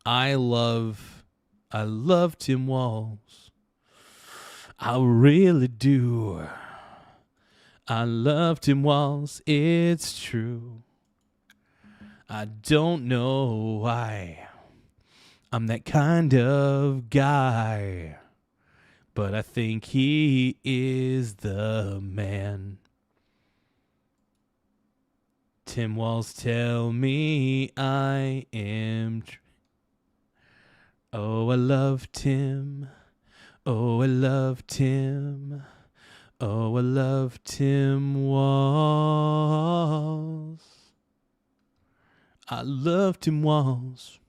I love Tim Walz. I really do. I love Tim Walz. It's true. I don't know why I'm that kind of guy, but I think he is the man. Tim Walz, tell me I am true. Oh, I love Tim. Oh, I love Tim. Oh, I love Tim Walz. I love Tim Walz.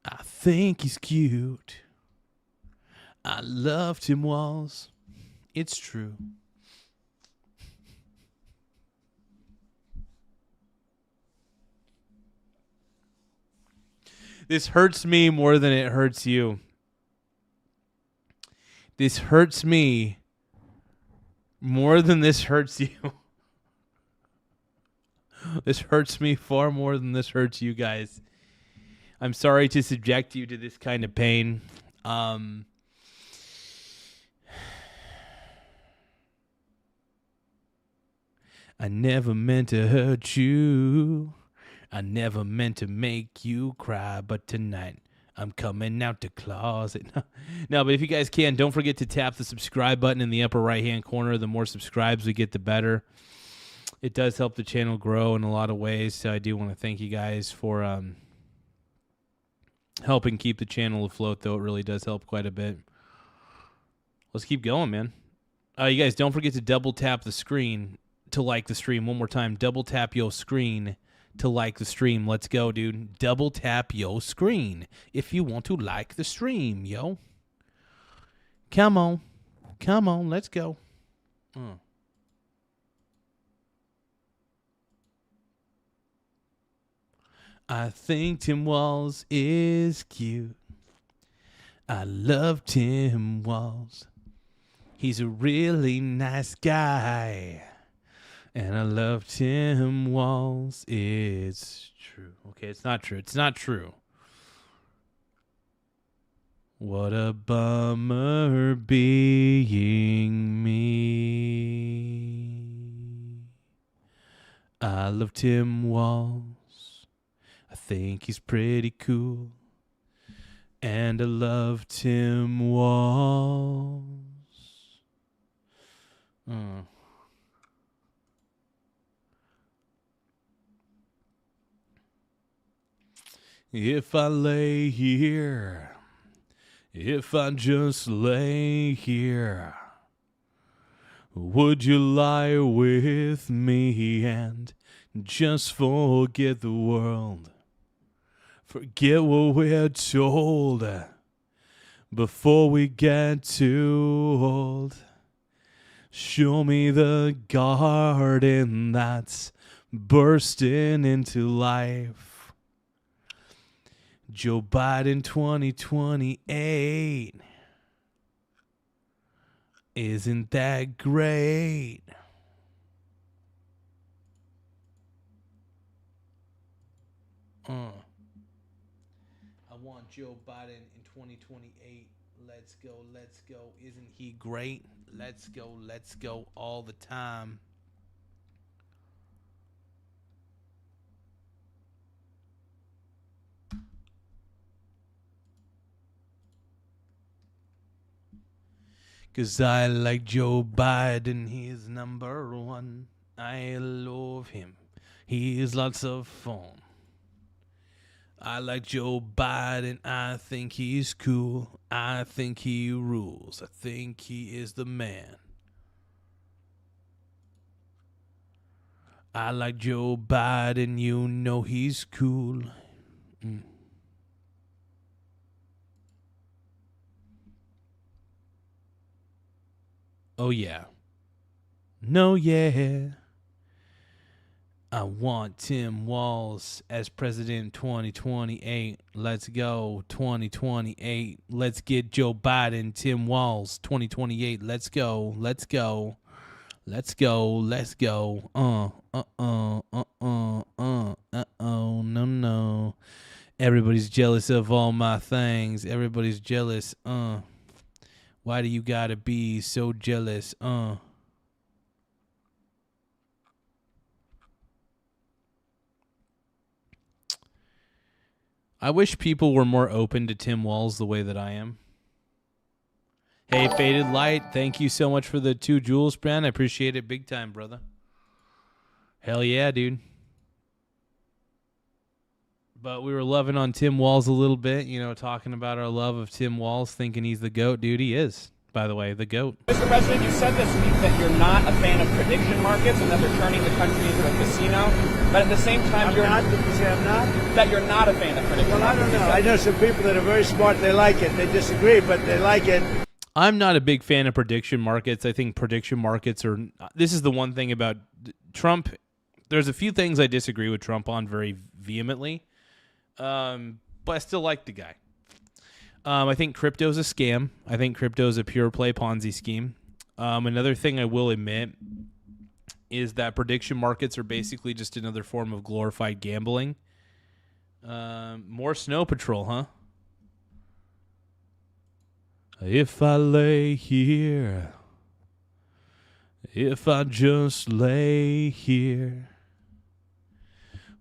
I think he's cute. I love Tim Walz. It's true. This hurts me more than it hurts you. This hurts me more than this hurts you. This hurts me far more than this hurts you guys. I'm sorry to subject you to this kind of pain. I never meant to hurt you. I never meant to make you cry, but tonight I'm coming out the closet. No, but if you guys can, don't forget to tap the subscribe button in the upper right-hand corner. The more subscribes we get, the better. It does help the channel grow in a lot of ways, so I do want to thank you guys for helping keep the channel afloat, though. It really does help quite a bit. Let's keep going, man. You guys, don't forget to double tap the screen to like the stream. One more time, double tap your screen to like the stream. Let's go, dude. Double tap your screen if you want to like the stream, yo. Come on. Come on, let's go. I think Tim Walz is cute. I love Tim Walz. He's a really nice guy. And I love Tim Walz. It's true. Okay, it's not true. It's not true. What a bummer being me. I love Tim Walz. I think he's pretty cool. And I love Tim Walz. If I lay here, if I just lay here, would you lie with me and just forget the world? Forget what we're told before we get too old. Show me the garden that's bursting into life. Joe Biden 2028. Isn't that great? I want Joe Biden in 2028. Let's go, let's go. Isn't he great? Let's go all the time. Cause I like Joe Biden, he's number one. I love him, he is lots of fun. I like Joe Biden, I think he's cool. I think he rules, I think he is the man. I like Joe Biden, you know he's cool. Oh yeah. No yeah. I want Tim Walz as president 2028. Let's go 2028. Let's get Joe Biden, Tim Walz 2028. Let's go. Let's go. Let's go. Let's go. No. Everybody's jealous of all my things. Everybody's jealous. Why do you gotta be so jealous? I wish people were more open to Tim Walz the way that I am. Hey, Faded Light, thank you so much for the 2 jewels, Brand. I appreciate it big time, brother. Hell yeah, dude. But we were loving on Tim Walz a little bit, you know, talking about our love of Tim Walz, thinking he's the GOAT. Dude, he is, by the way, the GOAT. Mr. President, you said this week that you're not a fan of prediction markets and that they're turning the country into a casino. But at the same time, that you're not a fan of prediction markets. Well, I don't know. I know some people that are very smart. They like it. They disagree, but they like it. I'm not a big fan of prediction markets. I think prediction markets are... This is the one thing about Trump. There's a few things I disagree with Trump on very vehemently. But I still like the guy. I think crypto's a scam. I think crypto's a pure play Ponzi scheme. Another thing I will admit is that prediction markets are basically just another form of glorified gambling. More Snow Patrol, huh? If I lay here, if I just lay here,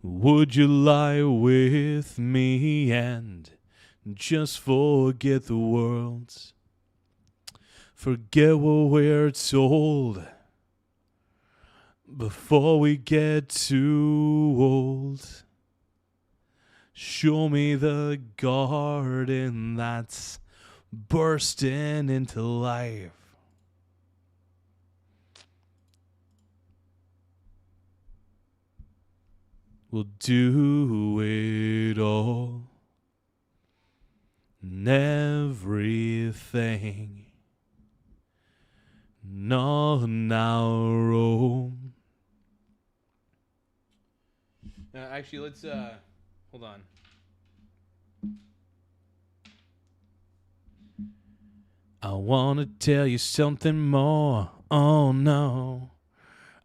would you lie with me and just forget the world? Forget what we're told before we get too old. Show me the garden that's bursting into life. We'll do it all and everything on our own. Actually, let's hold on. I want to tell you something more. Oh no,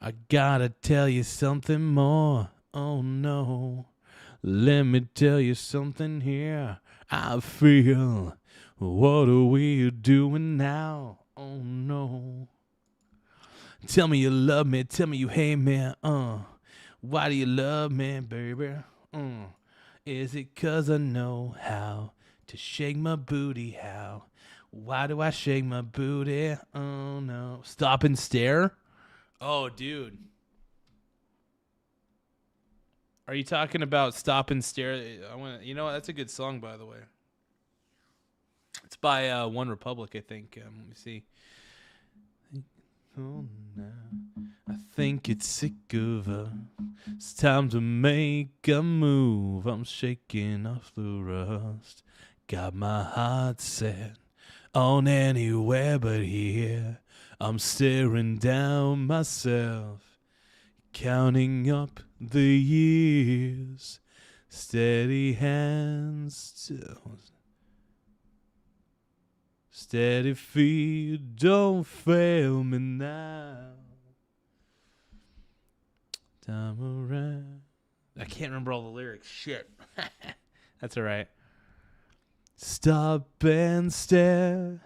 I gotta tell you something more. Oh no, let me tell you something here. I feel, what are we doing now? Oh no, tell me you love me, tell me you hate me. Why do you love me, baby? Is it 'cause I know how to shake my booty? How? Why do I shake my booty? Oh, no. Stop and stare? Oh, dude. Are you talking about Stop and Stare? You know what? That's a good song, by the way. It's by One Republic, I think. Let me see. Oh, no. I think it's sick of her. It's time to make a move. I'm shaking off the rust. Got my heart set on anywhere but here. I'm staring down myself, counting up the years. Steady hands, steady feet, don't fail me now. Time around. I can't remember all the lyrics. Shit. That's all right. Stop and stare.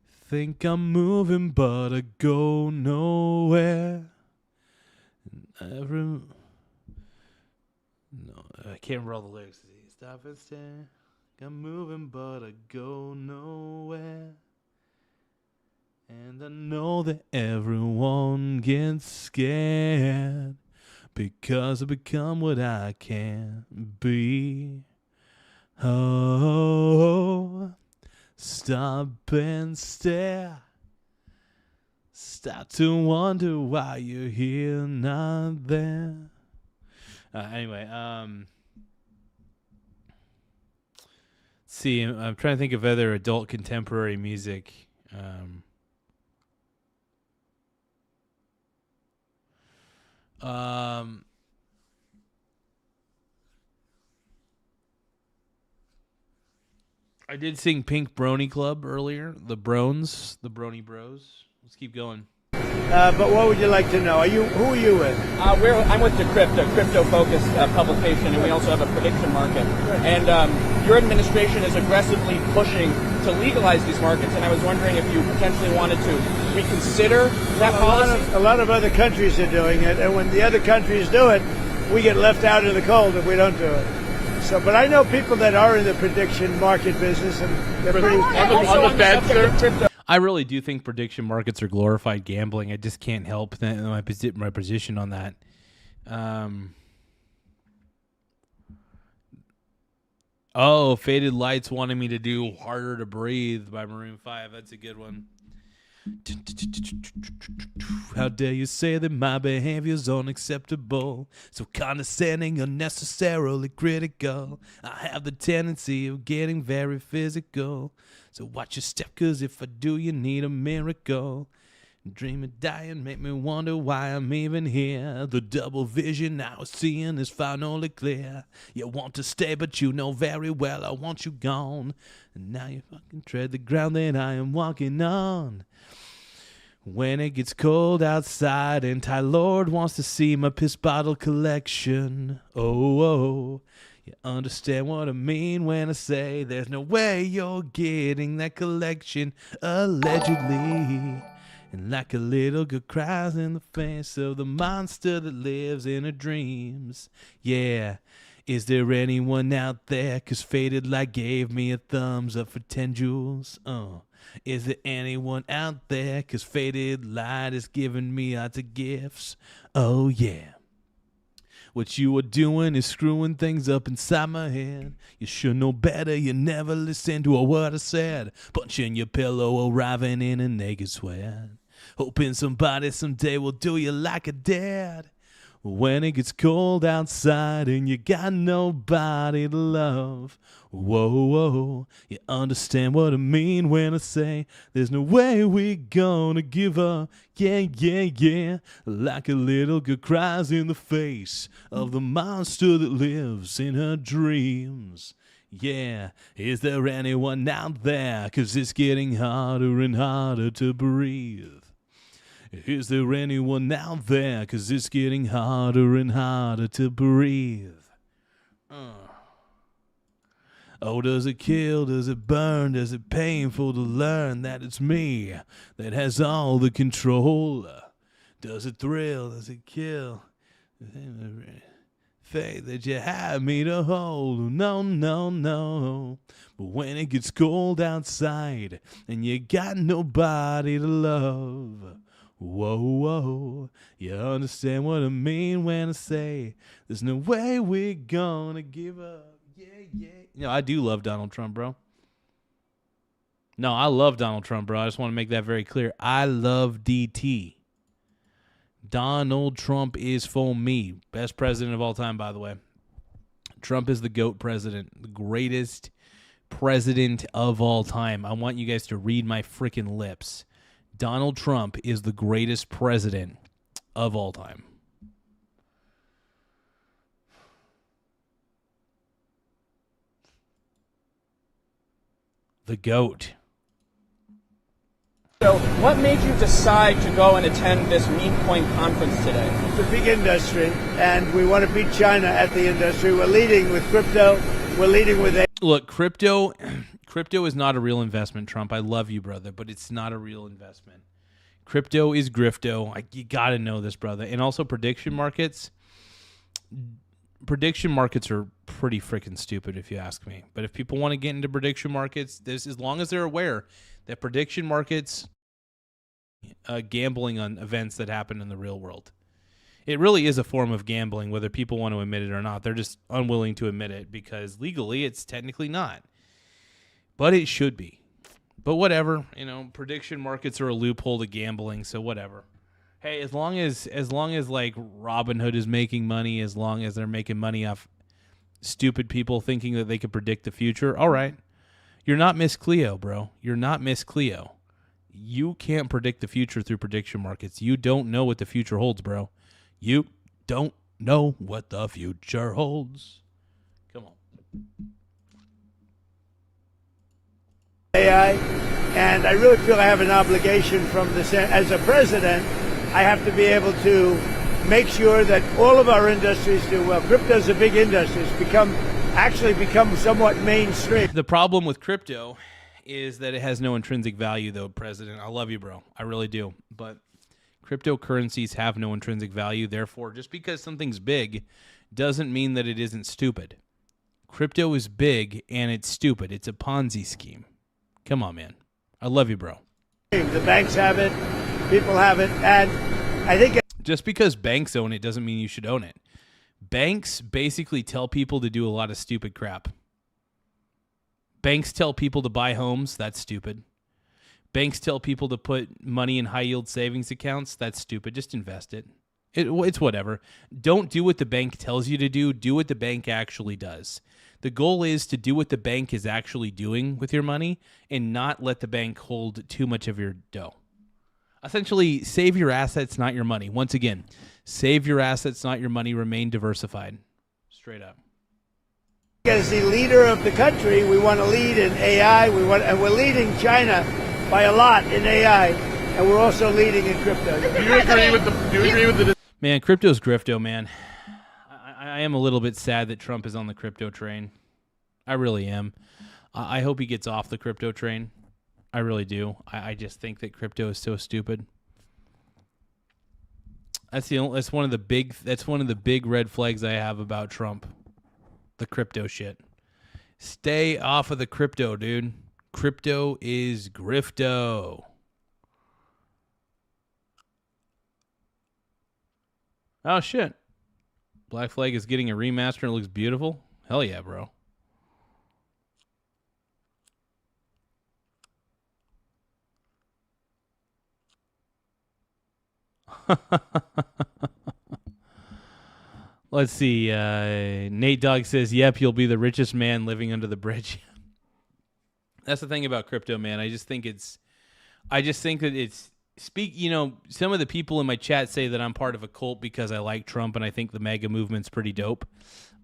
Think I'm moving, but I go nowhere. No, I can't remember all the lyrics. Stop and stare. I'm moving, but I go nowhere. And I know that everyone gets scared because I become what I can't be. Oh, stop and stare. Start to wonder why you're here, not there. Anyway, see, I'm trying to think of other adult contemporary music. I did sing Pink Brony Club earlier. The Brony Bros. Let's keep going. But what would you like to know? Who are you with? I'm with Decrypt, a crypto-focused publication, and we also have a prediction market. And your administration is aggressively pushing to legalize these markets, and I was wondering if you potentially wanted to reconsider that policy. A lot of other countries are doing it, and when the other countries do it, we get left out in the cold if we don't do it. So, but I know people that are in the prediction market business, and they're pretty on the Fed, sir. I really do think prediction markets are glorified gambling. I just can't help my position on that. Faded Lights wanted me to do Harder to Breathe by Maroon 5. That's a good one. How dare you say that my behavior's unacceptable? So condescending, unnecessarily critical. I have the tendency of getting very physical. So watch your step, 'cause if I do, you need a miracle. Dream of dying, make me wonder why I'm even here. The double vision I was seeing is finally clear. You want to stay, but you know very well I want you gone. And now you fucking tread the ground that I am walking on. When it gets cold outside and Ty Lord wants to see my piss bottle collection. Oh, you understand what I mean when I say there's no way you're getting that collection, allegedly. And like a little girl cries in the face of the monster that lives in her dreams. Yeah, is there anyone out there? 'Cause Faded Light gave me a thumbs up for 10 jewels. Is there anyone out there? 'Cause Faded Light is giving me lots of gifts. Oh yeah. What you are doing is screwing things up inside my head. You should know better, you never listen to a word I said. Punching your pillow, arriving in a naked sweat. Hoping somebody someday will do you like I did. When it gets cold outside and you got nobody to love. Whoa, you understand what I mean when I say there's no way we're gonna give up. Yeah. Like a little girl cries in the face of the monster that lives in her dreams. Yeah, is there anyone out there? 'Cause it's getting harder and harder to breathe. Is there anyone out there? 'Cause it's getting harder and harder to breathe. Oh, does it kill? Does it burn? Does it painful to learn that it's me that has all the control? Does it thrill? Does it kill? Faith that you have me to hold. No, no, no. But when it gets cold outside and you got nobody to love, whoa, whoa, you understand what I mean when I say there's no way we're gonna give up. Yeah, yeah. You know, I do love Donald Trump, bro. No, I love Donald Trump, bro. I just want to make that very clear. I love DT. Donald Trump is for me. Best president of all time, by the way. Trump is the GOAT president. The greatest president of all time. I want you guys to read my freaking lips. Donald Trump is the greatest president of all time. The GOAT. So, what made you decide to go and attend this Mean Point conference today? It's a big industry, and we want to beat China at the industry. We're leading with crypto. We're leading with... Look, crypto is not a real investment, Trump. I love you, brother, but it's not a real investment. Crypto is grifto. You got to know this, brother. And also prediction markets. Prediction markets are pretty freaking stupid, if you ask me. But if people want to get into prediction markets, as long as they're aware that prediction markets, gambling on events that happen in the real world. It really is a form of gambling, whether people want to admit it or not. They're just unwilling to admit it because legally it's technically not. But it should be. But whatever, prediction markets are a loophole to gambling, so whatever. Hey, as long as like Robinhood is making money, as long as they're making money off stupid people thinking that they could predict the future, all right. You're not Miss Cleo, bro. You're not Miss Cleo. You can't predict the future through prediction markets. You don't know what the future holds, bro. You don't know what the future holds. Come on. AI, and I really feel I have an obligation from this. As a president, I have to be able to make sure that all of our industries do well. Crypto's a big industry. It's become somewhat mainstream. The problem with crypto is that it has no intrinsic value, though, President. I love you, bro. I really do. But cryptocurrencies have no intrinsic value. Therefore, just because something's big doesn't mean that it isn't stupid. Crypto is big and it's stupid. It's a Ponzi scheme. Come on, man. I love you, bro. The banks have it. People have it. And I think... Just because banks own it doesn't mean you should own it. Banks basically tell people to do a lot of stupid crap. Banks tell people to buy homes. That's stupid. Banks tell people to put money in high-yield savings accounts. That's stupid. Just invest it. It's whatever. Don't do what the bank tells you to do. Do what the bank actually does. The goal is to do what the bank is actually doing with your money and not let the bank hold too much of your dough. Essentially, save your assets, not your money. Once again, save your assets, not your money. Remain diversified. Straight up. As the leader of the country, we want to lead in AI. And we're leading China by a lot in AI, and we're also leading in crypto. Do you agree with the? Man, crypto's grifto, man. I am a little bit sad that Trump is on the crypto train. I really am. I hope he gets off the crypto train. I really do. I just think that crypto is so stupid. That's one of the big red flags I have about Trump. The crypto shit. Stay off of the crypto, dude. Crypto is grifto. Oh shit. Black Flag is getting a remaster and it looks beautiful. Hell yeah, bro. Let's see. Nate Dogg says, "Yep, you'll be the richest man living under the bridge." That's the thing about crypto, man. I just think that it's some of the people in my chat say that I'm part of a cult because I like Trump and I think the MAGA movement's pretty dope.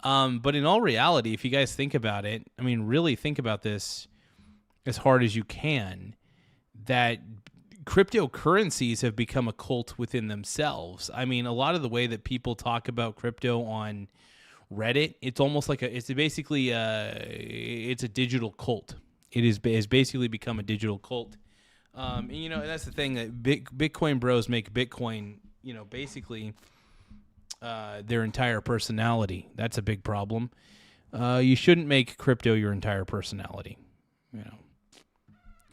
But in all reality, if you guys think about it, I mean, really think about this as hard as you can, that cryptocurrencies have become a cult within themselves. I mean, a lot of the way that people talk about crypto on Reddit, it's almost like it's basically it's a digital cult. It has basically become a digital cult. And that's the thing, that Bitcoin bros make Bitcoin, basically their entire personality. That's a big problem. You shouldn't make crypto your entire personality. You know,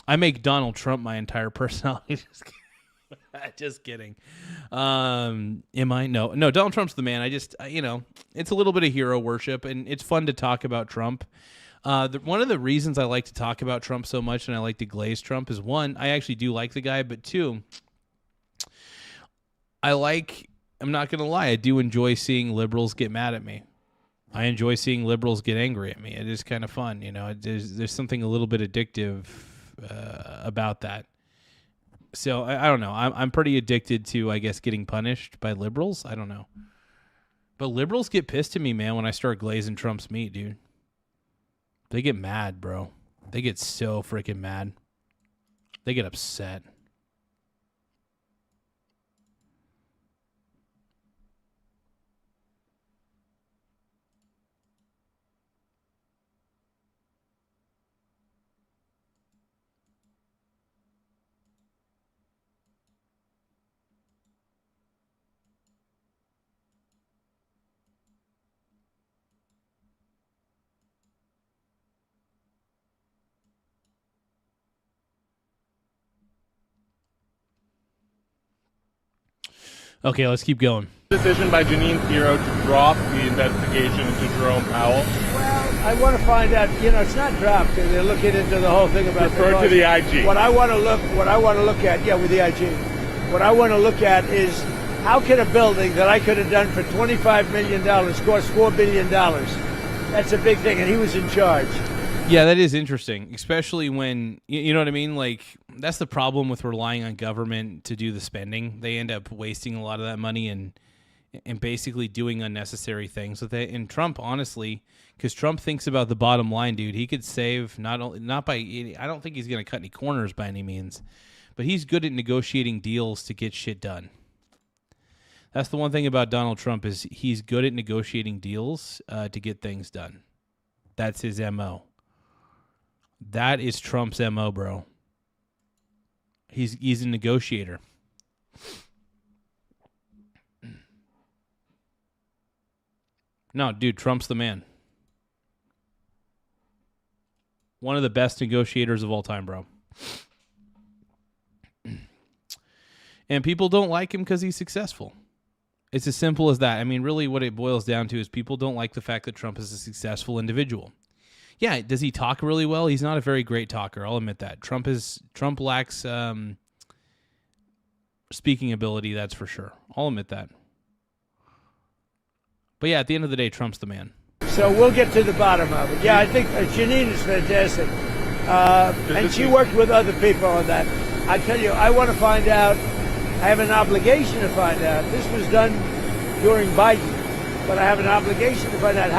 I make Donald Trump my entire personality. Just kidding. Am I? No. Donald Trump's the man. It's a little bit of hero worship, and it's fun to talk about Trump. One of the reasons I like to talk about Trump so much and I like to glaze Trump is, one, I actually do like the guy, but two, I'm not going to lie, I do enjoy seeing liberals get mad at me. I enjoy seeing liberals get angry at me. It is kind of fun, you know. There's something a little bit addictive about that. So I don't know. I'm pretty addicted to, I guess, getting punished by liberals. I don't know. But liberals get pissed at me, man, when I start glazing Trump's meat, dude. They get mad, bro. They get so freaking mad. They get upset. Okay, let's keep going. Decision by Janine Pirro to drop the investigation into Jerome Powell. Well, I want to find out. It's not dropped. They're looking into the whole thing about. Refer to the IG. What I want to look at, with the IG. What I want to look at is how can a building that I could have done for $25 million cost $4 billion? That's a big thing, and he was in charge. Yeah, that is interesting, especially when, you know what I mean? Like, that's the problem with relying on government to do the spending. They end up wasting a lot of that money and basically doing unnecessary things with it. And Trump, honestly, because Trump thinks about the bottom line, dude, he could save I don't think he's going to cut any corners by any means, but he's good at negotiating deals to get shit done. That's the one thing about Donald Trump is he's good at negotiating deals to get things done. That's his MO. That is Trump's MO, bro. He's a negotiator. No, dude, Trump's the man. One of the best negotiators of all time, bro. And people don't like him because he's successful. It's as simple as that. I mean, really what it boils down to is people don't like the fact that Trump is a successful individual. Yeah, does he talk really well? He's not a very great talker. I'll admit that. Trump lacks speaking ability, that's for sure. I'll admit that. But yeah, at the end of the day, Trump's the man. So we'll get to the bottom of it. Yeah, I think Janine is fantastic. And she worked with other people on that. I tell you, I want to find out. I have an obligation to find out. This was done during Biden. But I have an obligation to find out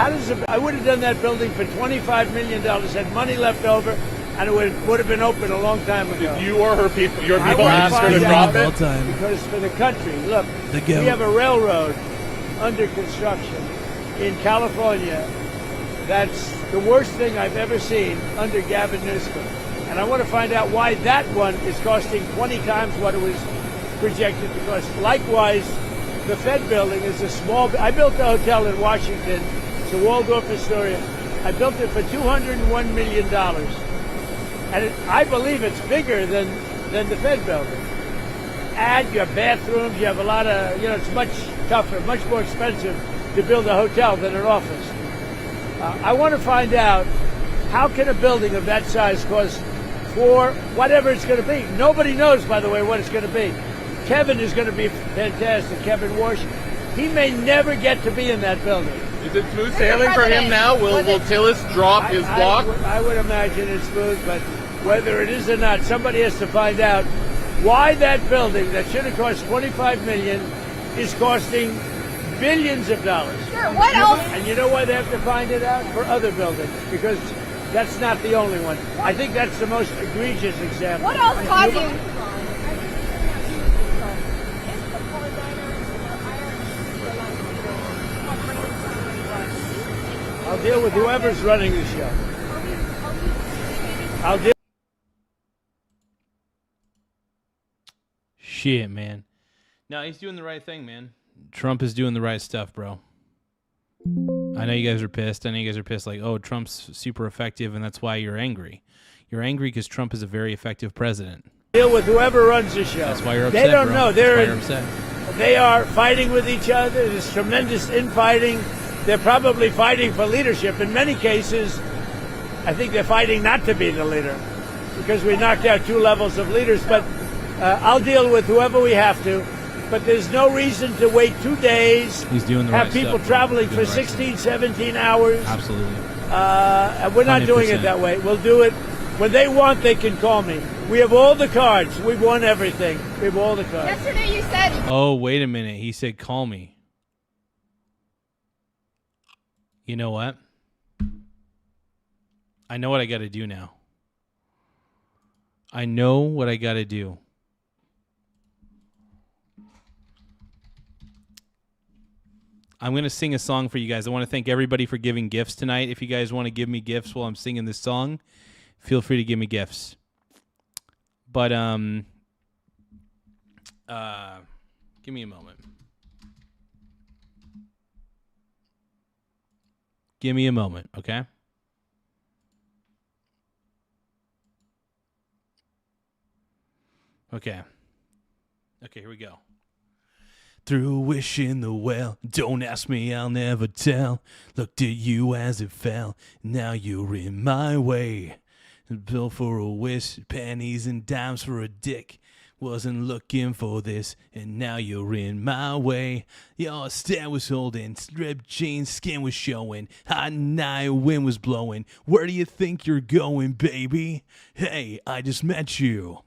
I would have done that building for $25 million, had money left over, and it would have been open a long time ago. Did you or your people ask her to drop it? Because for the country, look, we have a railroad under construction in California. That's the worst thing I've ever seen under Gavin Newsom. And I want to find out why that one is costing 20 times what it was projected to cost. Likewise, the Fed building is a small. I built a hotel in Washington. It's a Waldorf Astoria. I built it for $201 million, and I believe it's bigger than the Fed building. And you have bathrooms. You have a lot of. It's much tougher, much more expensive to build a hotel than an office. I want to find out how can a building of that size cost for whatever it's going to be. Nobody knows, by the way, what it's going to be. Kevin is going to be fantastic, Kevin Walsh. He may never get to be in that building. Is it smooth sailing for him now? Will Tillis drop his block? I would imagine it's smooth, but whether it is or not, somebody has to find out why that building that should have cost $25 million is costing billions of dollars. Sure, what else? And you know why they have to find it out? For other buildings, because that's not the only one. I think that's the most egregious example. What else caused you? I'll deal with whoever's running the show. Shit, man. No, he's doing the right thing, man. Trump is doing the right stuff, bro. I know you guys are pissed. I know you guys are pissed like, oh, Trump's super effective, and that's why you're angry. You're angry because Trump is a very effective president. Deal with whoever runs the show. That's why you're upset, They don't bro. know. That's why you're upset. They are fighting with each other. There's tremendous infighting. They're probably fighting for leadership. In many cases, I think they're fighting not to be the leader because we knocked out 2 levels of leaders. But I'll deal with whoever we have to. But there's no reason to wait 2 days. He's doing the have right people stuff, traveling doing for the right 16, 17 hours. Absolutely. And we're not doing it 100%. that way. We'll do it. When they want, they can call me. We have all the cards. We've won everything. We have all the cards. Yesterday you said... Oh, wait a minute. He said, call me. You know what? I know what I got to do now. I know what I got to do. I'm going to sing a song for you guys. I want to thank everybody for giving gifts tonight. If you guys want to give me gifts while I'm singing this song, feel free to give me gifts. But give me a moment. Give me a moment, okay? Okay, here we go. Threw a wish in the well. Don't ask me, I'll never tell. Looked at you as it fell. Now you're in my way. Bill for a wish, pennies and dimes for a dick. Wasn't looking for this, and now you're in my way. Your stare was holding, ripped jeans, skin was showing. Hot night, wind was blowing. Where do you think you're going, baby? Hey, I just met you,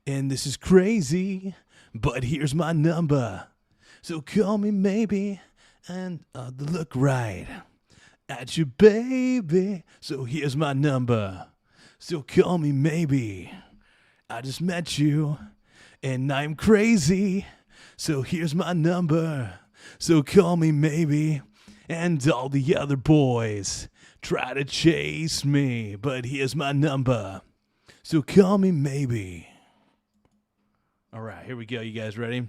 and this is crazy, but here's my number. So call me maybe, and I'll look right at you, baby. So here's my number. So call me maybe. I just met you, and I'm crazy. So here's my number. So call me maybe. And all the other boys try to chase me, but here's my number. So call me maybe. All right, here we go. You guys ready?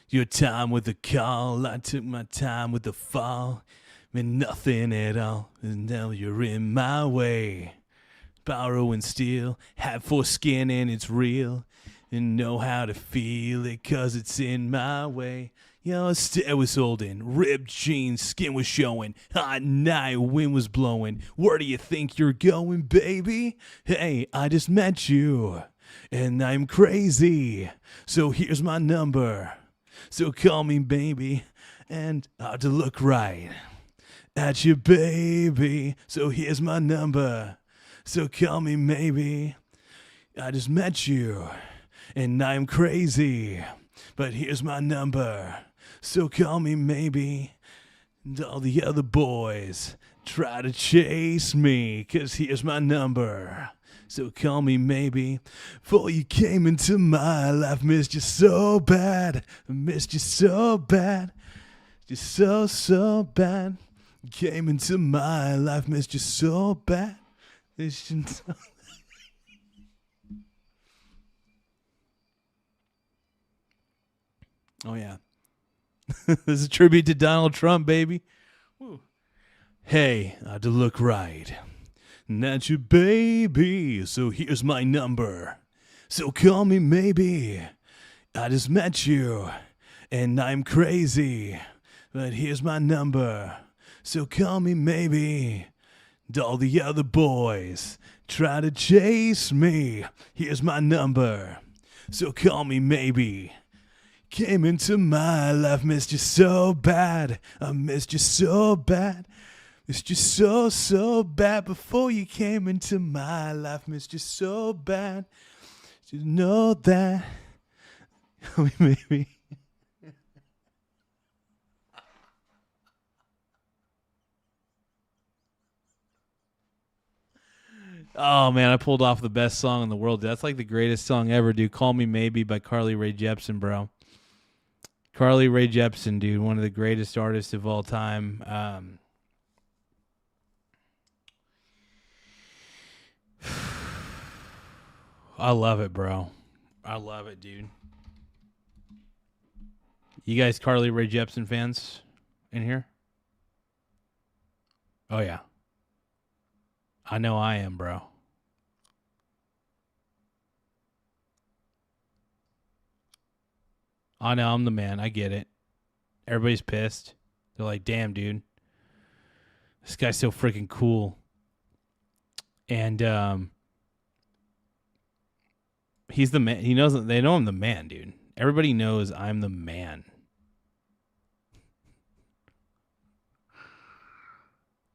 Your time with the call, I took my time with the fall. Meant nothing at all, and now you're in my way. Borrow and steal, have foreskin and it's real. And know how to feel it, cause it's in my way. Your stare was holding, ripped jeans, skin was showing. Hot night, wind was blowing. Where do you think you're going, baby? Hey, I just met you, and I'm crazy. So here's my number. So call me baby, and I'll to look right at you, baby. So here's my number. So call me maybe. I just met you, and I'm crazy. But here's my number. So call me maybe. And all the other boys try to chase me, 'cause here's my number. So call me maybe. Before you came into my life, missed you so bad. I missed you so bad. Just so bad. Came into my life, missed you so bad. Missed you so Oh, yeah. This is a tribute to Donald Trump, baby. Woo. Hey, I had to look right. Not your baby, so here's my number. So call me maybe. I just met you, and I'm crazy. But here's my number. So call me maybe. And all the other boys try to chase me. Here's my number. So call me maybe. Came into my life, missed you so bad. I missed you so bad. Missed you so bad before you came into my life. Missed you so bad. Did you know that? Maybe. Oh man, I pulled off the best song in the world. That's like the greatest song ever, dude. Call Me Maybe by Carly Rae Jepsen, bro. Carly Rae Jepsen, dude, one of the greatest artists of all time. I love it, bro. I love it, dude. You guys Carly Rae Jepsen fans in here? Oh, yeah. I know I am, bro. I know I'm the man. I get it. Everybody's pissed. They're like, damn, dude. This guy's so freaking cool. And he's the man. He knows. They know I'm the man, dude. Everybody knows I'm the man.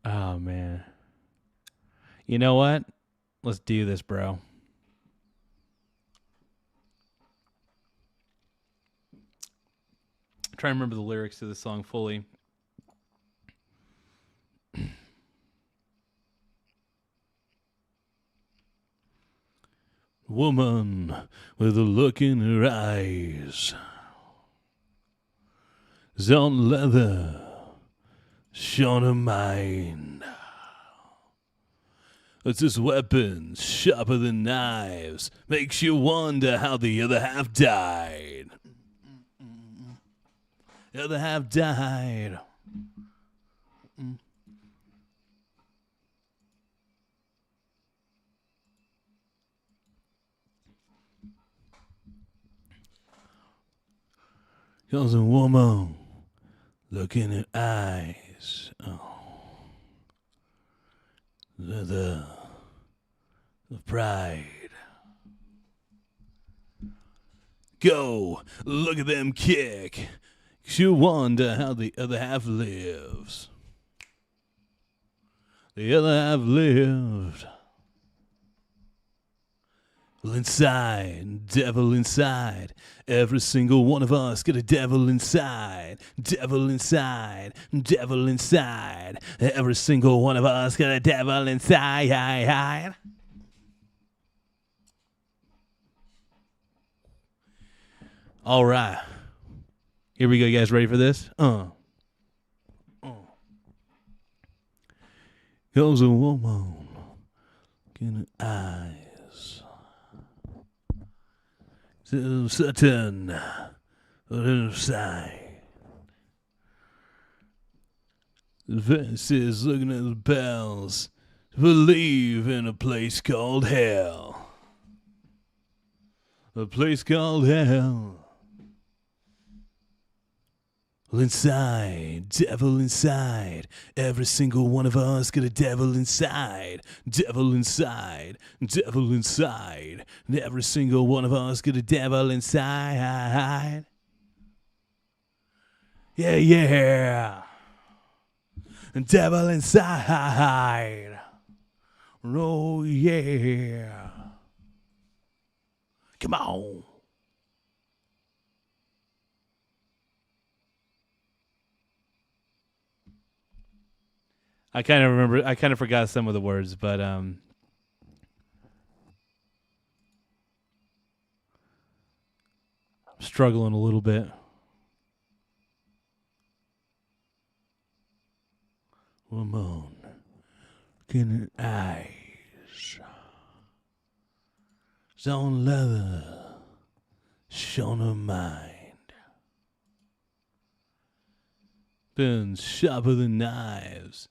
Oh, man. You know what? Let's do this, bro. Try and remember the lyrics to the song fully. Woman with a look in her eyes, is on leather, shone her mind. It's this weapon, sharper than knives, makes you wonder how the other half died. The other half died. Comes a woman, look in her eyes. Oh. The pride. Go, look at them kick. You wonder how the other half lives. The other half lived. Well, inside, devil inside. Every single one of us got a devil inside. Devil inside, devil inside. Every single one of us got a devil inside. All right. Here we go. You guys ready for this? Comes a woman in her eyes. So certain on her side. The verse is looking at the bells to believe in a place called hell. A place called hell. Well, inside, devil inside. Every single one of us got a devil inside. Devil inside, devil inside. Every single one of us got a devil inside. Yeah, yeah. Devil inside. Oh, yeah. Come on. I kind of remember. I kind of forgot some of the words, but I'm struggling a little bit. Woman, in her eyes, on leather, shone her mind. Been sharper than knives.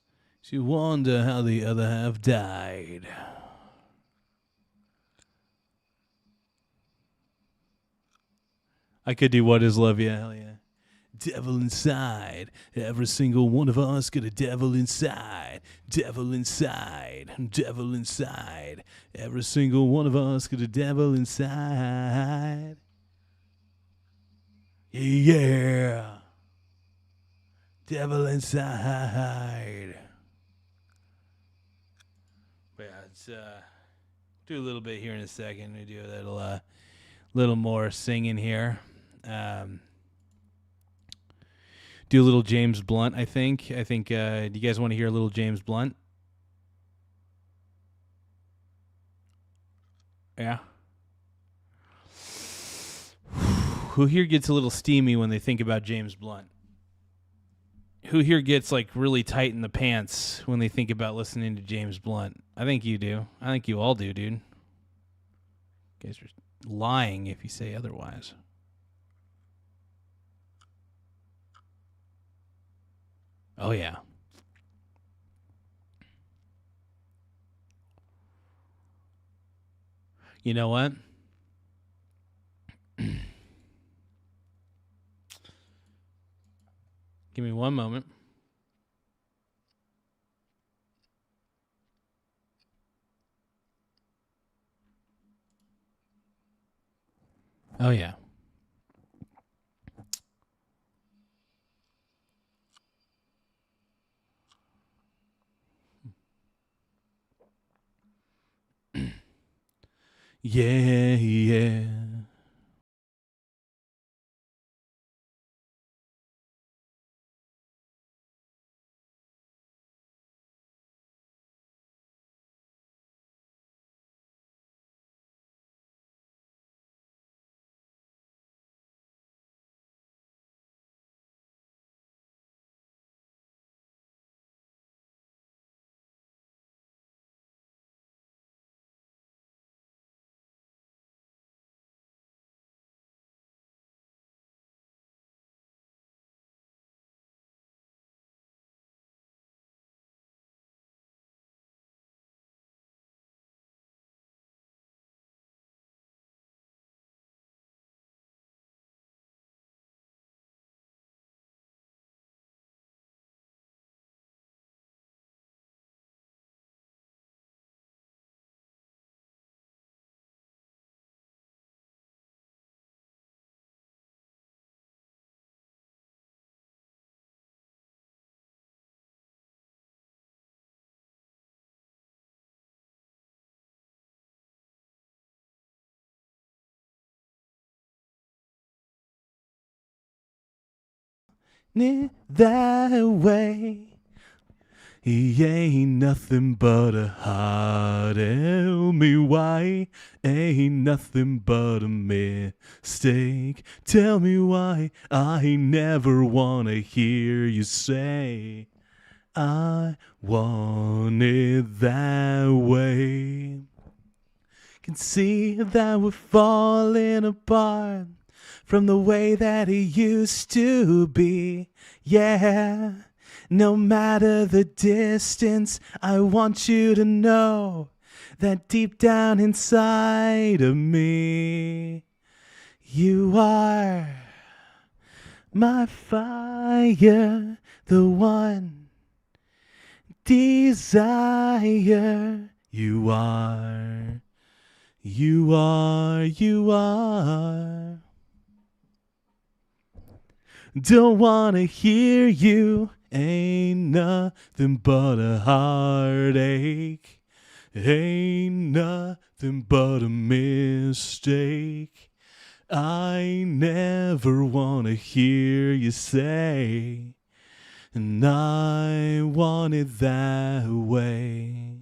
You wonder how the other half died. I could do What Is Love, yeah, hell yeah. Devil inside. Every single one of us got a devil inside. Devil inside. Devil inside. Every single one of us got a devil inside. Yeah. Devil inside. Do a little bit here in a second. We do a little more singing here. Do a little James Blunt, I think. Do you guys want to hear a little James Blunt? Yeah. Who here gets a little steamy when they think about James Blunt? Who here gets like really tight in the pants when they think about listening to James Blunt? I think you do. I think you all do, dude. You guys are lying if you say otherwise. Oh, yeah. You know what? Give me one moment. Oh, yeah. Yeah, yeah. That way. He ain't nothing but a heart. Tell me why. Ain't nothing but a mistake. Tell me why. I never wanna hear you say I want it that way. Can see that we're falling apart from the way that it used to be. Yeah. No matter the distance, I want you to know that deep down inside of me, you are my fire, the one desire. You are, you are, you are. Don't wanna hear you. Ain't nothing but a heartache. Ain't nothing but a mistake. I never wanna hear you say, and I want it that way.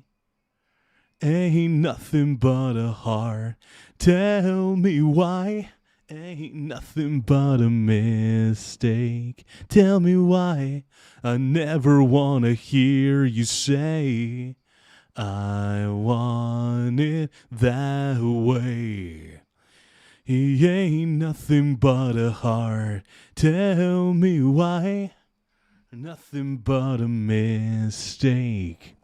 Ain't nothing but a heart. Tell me why. Ain't nothing but a mistake. Tell me why. I never wanna hear you say I want it that way. He ain't nothing but a heart. Tell me why. Nothing but a mistake.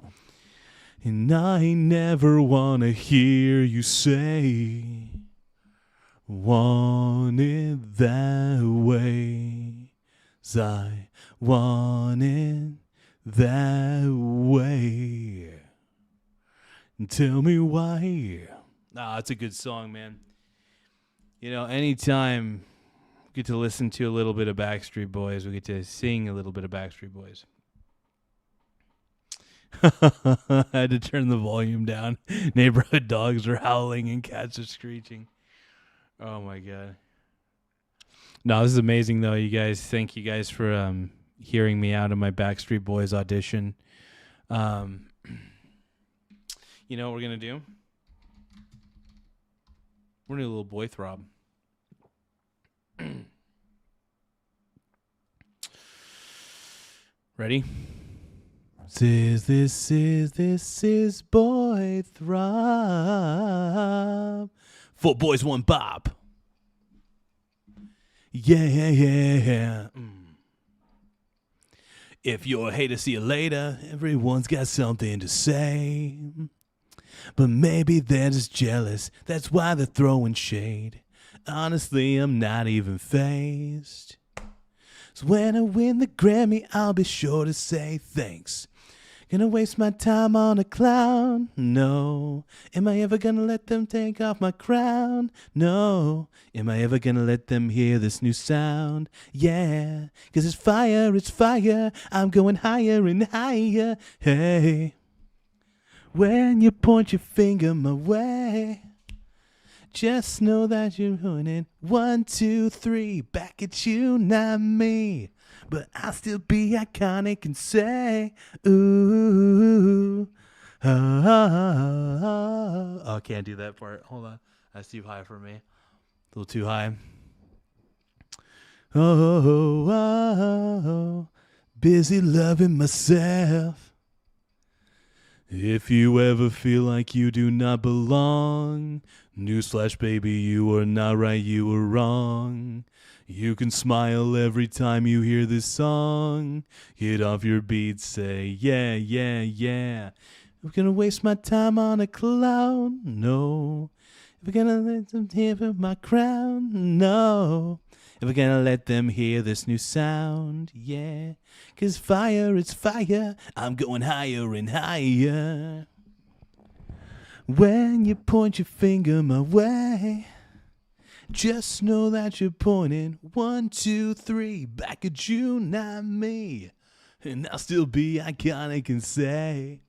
And I never wanna hear you say want it that way. 'Cause I want it that way. And tell me why. It's a good song, man. You know, anytime we get to listen to a little bit of Backstreet Boys, we get to sing a little bit of Backstreet Boys. I had to turn the volume down. Neighborhood dogs are howling and cats are screeching. Oh my god. No, this is amazing though, you guys. Thank you guys for hearing me out of my Backstreet Boys audition. You know what we're gonna do? We're gonna do a little boy throb. Ready? This is boy throb. 4 boys, 1 bop. Yeah. If you're a hater, see you later. Everyone's got something to say. But maybe they're just jealous. That's why they're throwing shade. Honestly, I'm not even fazed. So when I win the Grammy, I'll be sure to say thanks. Gonna waste my time on a clown? No. Am I ever gonna let them take off my crown? No. Am I ever gonna let them hear this new sound? Yeah. 'Cause it's fire, I'm going higher and higher. Hey. When you point your finger my way, just know that you're pointing 1, 2, 3 back at you, not me. But I'll still be iconic and say, ooh, oh, I can't do that part. Hold on. That's too high for me. A little too high. Oh, busy loving myself. If you ever feel like you do not belong, newsflash, baby, you are not right, you are wrong. You can smile every time you hear this song. Get off your beat, say, yeah, yeah, yeah. I'm gonna waste my time on a clown? No. If I'm gonna let them hear my crown? No. If we're gonna let them hear this new sound? Yeah. 'Cause fire, it's fire. I'm going higher and higher. When you point your finger my way, just know that you're pointing 1, 2, 3 back at you, not me. And I'll still be iconic and say,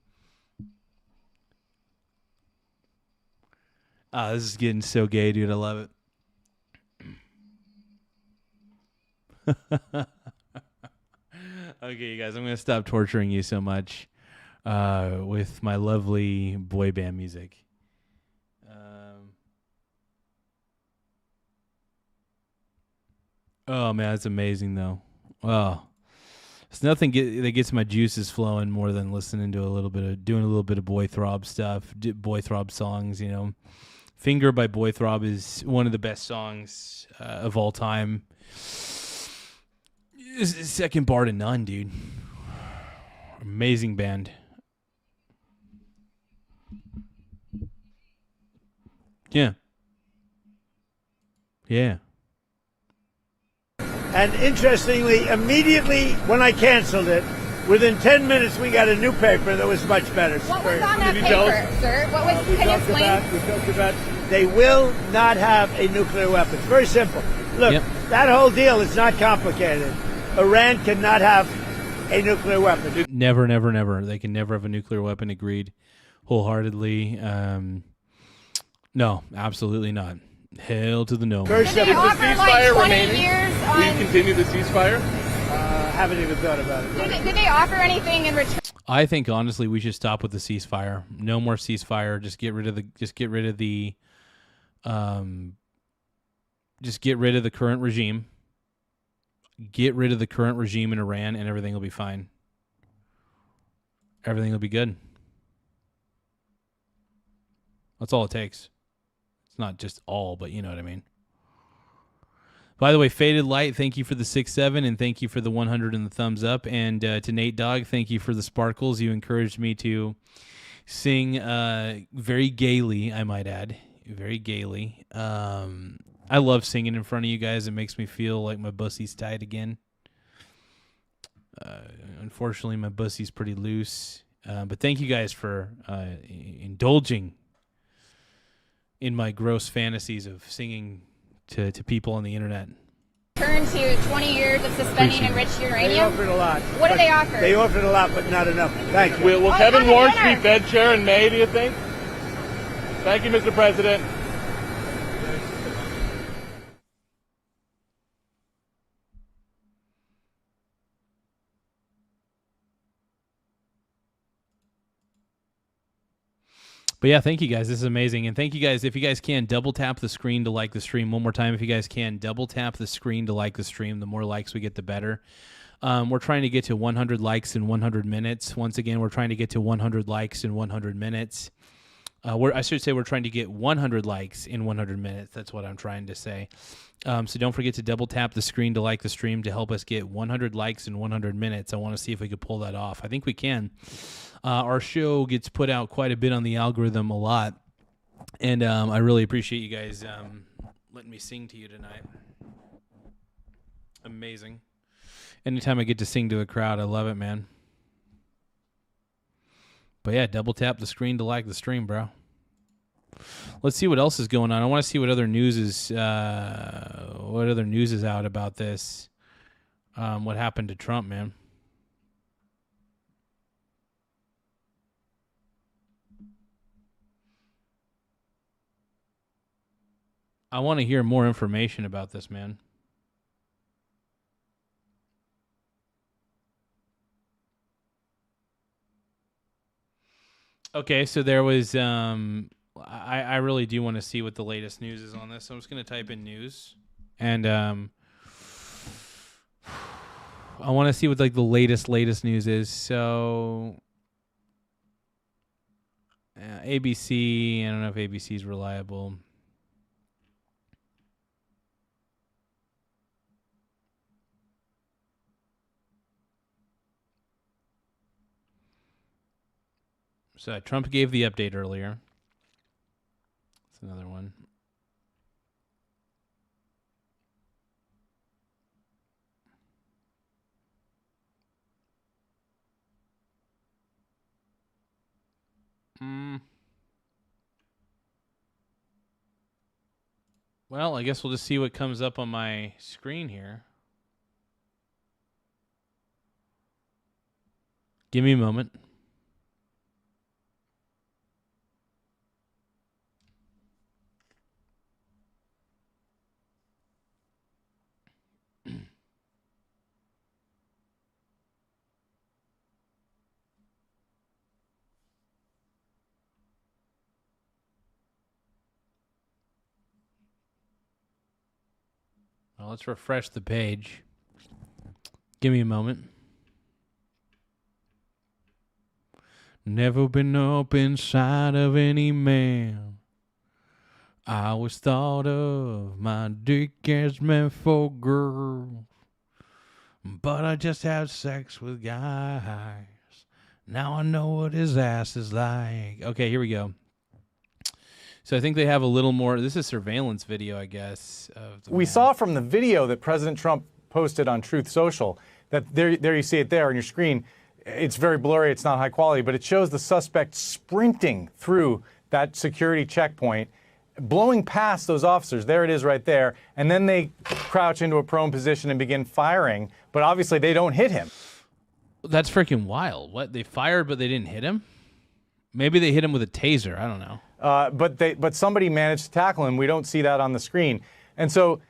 oh, this is getting so gay, dude. I love it. Okay, you guys, I'm going to stop torturing you so much with my lovely boy band music. Oh, man, that's amazing, though. Oh, it's nothing that gets my juices flowing more than listening to doing a little bit of Boy Throb stuff, Boy Throb songs, you know. Finger by Boy Throb is one of the best songs of all time. It's second bar to none, dude. Amazing band. Yeah. Yeah. And interestingly, immediately when I canceled it, within 10 minutes we got a new paper that was much better. What was on that paper, sir? What was? We Can you talked explain? about they will not have a nuclear weapon. It's very simple. Look, Yep. that whole deal is not complicated. Iran cannot have a nuclear weapon. Never, never, never. They can never have a nuclear weapon. Agreed wholeheartedly. No, absolutely not. Hell to the no. Very simple. Did they offer like 20 years Will you on? continue the ceasefire? Haven't even thought about it. Did they offer anything in return? I think honestly we should stop with the ceasefire. No more ceasefire. Just get rid of the current regime. Get rid of the current regime in Iran and everything will be fine. Everything will be good. That's all it takes. It's not just all, but you know what I mean. By the way, Faded Light, thank you for the 6-7, and thank you for the 100 and the thumbs up. And to Nate Dogg, thank you for the sparkles. You encouraged me to sing very gaily, I might add. Very gaily. I love singing in front of you guys. It makes me feel like my pussy's tight again. Unfortunately, my pussy's pretty loose. But thank you guys for indulging in my gross fantasies of singing to people on the internet. Turn to 20 years of suspending enriched uranium? They offered a lot. What do they offer? They offered a lot, but not enough. Thank you. Will Kevin Warren be Fed chair in May, do you think? Thank you, Mr. President. But yeah, thank you guys. This is amazing. And thank you guys. If you guys can, double tap the screen to like the stream. One more time, if you guys can, double tap the screen to like the stream. The more likes we get, the better. We're trying to get to 100 likes in 100 minutes. Once again, we're trying to get to 100 likes in 100 minutes. I should say we're trying to get 100 likes in 100 minutes. That's what I'm trying to say. So don't forget to double tap the screen to like the stream to help us get 100 likes in 100 minutes. I want to see if we could pull that off. I think we can. Our show gets put out quite a bit on the algorithm a lot. And I really appreciate you guys letting me sing to you tonight. Amazing. Anytime I get to sing to a crowd, I love it, man. But yeah, double tap the screen to like the stream, bro. Let's see what else is going on. I want to see what other news is out about this. What happened to Trump, man? I want to hear more information about this, man. Okay, so there was, I really do want to see what the latest news is on this. So I'm just going to type in news. And I want to see what like the latest news is. So ABC, I don't know if ABC is reliable. So Trump gave the update earlier. That's another one. Well, I guess we'll just see what comes up on my screen here. Give me a moment. Well, let's refresh the page. Give me a moment. Never been up inside of any man. I always thought of my dick as meant for girls. But I just had sex with guys. Now I know what his ass is like. Okay, here we go. So I think they have a little more. This is surveillance video, I guess. We saw from the video that President Trump posted on Truth Social that there you see it there on your screen. It's very blurry. It's not high quality, but it shows the suspect sprinting through that security checkpoint, blowing past those officers. There it is right there. And then they crouch into a prone position and begin firing. But obviously they don't hit him. That's freaking wild. What? They fired, but they didn't hit him? Maybe they hit him with a taser. I don't know. But somebody managed to tackle him. We don't see that on the screen. And so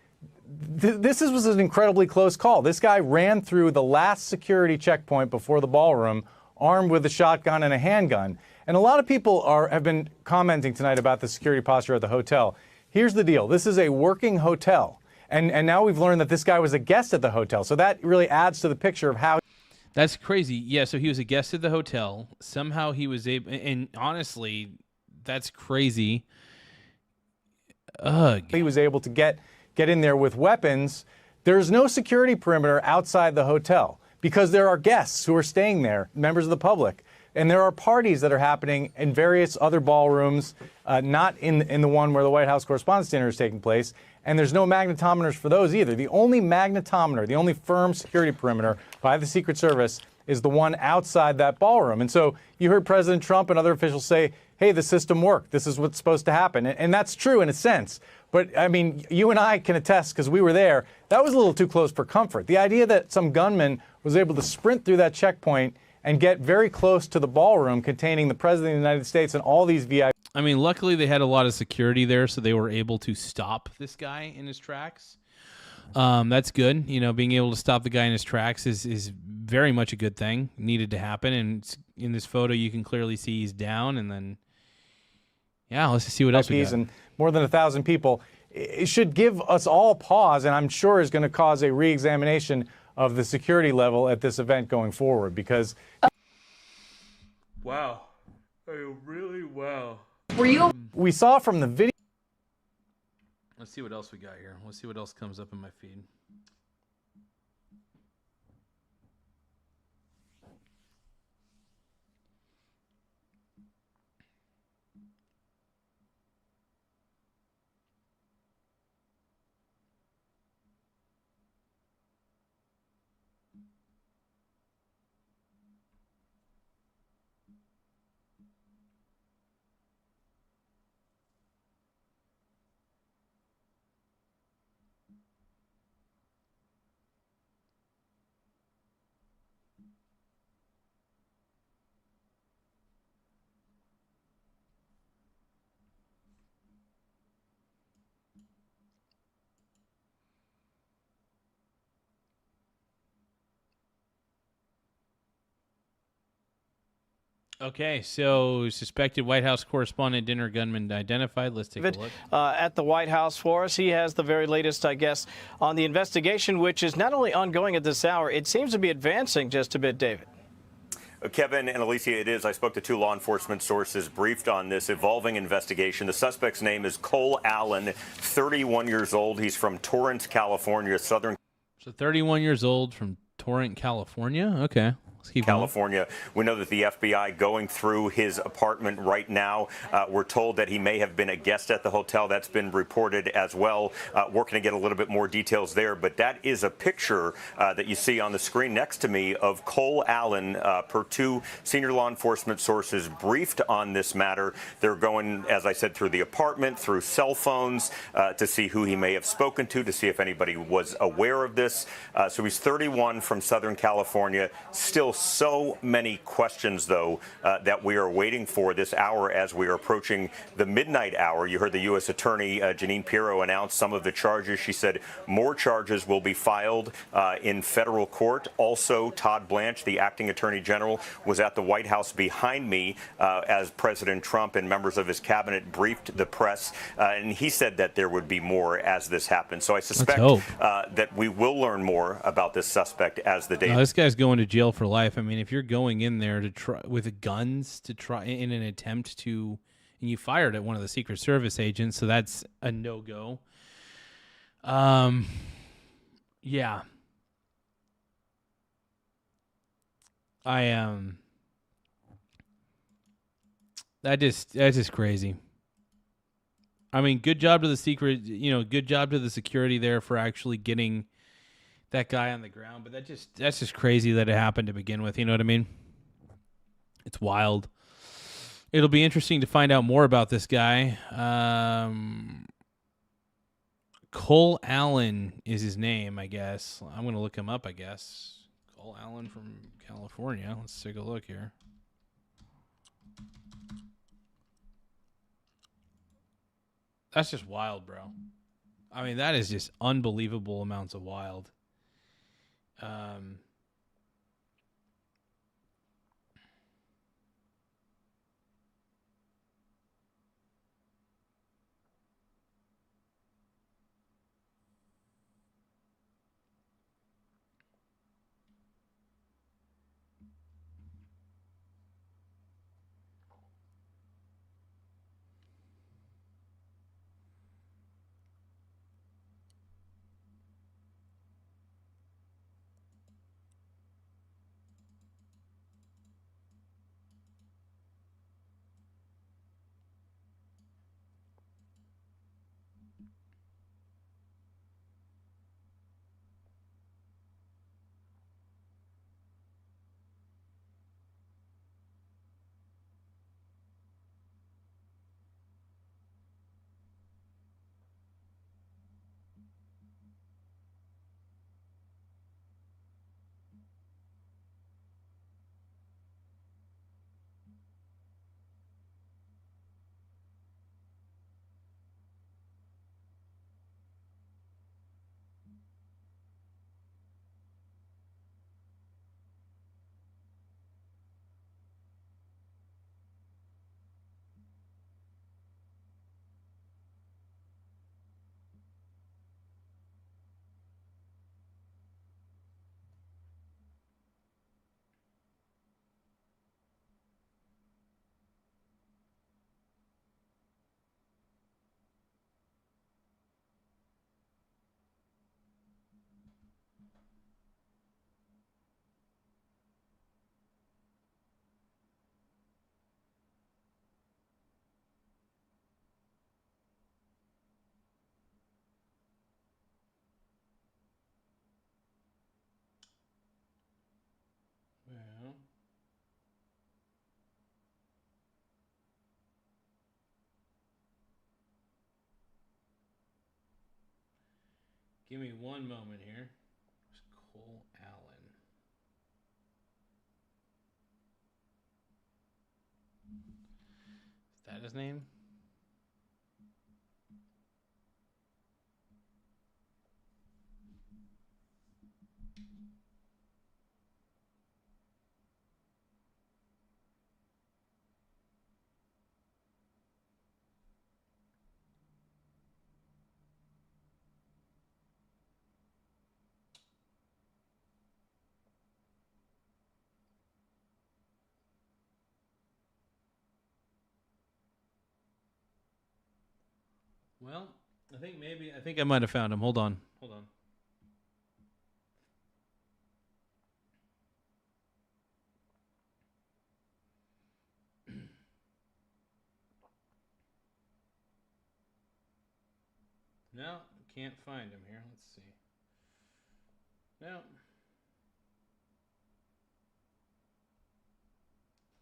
this was an incredibly close call. This guy ran through the last security checkpoint before the ballroom, armed with a shotgun and a handgun. And a lot of people have been commenting tonight about the security posture at the hotel. Here's the deal. This is a working hotel. And now we've learned that this guy was a guest at the hotel. So that really adds to the picture of how... That's crazy. Yeah, so he was a guest at the hotel. Somehow he was able... And honestly, that's crazy. Ugh. He was able to get in there with weapons. There's no security perimeter outside the hotel because there are guests who are staying there, members of the public. And there are parties that are happening in various other ballrooms, not in the one where the White House Correspondents Dinner is taking place. And there's no magnetometers for those either. The only magnetometer, the only firm security perimeter by the Secret Service is the one outside that ballroom. And so you heard President Trump and other officials say, hey, the system worked. This is what's supposed to happen. And that's true in a sense. But, I mean, you and I can attest, because we were there, that was a little too close for comfort. The idea that some gunman was able to sprint through that checkpoint and get very close to the ballroom containing the President of the United States and all these VIP... I mean, luckily they had a lot of security there, so they were able to stop this guy in his tracks. That's good. You know, being able to stop the guy in his tracks is very much a good thing. Needed to happen. And in this photo, you can clearly see he's down. And then, yeah, let's see what else we got. And more than 1,000 people. It should give us all pause, and I'm sure is going to cause a re-examination of the security level at this event going forward, because... Wow. Really wow. Were you? We saw from the video. Let's see what else we got here. Let's see what else comes up in my feed. Okay, so suspected White House Correspondent Dinner gunman identified. Let's take a look. At the White House for us. He has the very latest, I guess, on the investigation, which is not only ongoing at this hour, it seems to be advancing just a bit, David. Kevin and Alicia, it is. I spoke to 2 law enforcement sources briefed on this evolving investigation. The suspect's name is Cole Allen, 31 years old. He's from Torrance, California, southern. So 31 years old from Torrance, California. Okay. California. We know that the FBI going through his apartment right now. We're told that he may have been a guest at the hotel. That's been reported as well. Working to get a little bit more details there. But that is a picture that you see on the screen next to me of Cole Allen, per 2 senior law enforcement sources briefed on this matter. They're going, as I said, through the apartment, through cell phones, to see who he may have spoken to see if anybody was aware of this. So he's 31 from Southern California. Still so many questions, though, that we are waiting for this hour as we are approaching the midnight hour. You heard the U.S. Attorney Jeanine Pirro announce some of the charges. She said more charges will be filed in federal court. Also, Todd Blanche, the acting attorney general, was at the White House behind me as President Trump and members of his cabinet briefed the press. And he said that there would be more as this happens. So I suspect that we will learn more about this suspect as the day. This guy's going to jail for life. I mean, if you're going in there to try with guns to try in an attempt to, and you fired at one of the Secret Service agents, so that's a no-go. Yeah. That's just crazy. I mean, good job to the good job to the security there for actually getting that guy on the ground, but that's just crazy that it happened to begin with. You know what I mean? It's wild. It'll be interesting to find out more about this guy. Cole Allen is his name, I guess. I'm going to look him up, I guess. Cole Allen from California. Let's take a look here. That's just wild, bro. I mean, that is just unbelievable amounts of wild. Give me one moment here. It's Cole Allen. Is that his name? Well, I think I might have found him. Hold on. No, can't find him here. Let's see. No.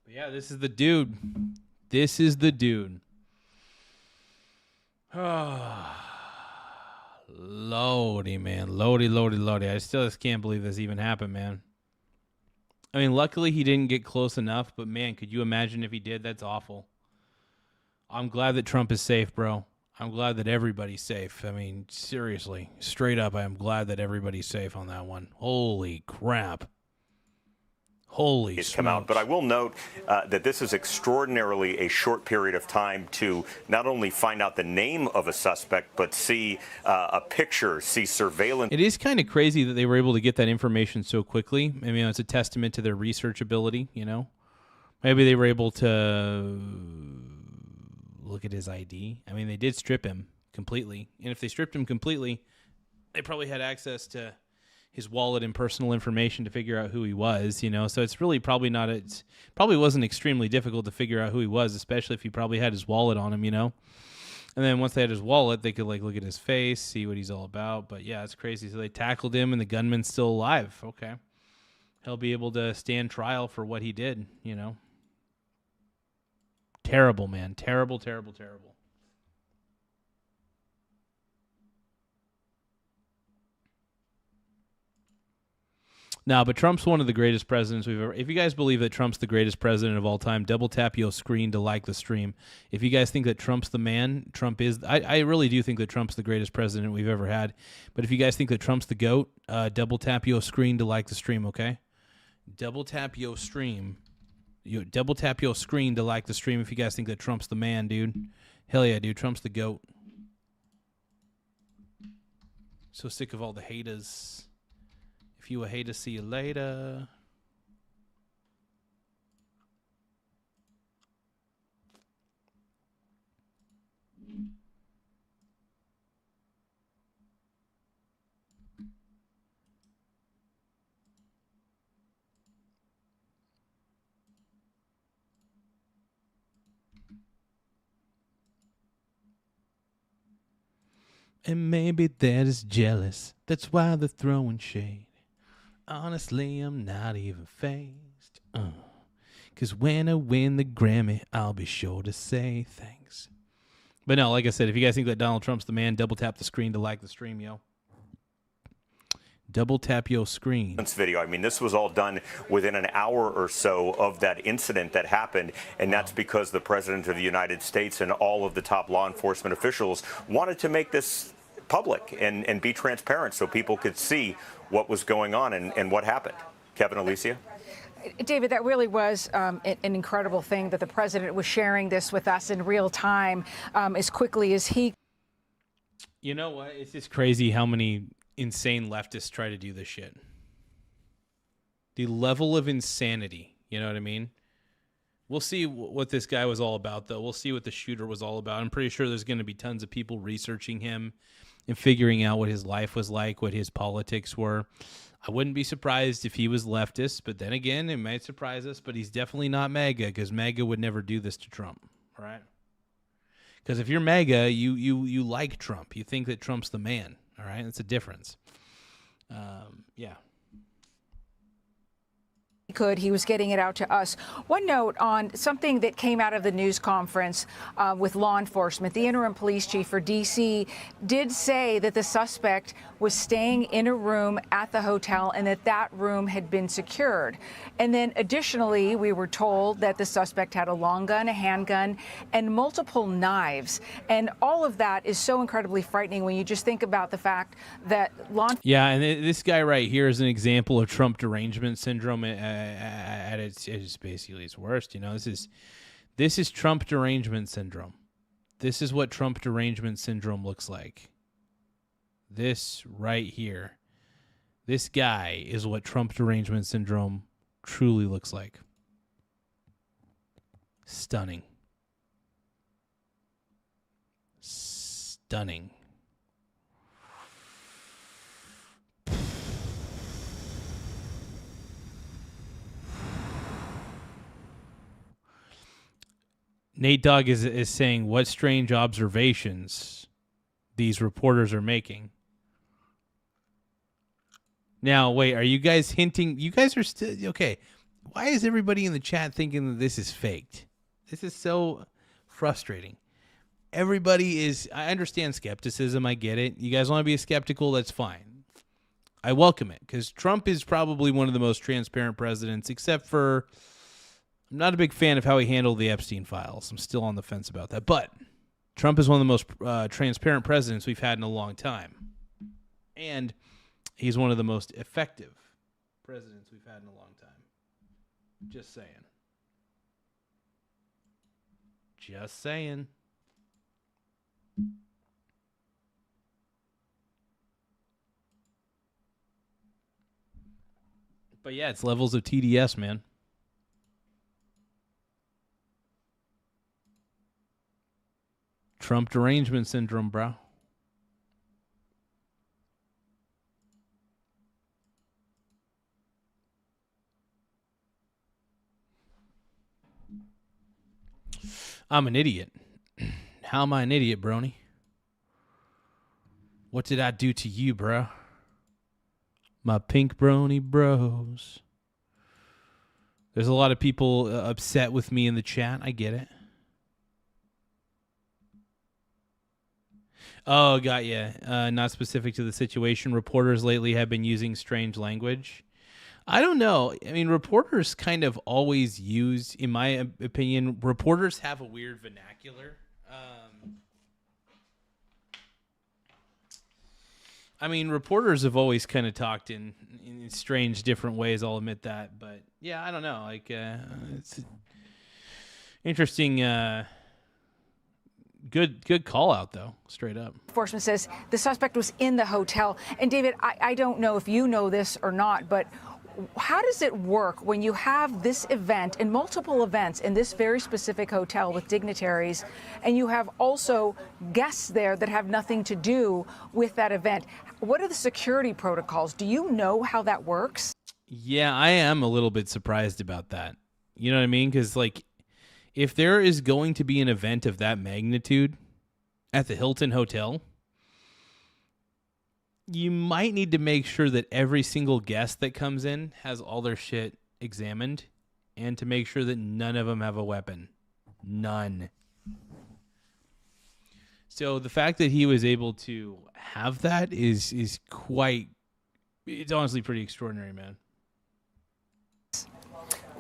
But yeah, this is the dude. This is the dude. Lordy, man. Lordy. I still just can't believe this even happened, man. I mean, luckily he didn't get close enough, but man, could you imagine if he did? That's awful. I'm glad that Trump is safe, bro. I'm glad that everybody's safe. I mean, seriously, straight up, I am glad that everybody's safe on that one. Holy crap. Holy smokes. Come out. But I will note that this is extraordinarily a short period of time to not only find out the name of a suspect, but see a picture, see surveillance. It is kind of crazy that they were able to get that information so quickly. I mean, it's a testament to their research ability, you know. Maybe they were able to look at his ID. I mean, they did strip him completely. And if they stripped him completely, they probably had access to his wallet and personal information to figure out who he was, you know. So it's really probably not, it probably wasn't extremely difficult to figure out who he was, especially if he probably had his wallet on him, you know. And then once they had his wallet, they could like look at his face, see what he's all about. But yeah, it's crazy. So they tackled him and the gunman's still alive. Okay. He'll be able to stand trial for what he did, you know. Terrible, man. Terrible. No, but Trump's one of the greatest presidents we've ever. If you guys believe that Trump's the greatest president of all time, double tap your screen to like the stream. If you guys think that Trump's the man, Trump is. I really do think that Trump's the greatest president we've ever had. But if you guys think that Trump's the GOAT, double tap your screen to like the stream, okay? Double tap your stream. Double tap your screen to like the stream if you guys think that Trump's the man, dude. Hell yeah, dude. Trump's the GOAT. So sick of all the haters. If you a hater, see you later. And maybe they're just jealous. That's why they're throwing shade. Honestly, I'm not even fazed. 'Cause when I win the Grammy, I'll be sure to say thanks. But no, like I said, if you guys think that Donald Trump's the man, double tap the screen to like the stream, yo. Double tap your screen. Video. I mean, this was all done within an hour or so of that incident that happened, and that's because the President of the United States and all of the top law enforcement officials wanted to make this public and be transparent so people could see what was going on and what happened. Kevin, Alicia? David, that really was an incredible thing that the president was sharing this with us in real time as quickly as he. You know what? It's just crazy how many insane leftists try to do this shit. The level of insanity, you know what I mean? We'll see what this guy was all about, though. We'll see what the shooter was all about. I'm pretty sure there's going to be tons of people researching him and figuring out what his life was like, what his politics were. I wouldn't be surprised if he was leftist, but then again, it might surprise us, but he's definitely not MAGA, because MAGA would never do this to Trump, right? Because if you're MAGA, you like Trump. You think that Trump's the man, all right? That's a difference. Yeah. He was getting it out to us. One note on something that came out of the news conference with law enforcement. The interim police chief for D.C. did say that the suspect was staying in a room at the hotel and that room had been secured. And then additionally, we were told that the suspect had a long gun, a handgun, and multiple knives. And all of that is so incredibly frightening when you just think about the fact that Yeah, and this guy right here is an example of Trump derangement syndrome at its basically its worst. You know, this is Trump derangement syndrome. This is what Trump derangement syndrome looks like. This right here. This guy is what Trump derangement syndrome truly looks like. Stunning. Stunning. Nate Dogg is saying, what strange observations these reporters are making. Now, wait, are you guys hinting? You guys are still, okay. Why is everybody in the chat thinking that this is faked? This is so frustrating. Everybody is, I understand skepticism. I get it. You guys want to be skeptical? That's fine. I welcome it because Trump is probably one of the most transparent presidents, except for, I'm not a big fan of how he handled the Epstein files. I'm still on the fence about that. But Trump is one of the most transparent presidents we've had in a long time. And he's one of the most effective presidents we've had in a long time. Just saying. Just saying. But yeah, it's levels of TDS, man. Trump derangement syndrome, bro. I'm an idiot. How am I an idiot, brony? What did I do to you, bro? My pink brony bros. There's a lot of people upset with me in the chat. I get it. Oh, got you. Not specific to the situation. Reporters lately have been using strange language. I don't know. I mean, reporters kind of always use, in my opinion, reporters have a weird vernacular. I mean, reporters have always kind of talked in strange, different ways. I'll admit that. But, yeah, I don't know. Like, it's interesting. Good call out, though, straight up. Enforcement says the suspect was in the hotel. And, David, I don't know if you know this or not, but how does it work when you have this event and multiple events in this very specific hotel with dignitaries, and you have also guests there that have nothing to do with that event? What are the security protocols? Do you know how that works? Yeah, I am a little bit surprised about that. You know what I mean? Because, like, if there is going to be an event of that magnitude at the Hilton Hotel, you might need to make sure that every single guest that comes in has all their shit examined and to make sure that none of them have a weapon. None. So the fact that he was able to have that is quite, it's honestly pretty extraordinary, man.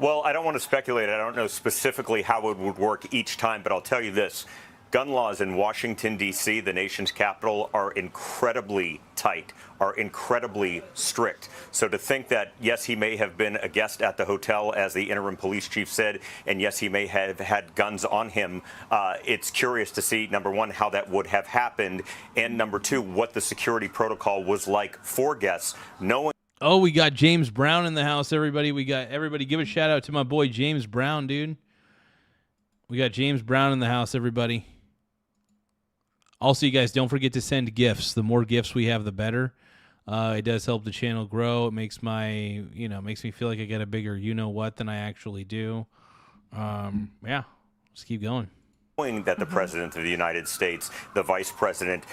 Well, I don't want to speculate. I don't know specifically how it would work each time, but I'll tell you this. Gun laws in Washington, D.C., the nation's capital, are incredibly tight, are incredibly strict. So to think that, yes, he may have been a guest at the hotel, as the interim police chief said, and yes, he may have had guns on him, it's curious to see, number one, how that would have happened, and number two, what the security protocol was like for guests, knowing. Oh, we got James Brown in the house, everybody. Everybody give a shout out to my boy James Brown, dude. We got James Brown in the house, everybody. Also, you guys, don't forget to send gifts. The more gifts we have, the better. It does help the channel grow. It makes makes me feel like I get a bigger you-know-what than I actually do. Yeah, let's keep going. Knowing that the President of the United States, the Vice President,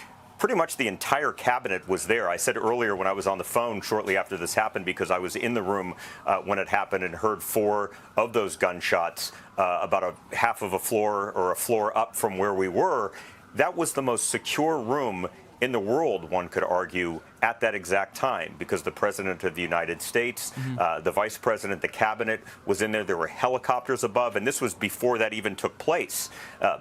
pretty much the entire cabinet was there. I said earlier when I was on the phone shortly after this happened, because I was in the room when it happened and heard 4 of those gunshots about a half of a floor or a floor up from where we were. That was the most secure room in the world, one could argue, at that exact time, because the President of the United States, the Vice President, the Cabinet was in there. There were helicopters above, and this was before that even took place,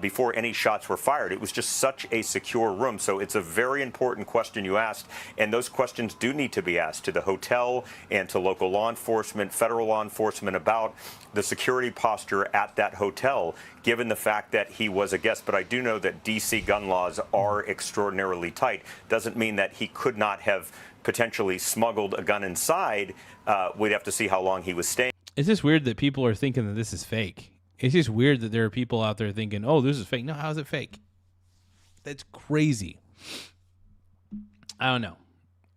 before any shots were fired. It was just such a secure room. So it's a very important question you asked, and those questions do need to be asked to the hotel and to local law enforcement, federal law enforcement, about the security posture at that hotel, given the fact that he was a guest. But I do know that D.C. gun laws are extraordinarily tight. Doesn't mean that he could not have potentially smuggled a gun inside. We'd have to see how long he was staying. It's just weird that people are thinking that this is fake. It's just weird that there are people out there thinking, oh, this is fake. No, how is it fake? That's crazy. I don't know.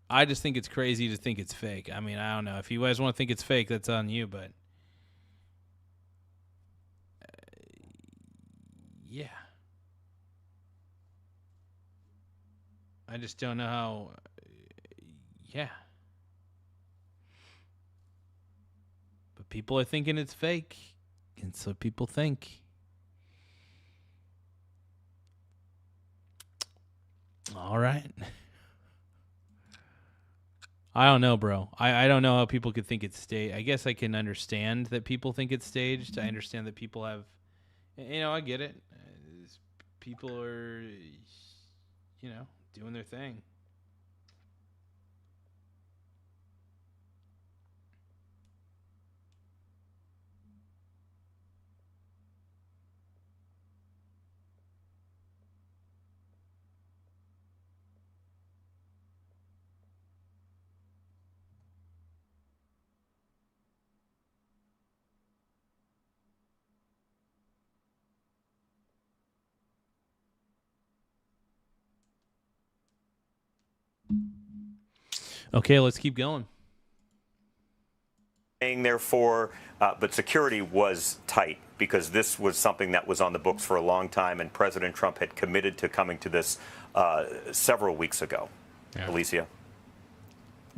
I just think it's crazy to think it's fake. I mean, I don't know. If you guys want to think it's fake, that's on you, but yeah. I just don't know how. Yeah. But people are thinking it's fake. And so people think. All right. I don't know, bro. I don't know how people could think it's staged. I guess I can understand that people think it's staged. I understand that people have, I get it. People are, doing their thing. Okay, let's keep going. Therefore, but security was tight because this was something that was on the books for a long time, and President Trump had committed to coming to this several weeks ago. Yeah. Alicia?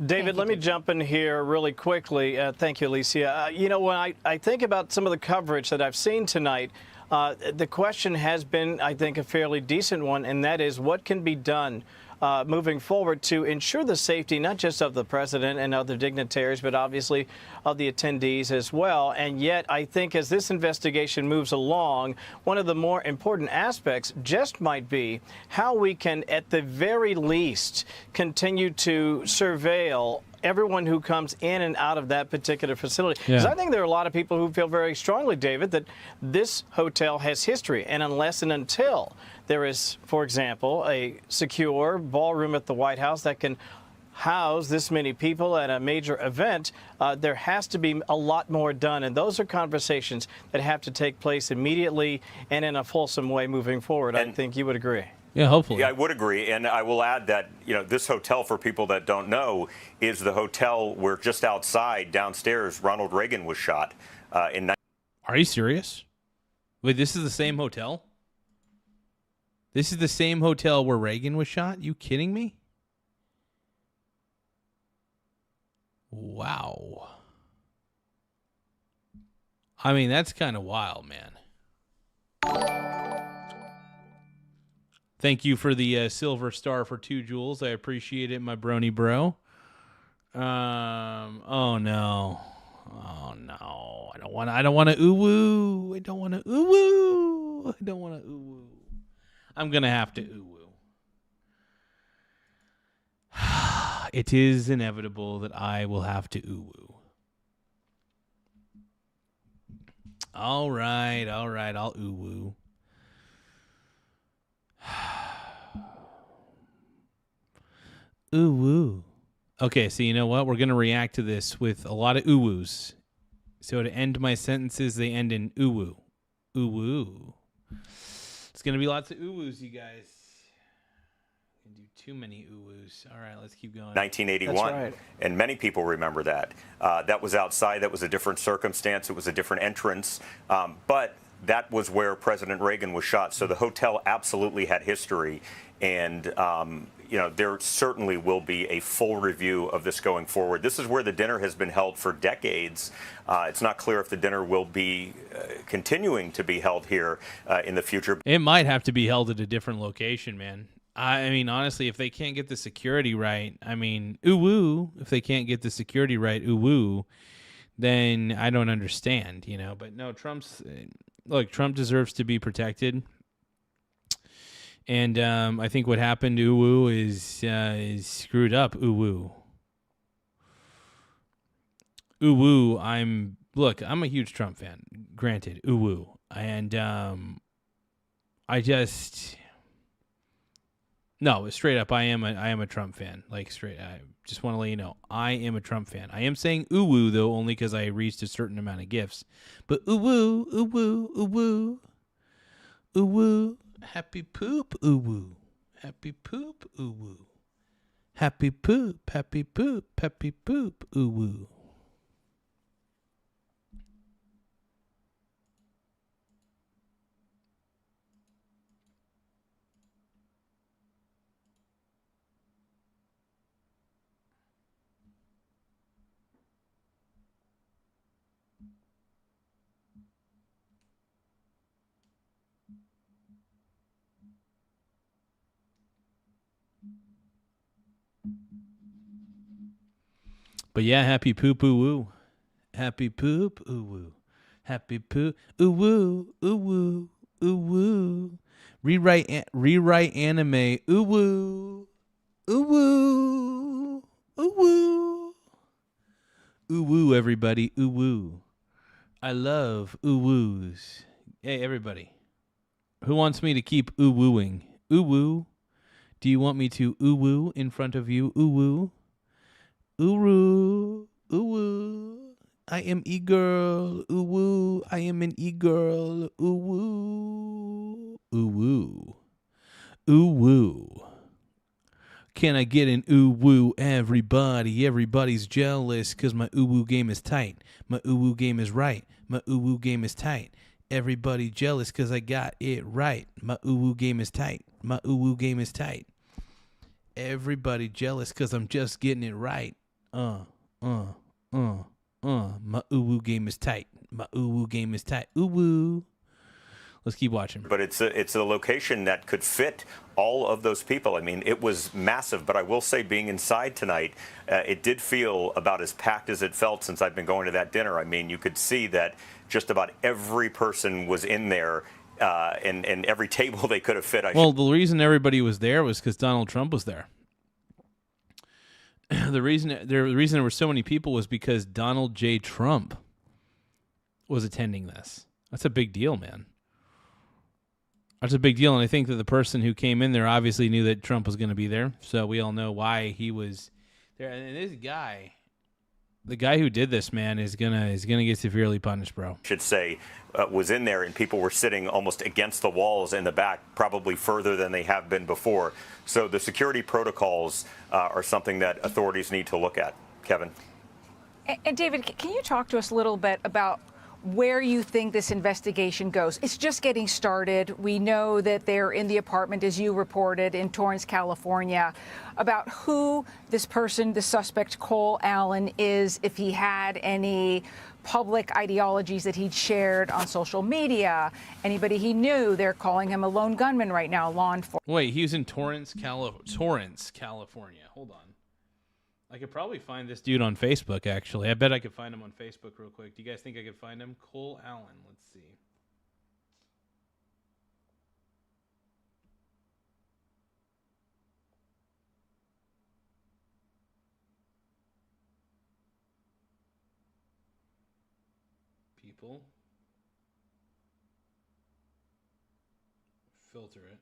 David, let me jump in here really quickly. Thank you, Alicia. When I think about some of the coverage that I've seen tonight, the question has been, I think, a fairly decent one, and that is what can be done moving forward to ensure the safety not just of the president and other dignitaries, but obviously of the attendees as well. And yet, I think as this investigation moves along, one of the more important aspects just might be how we can, at the very least, continue to surveil everyone who comes in and out of that particular facility. Because I think there are a lot of people who feel very strongly, David, that this hotel has history. And unless and until there is, for example, a secure ballroom at the White House that can house this many people at a major event, there has to be a lot more done. And those are conversations that have to take place immediately and in a fulsome way moving forward. I think you would agree. Yeah, hopefully. Yeah, I would agree. And I will add that, this hotel, for people that don't know, is the hotel where just outside, downstairs, Ronald Reagan was shot in. Are you serious? Wait, this is the same hotel? This is the same hotel where Reagan was shot? You kidding me? Wow. I mean, that's kind of wild, man. Thank you for the silver star for 2 jewels. I appreciate it, my brony bro. Oh no. Oh no. I don't want to ooh-woo. I don't want to ooh-woo. I don't want to ooh-woo. I'm going to have to ooh-woo. It is inevitable that I will have to ooh-woo. All right, I'll ooh-woo. Ooh-woo. Okay, so you know what? We're going to react to this with a lot of ooh-woos. So to end my sentences, they end in ooh-woo. Ooh-woo. It's going to be lots of ooh-woos, you guys. I can do too many ooh-woos. All right, let's keep going. 1981. That's right. And many people remember that. That was outside. That was a different circumstance. It was a different entrance. But that was where President Reagan was shot. So the hotel absolutely had history. And there certainly will be a full review of this going forward. This is where the dinner has been held for decades. It's not clear if the dinner will be continuing to be held here in the future. It might have to be held at a different location, man. I mean, honestly, if they can't get the security right, I mean, ooh-woo. If they can't get the security right, ooh-woo, then I don't understand, But no, Trump deserves to be protected. And I think what happened to ooh-woo is screwed up, ooh-woo. Ooh-woo, I'm a huge Trump fan, granted, ooh-woo. And straight up, I am a Trump fan. Like, straight, I just want to let you know, I am a Trump fan. I am saying ooh-woo, though, only because I reached a certain amount of gifts. But ooh-woo, ooh-woo, ooh-woo, ooh-woo, happy poop, ooh-woo, happy poop, ooh-woo, happy poop, happy poop, happy poop, ooh-woo. But yeah, happy poop ooh woo. Happy poop ooh woo. Happy poop ooh woo ooh woo ooh woo. Rewrite anime ooh woo. Ooh woo. Ooh woo. Ooh woo, everybody. Ooh woo. I love ooh woos. Hey everybody. Who wants me to keep ooh wooing? Ooh woo. Do you want me to ooh woo in front of you? Ooh woo. Ooh woo, I am e-girl. Ooh woo, I am an e-girl. Ooh woo, ooh woo, ooh woo. Can I get an ooh woo, everybody? Everybody's jealous because my ooh woo game is tight. My ooh woo game is right. My ooh woo game is tight. Everybody jealous because I got it right. My ooh woo game is tight. My ooh woo game is tight. Everybody jealous because I'm just getting it right. My ooh woo game is tight. My ooh woo game is tight. Ooh woo. Let's keep watching. But it's a location that could fit all of those people. I mean, it was massive, but I will say being inside tonight, it did feel about as packed as it felt since I've been going to that dinner. I mean, you could see that just about every person was in there, and every table they could have fit. The reason everybody was there was because Donald Trump was there. The reason there were so many people was because Donald J. Trump was attending this. That's a big deal, man. That's a big deal, and I think that the person who came in there obviously knew that Trump was going to be there, so we all know why he was there. And this guy, the guy who did this, man, is gonna get severely punished, bro. Should say was in there, and people were sitting almost against the walls in the back, probably further than they have been before. So the security protocols are something that authorities need to look at. Kevin. And David, can you talk to us a little bit about where you think this investigation goes? It's just getting started. We know that they're in the apartment, as you reported, in Torrance, California, about who this person, the suspect, Cole Allen, is, if he had any public ideologies that he'd shared on social media, anybody he knew. They're calling him a lone gunman right now, law enforcement. Wait, he was in Torrance, California. Hold on. I could probably find this dude on Facebook, actually. I bet I could find him on Facebook real quick. Do you guys think I could find him? Cole Allen. Let's see. People. Filter it.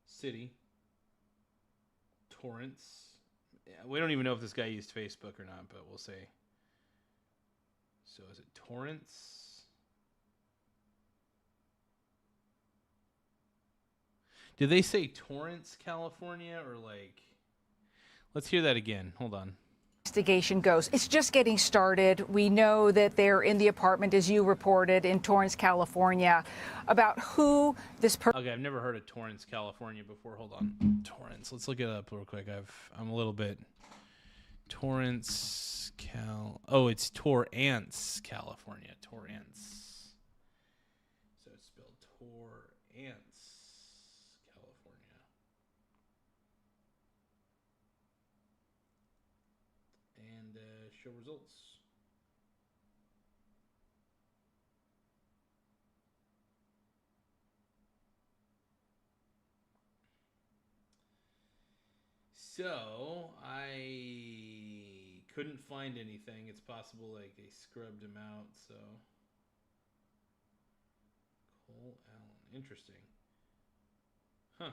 City. Torrance. Yeah, we don't even know if this guy used Facebook or not, but we'll say. So is it Torrance? Did they say Torrance, California, or like? Let's hear that again. Hold on. investigation goes. It's just getting started. We know that they're in the apartment, as you reported, in Torrance, California, about who this person. Okay, I've never heard of Torrance, California before. Hold on. Torrance. Let's look it up real quick. I'm a little bit. Torrance, Oh, it's Torrance, California. Torrance. So it's spelled Torrance, California. And show results. So I couldn't find anything. It's possible like they scrubbed him out. So Cole Allen, interesting. Huh.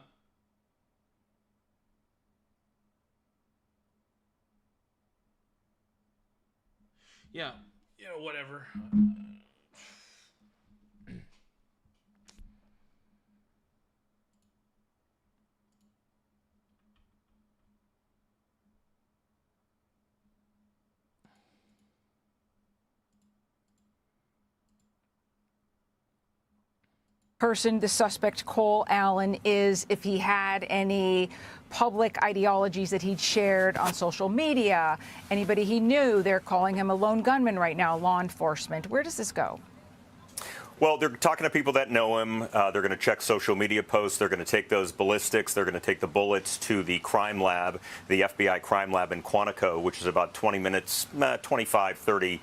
Yeah, whatever. Person, the suspect, Cole Allen, is, if he had any public ideologies that he'd shared on social media, anybody he knew. They're calling him a lone gunman right now, law enforcement. Where does this go? Well, they're talking to people that know him. They're going to check social media posts. They're going to take those ballistics. They're going to take the bullets to the crime lab, the FBI crime lab in Quantico, which is about 20 minutes, 25, 30,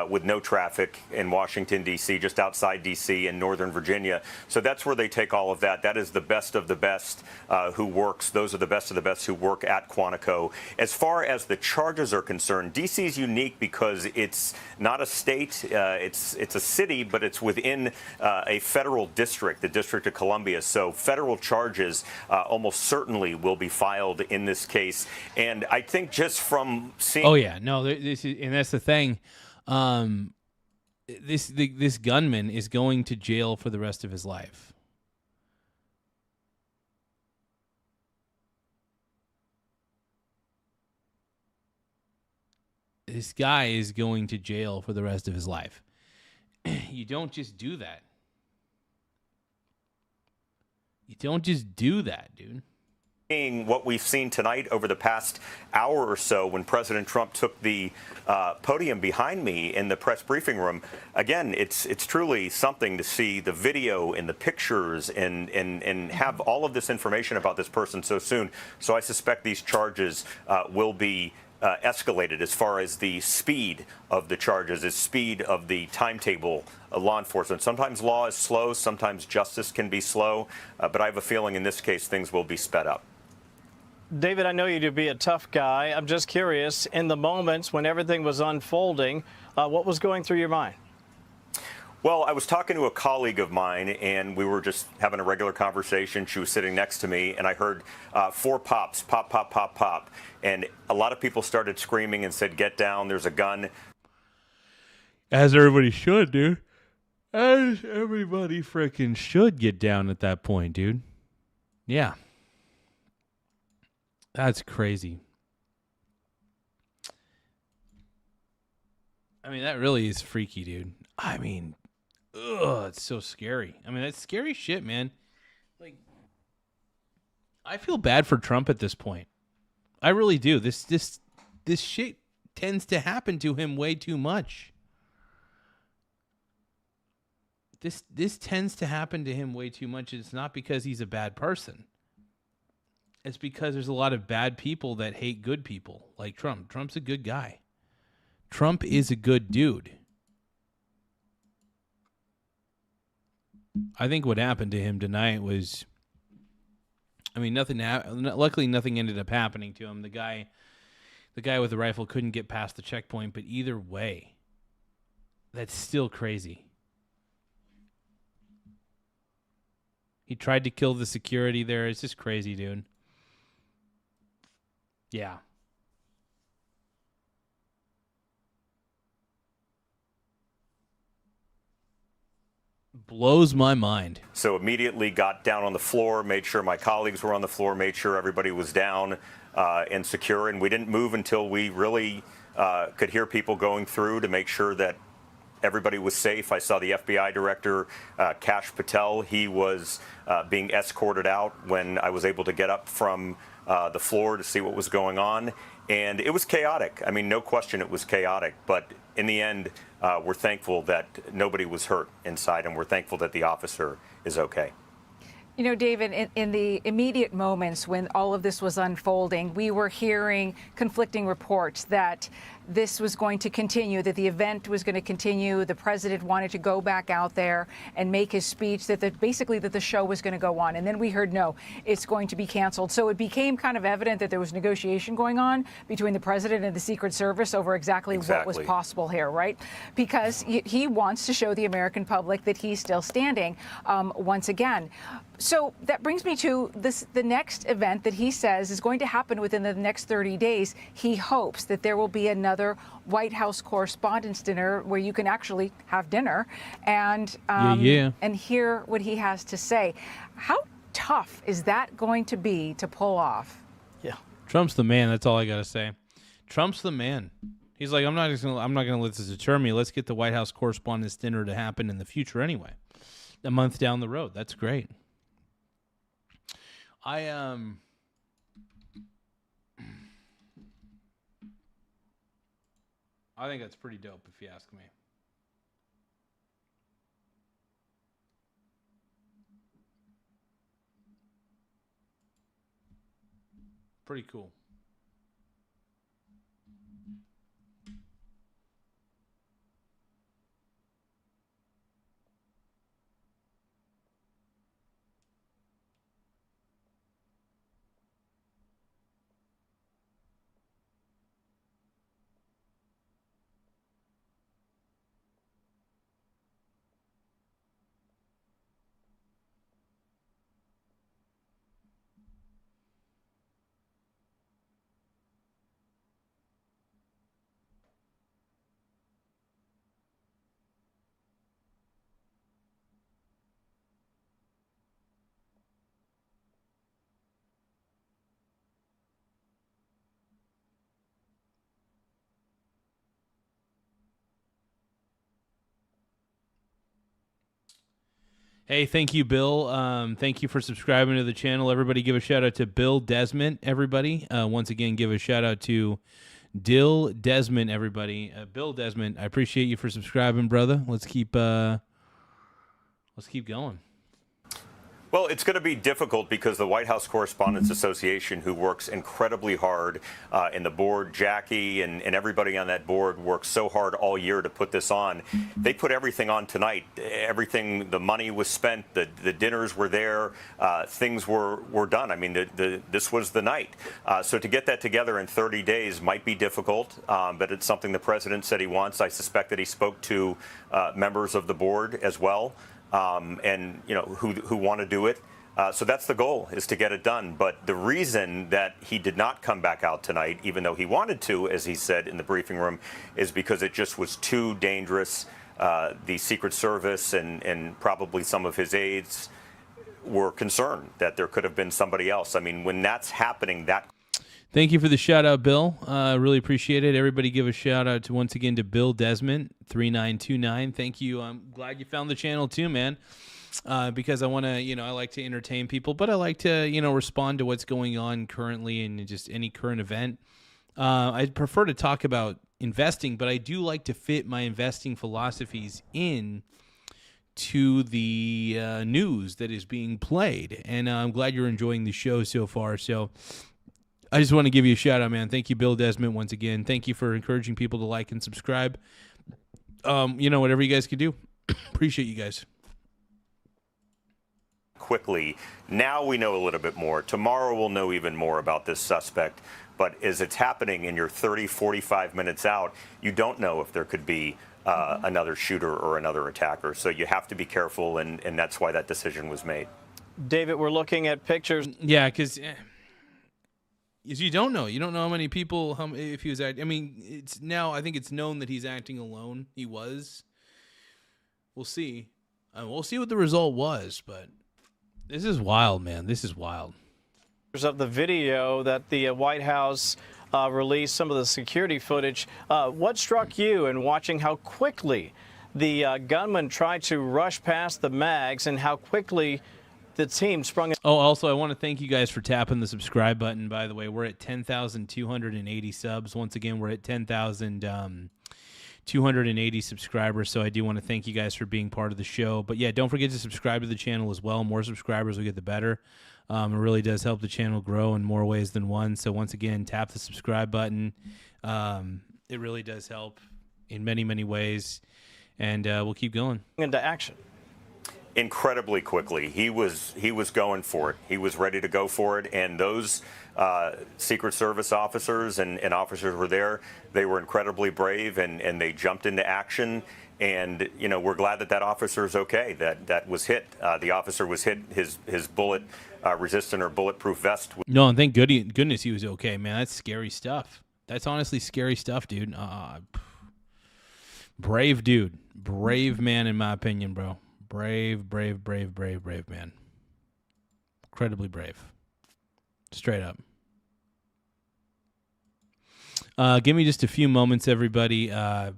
with no traffic in Washington, D.C., just outside D.C. in Northern Virginia. So that's where they take all of that. That is the best of the best who works. Those are the best of the best who work at Quantico. As far as the charges are concerned, D.C. is unique because it's not a state. It's a city, but it's within a federal district, the District of Columbia. So federal charges almost certainly will be filed in this case. And I think just from seeing... Oh, yeah. No, this is, and that's the thing. This gunman is going to jail for the rest of his life. This guy is going to jail for the rest of his life. You don't just do that. You don't just do that, dude. What we've seen tonight over the past hour or so when President Trump took the podium behind me in the press briefing room, again, it's truly something to see the video and the pictures and have all of this information about this person so soon. So I suspect these charges will be escalated as far as the speed of the charges, the speed of the timetable of law enforcement. Sometimes law is slow, sometimes justice can be slow, but I have a feeling in this case things will be sped up. David, I know you to be a tough guy. I'm just curious, in the moments when everything was unfolding, what was going through your mind? Well, I was talking to a colleague of mine, and we were just having a regular conversation. She was sitting next to me, and I heard 4 pops, pop, pop, pop, pop. And a lot of people started screaming and said, "Get down, there's a gun." As everybody should, dude. As everybody freaking should get down at that point, dude. Yeah. That's crazy. I mean, that really is freaky, dude. I mean... Ugh, it's so scary. I mean, that's scary shit, man. Like, I feel bad for Trump at this point. I really do. This shit tends to happen to him way too much. This tends to happen to him way too much. It's not because he's a bad person. It's because there's a lot of bad people that hate good people, like Trump. Trump's a good guy. Trump is a good dude. I think what happened to him tonight was, I mean, luckily nothing ended up happening to him. The guy with the rifle couldn't get past the checkpoint, but either way, that's still crazy. He tried to kill the security there. It's just crazy, dude. Yeah. Blows my mind. So immediately got down on the floor, made sure my colleagues were on the floor, made sure everybody was down and secure, and we didn't move until we really could hear people going through to make sure that everybody was safe. I saw the FBI director, Kash Patel. He was being escorted out when I was able to get up from the floor to see what was going on. And it was chaotic. I mean, no question it was chaotic. But in the end, we're thankful that nobody was hurt inside, and we're thankful that the officer is okay. You know, David, in the immediate moments when all of this was unfolding, we were hearing conflicting reports that this was going to continue, that the event was going to continue. The president wanted to go back out there and make his speech, basically that the show was going to go on. And then we heard, no, it's going to be canceled. So it became kind of evident that there was negotiation going on between the president and the Secret Service over exactly what was possible here, right? Because he wants to show the American public that he's still standing once again. So that brings me to the next event that he says is going to happen within the next 30 days. He hopes that there will be another White House Correspondents Dinner where you can actually have dinner and and hear what he has to say. How tough is that going to be to pull off? Yeah, Trump's the man. That's all I got to say. Trump's the man. He's like, I'm not gonna let this deter me. Let's get the White House Correspondents Dinner to happen in the future anyway. A month down the road. That's great. I think that's pretty dope, if you ask me. Pretty cool. Hey, thank you, Bill. Thank you for subscribing to the channel. Everybody give a shout-out to Bill Desmond, everybody. Once again, give a shout-out to Dill Desmond, everybody. Bill Desmond, I appreciate you for subscribing, brother. Let's keep going. Well, it's going to be difficult because the White House Correspondents Association, who works incredibly hard, and the board, Jackie, and everybody on that board worked so hard all year to put this on. They put everything on tonight. Everything, the money was spent, the dinners were there, things were done. I mean, this was the night. So to get that together in 30 days might be difficult, but it's something the president said he wants. I suspect that he spoke to members of the board as well. And you know who want to do it. So that's the goal, is to get it done. But the reason that he did not come back out tonight, even though he wanted to, as he said in the briefing room, is because it just was too dangerous. The Secret Service and probably some of his aides were concerned that there could have been somebody else. I mean, when that's happening, that. Thank you for the shout-out, Bill. Really appreciate it. Everybody give a shout-out once again to Bill Desmond, 3929. Thank you. I'm glad you found the channel too, man, because I want to, I like to entertain people, but I like to, respond to what's going on currently and just any current event. I'd prefer to talk about investing, but I do like to fit my investing philosophies in to the news that is being played, and I'm glad you're enjoying the show so far. So I just want to give you a shout out, man. Thank you, Bill Desmond, once again. Thank you for encouraging people to like and subscribe. Whatever you guys could do. Appreciate you guys. Quickly, now we know a little bit more. Tomorrow we'll know even more about this suspect. But as it's happening and you're 30, 45 minutes out, you don't know if there could be another shooter or another attacker. So you have to be careful, and that's why that decision was made. David, we're looking at pictures. Yeah, because you don't know. You don't know how many people, if he was acting. I mean, it's now, I think it's known that he's acting alone. He was. We'll see. We'll see what the result was, but this is wild, man. This is wild. Of the video that the White House released some of the security footage. What struck you in watching how quickly the gunman tried to rush past the mags and how quickly the team sprung it? Oh, also, I want to thank you guys for tapping the subscribe button, by the way. We're at 10,280 subs. Once again, we're at 10,280 subscribers, so I do want to thank you guys for being part of the show. But, yeah, don't forget to subscribe to the channel as well. More subscribers we get, the better. It really does help the channel grow in more ways than one. So, once again, tap the subscribe button. It really does help in many, many ways. And we'll keep going. Into action. Incredibly quickly. He was going for it. He was ready to go for it. And those Secret Service officers and officers were there. They were incredibly brave, and they jumped into action. And, you know, we're glad that officer is okay, that was hit. The officer was hit. His bullet resistant or bulletproof vest. No, and thank goodness he was okay, man. That's scary stuff. That's honestly scary stuff, dude. Brave dude. Brave man, in my opinion, bro. Brave man. Incredibly brave. Straight up. Give me just a few moments, everybody. I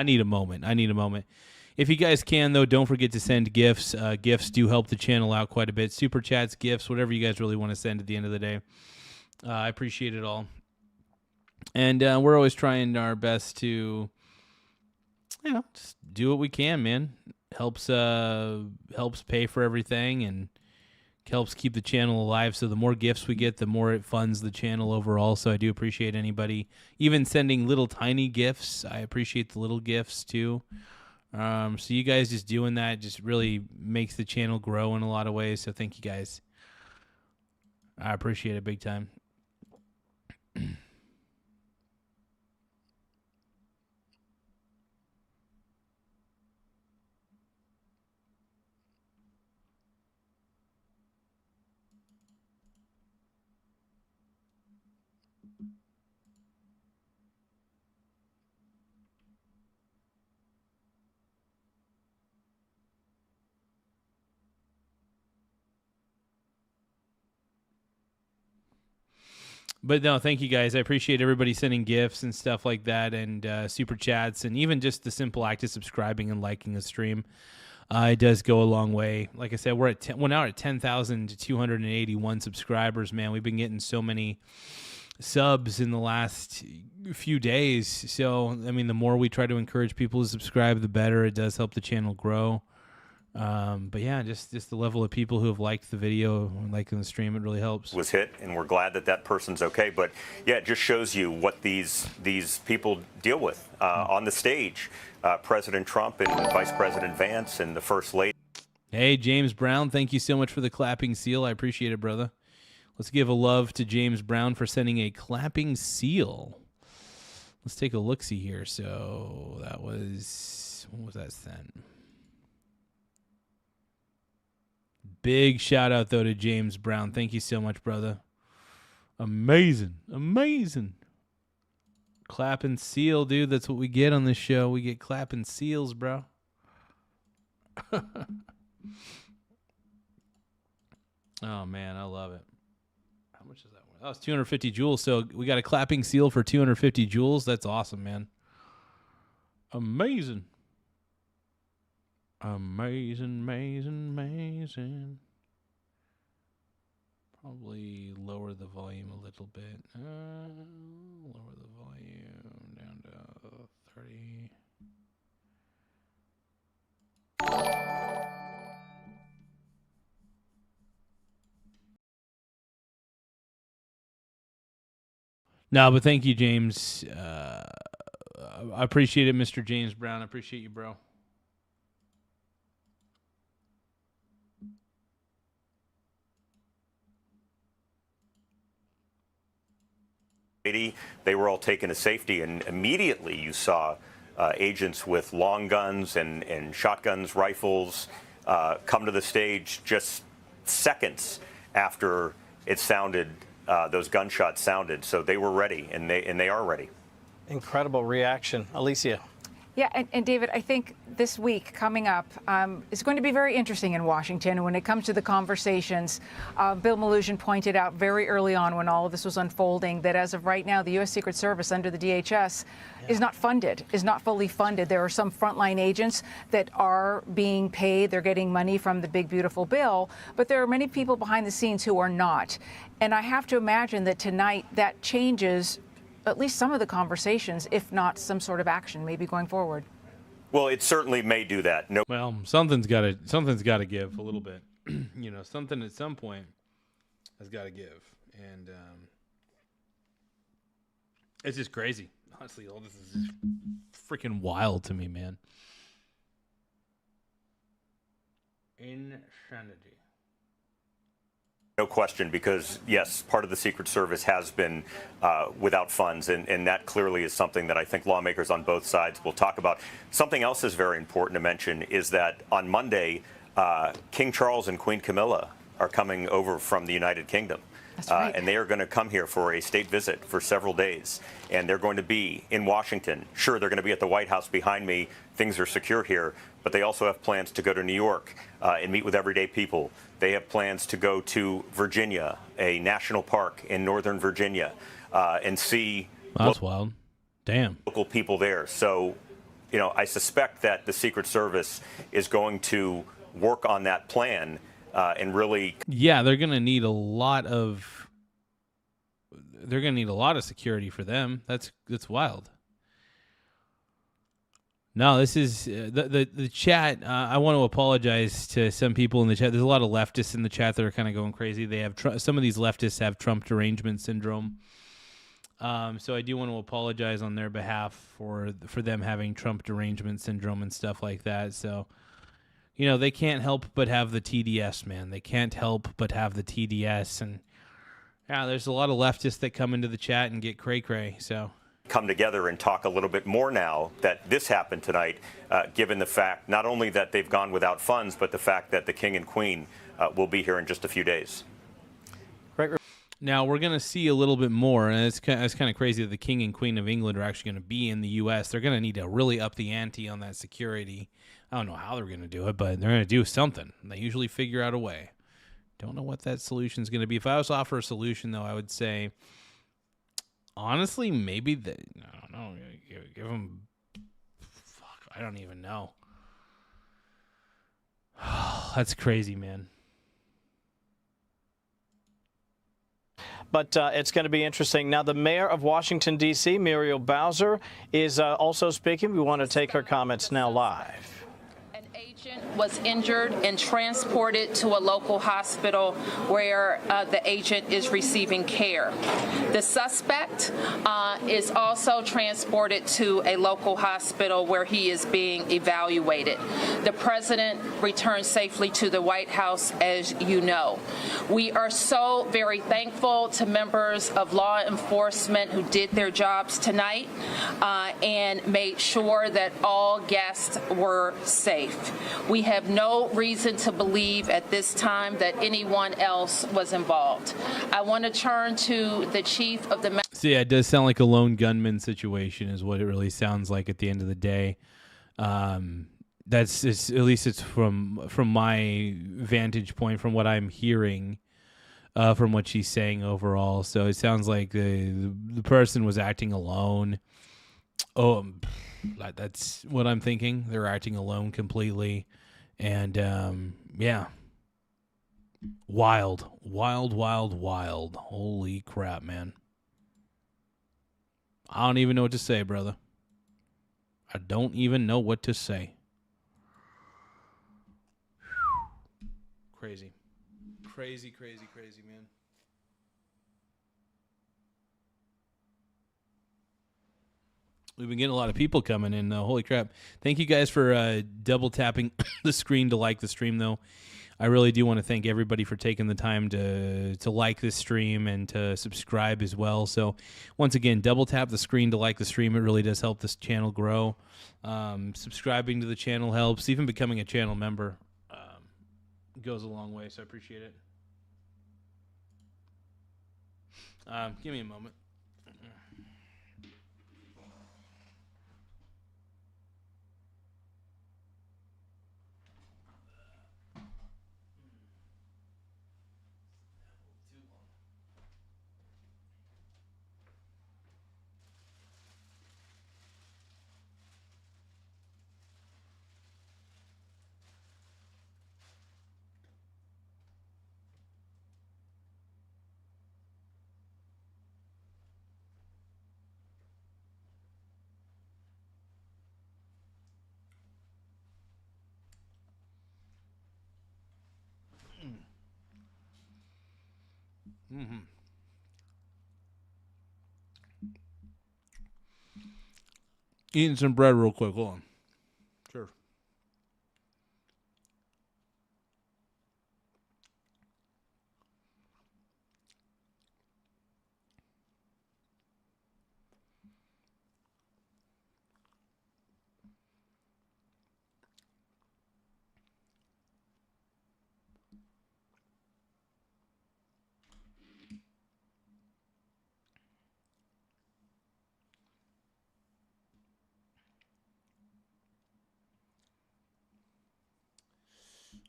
need a moment. If you guys can, though, don't forget to send gifts. Gifts do help the channel out quite a bit. Super chats, gifts, whatever you guys really want to send at the end of the day. I appreciate it all. And we're always trying our best to, you know, just do what we can, man. Helps pay for everything and helps keep the channel alive. So the more gifts we get, the more it funds the channel overall. So I do appreciate anybody even sending little tiny gifts. I appreciate the little gifts too. So you guys just doing that just really makes the channel grow in a lot of ways. So thank you guys. I appreciate it big time. But no, thank you guys. I appreciate everybody sending gifts and stuff like that, and super chats, and even just the simple act of subscribing and liking the stream. It does go a long way. Like I said, we're now at 10,281 subscribers. Man, we've been getting so many subs in the last few days. So I mean, the more we try to encourage people to subscribe, the better. It does help the channel grow. But yeah, just the level of people who have liked the video and liking the stream, it really helps. Was hit, and we're glad that person's okay. But yeah, it just shows you what these people deal with on the stage. President Trump and Vice President Vance and the First Lady. Hey, James Brown, thank you so much for the clapping seal. I appreciate it, brother. Let's give a love to James Brown for sending a clapping seal. Let's take a look-see here. So that was, when was that sent? Big shout out, though, to James Brown. Thank you so much, brother. Amazing. Clapping seal, dude. That's what we get on this show. We get clapping seals, bro. Oh, man, I love it. How much is that one? Oh, it's 250 joules. So we got a clapping seal for 250 joules. That's awesome, man. Amazing. Probably lower the volume a little bit. Lower the volume down to 30. No, but thank you, James. I appreciate it, Mr. James Brown. I appreciate you, bro. They were all taken to safety, and immediately you saw agents with long guns and shotguns, rifles come to the stage just seconds after it sounded. Those gunshots sounded, so they were ready, and they are ready. Incredible reaction, Alicia. Yeah, and David, I think this week coming up is going to be very interesting in Washington when it comes to the conversations. Bill Melugin pointed out very early on when all of this was unfolding that as of right now, the U.S. Secret Service under the DHS is not funded, is not fully funded. There are some frontline agents that are being paid. They're getting money from the big, beautiful bill, but there are many people behind the scenes who are not. And I have to imagine that tonight that changes at least some of the conversations, if not some sort of action, maybe going forward. Well, it certainly may do that. No. Well, something's got to give a little bit. Something at some point has got to give, and it's just crazy. Honestly, all this is just freaking wild to me, man. Insanity. No question, because, yes, part of the Secret Service has been without funds, and that clearly is something that I think lawmakers on both sides will talk about. Something else is very important to mention is that on Monday, King Charles and Queen Camilla are coming over from the United Kingdom. That's right. And they are going to come here for a state visit for several days, and they're going to be in Washington. Sure, they're going to be at the White House behind me. Things are secure here, but they also have plans to go to New York and meet with everyday people. They have plans to go to Virginia, a national park in Northern Virginia, and see that's wild. Damn. Local people there. So, I suspect that the Secret Service is going to work on that plan and really. Yeah, they're gonna need a lot of. They're gonna need a lot of security for them. That's wild. No, this is the chat. I want to apologize to some people in the chat. There's a lot of leftists in the chat that are kind of going crazy. They have some of these leftists have Trump derangement syndrome. So I do want to apologize on their behalf for them having Trump derangement syndrome and stuff like that. So, they can't help but have the TDS, man. They can't help but have the TDS, and yeah, there's a lot of leftists that come into the chat and get cray-cray. So. Come together and talk a little bit more now that this happened tonight, given the fact not only that they've gone without funds, but the fact that the King and Queen will be here in just a few days. Now, we're going to see a little bit more, and it's kind of crazy that the King and Queen of England are actually going to be in the U.S. They're going to need to really up the ante on that security. I don't know how they're going to do it, but they're going to do something. They usually figure out a way. Don't know what that solution is going to be. If I was to offer a solution, though, I would say, honestly, maybe I don't know. Give them. Fuck, I don't even know. That's crazy, man. But it's going to be interesting. Now, the mayor of Washington, D.C., Muriel Bowser, is also speaking. We want to take her comments now live. Was injured and transported to a local hospital where the agent is receiving care. The suspect is also transported to a local hospital where he is being evaluated. The president returned safely to the White House, as you know. We are so very thankful to members of law enforcement who did their jobs tonight and made sure that all guests were safe. We have no reason to believe at this time that anyone else was involved. I want to turn to the chief of the... So yeah, it does sound like a lone gunman situation is what it really sounds like at the end of the day. That's at least it's from my vantage point, from what I'm hearing, from what she's saying overall. So it sounds like the person was acting alone. Oh, that's what I'm thinking. They're acting alone completely. And, yeah. Wild. Holy crap, man. I don't even know what to say, brother. I don't even know what to say. Crazy. Crazy, man. We've been getting a lot of people coming in. Holy crap. Thank you guys for double tapping the screen to like the stream, though. I really do want to thank everybody for taking the time to like this stream and to subscribe as well. So, once again, double tap the screen to like the stream. It really does help this channel grow. Subscribing to the channel helps. Even becoming a channel member goes a long way, so I appreciate it. Give me a moment. Mm-hmm. Eating some bread real quick. Hold on. Sure.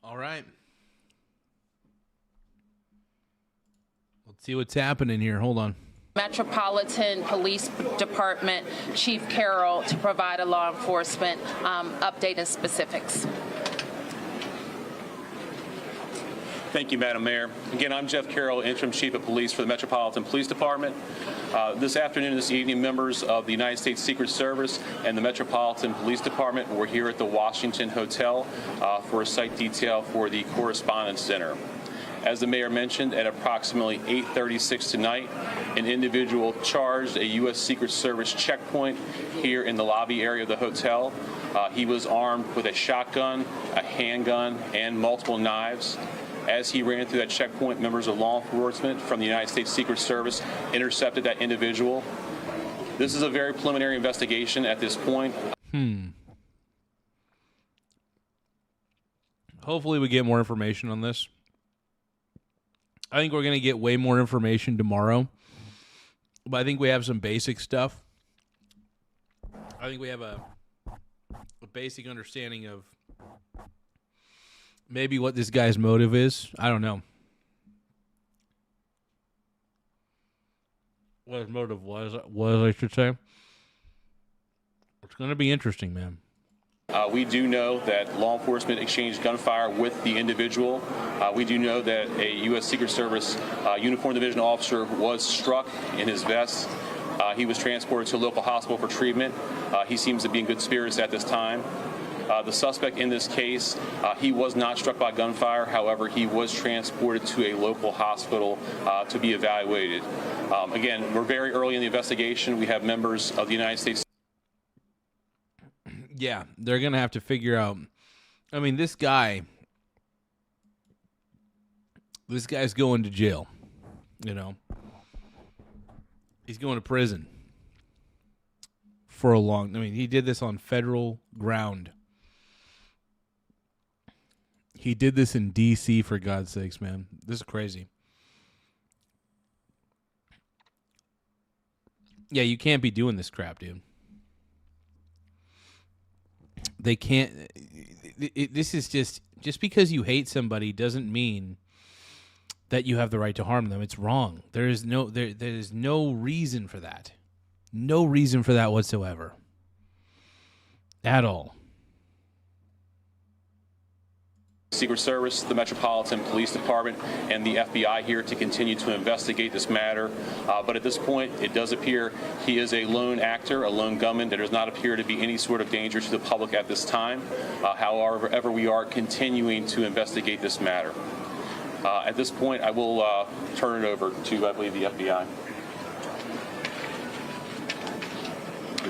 All right. Let's see what's happening here. Hold on. Metropolitan Police Department Chief Carroll to provide a law enforcement update and specifics. Thank you, Madam Mayor. Again, I'm Jeff Carroll, Interim Chief of Police for the Metropolitan Police Department. This afternoon and this evening, members of the United States Secret Service and the Metropolitan Police Department were here at the Washington Hotel for a site detail for the Correspondents Dinner. As the mayor mentioned, at approximately 8:36 tonight, an individual charged a U.S. Secret Service checkpoint here in the lobby area of the hotel. He was armed with a shotgun, a handgun, and multiple knives. As he ran through that checkpoint, members of law enforcement from the United States Secret Service intercepted that individual. This is a very preliminary investigation at this point. Hopefully we get more information on this. I think we're going to get way more information tomorrow. But I think we have some basic stuff. I think we have a basic understanding of maybe what this guy's motive is. I don't know. What his motive was, I should say. It's going to be interesting, man. We do know that law enforcement exchanged gunfire with the individual. We do know that a U.S. Secret Service uniformed division officer was struck in his vest. He was transported to a local hospital for treatment. He seems to be in good spirits at this time. The suspect in this case, he was not struck by gunfire. However, he was transported to a local hospital to be evaluated. Again, we're very early in the investigation. We have members of the United States. Yeah, they're going to have to figure out. I mean, this guy's going to jail, you know. He's going to prison for a long. I mean, he did this on federal ground. He did this in D.C., for God's sakes, man. This is crazy. Yeah, you can't be doing this crap, dude. They can't. This is just because you hate somebody doesn't mean that you have the right to harm them. It's wrong. There is no reason for that. No reason for that whatsoever. At all. Secret Service, the Metropolitan Police Department, and the FBI here to continue to investigate this matter. But at this point, it does appear he is a lone actor, a lone gunman. There does not appear to be any sort of danger to the public at this time. However, we are continuing to investigate this matter. At this point, I will turn it over to, I believe, the FBI.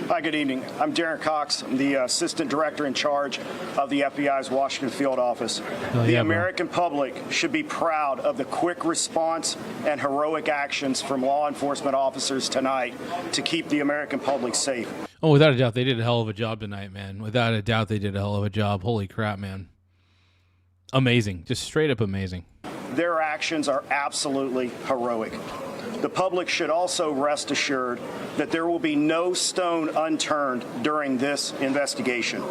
Hi, good evening. I'm Darren Cox. I'm the Assistant Director in charge of the FBI's Washington Field Office. The American public should be proud of the quick response and heroic actions from law enforcement officers tonight to keep the American public safe. Oh, without a doubt, they did a hell of a job tonight, man. Without a doubt, they did a hell of a job. Holy crap, man. Amazing. Just straight up amazing. Their actions are absolutely heroic. The public should also rest assured that there will be no stone unturned during this investigation.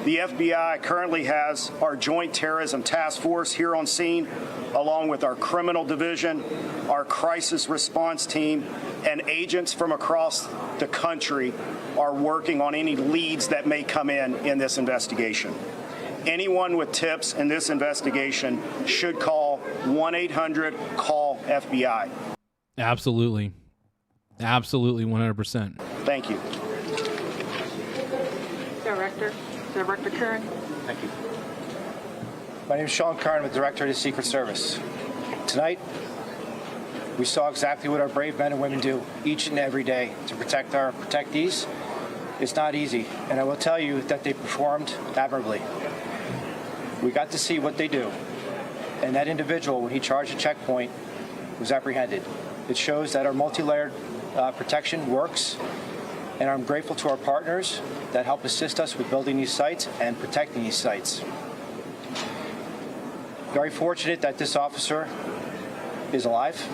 The FBI currently has our Joint Terrorism Task Force here on scene, along with our Criminal Division, our Crisis Response Team, and agents from across the country are working on any leads that may come in this investigation. Anyone with tips in this investigation should call 1-800-CALL-FBI. Absolutely. Absolutely, 100%. Thank you. Director Curran. Thank you. My name is Sean Curran, I'm the Director of the Secret Service. Tonight, We saw exactly what our brave men and women do each and every day to protect our protectees. It's not easy, and I will tell you that they performed admirably. We got to see what they do, and that individual, when he charged a checkpoint, was apprehended. It shows that our multi-layered protection works, and I'm grateful to our partners that help assist us with building these sites and protecting these sites. Very fortunate that this officer is alive,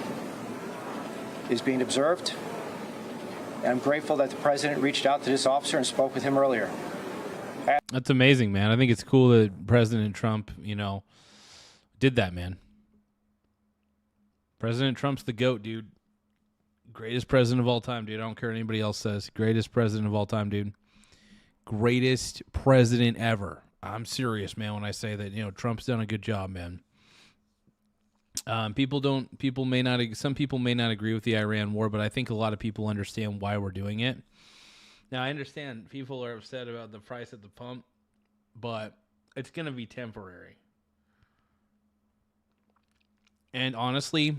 is being observed, and I'm grateful that the president reached out to this officer and spoke with him earlier. That's amazing, man. I think it's cool that President Trump, did that, man. President Trump's the GOAT, dude. Greatest president of all time, dude. I don't care what anybody else says. Greatest president of all time, dude. Greatest president ever. I'm serious, man, when I say that, Trump's done a good job, man. Some people may not agree with the Iran war, but I think a lot of people understand why we're doing it. Now, I understand people are upset about the price at the pump, but it's going to be temporary. And honestly,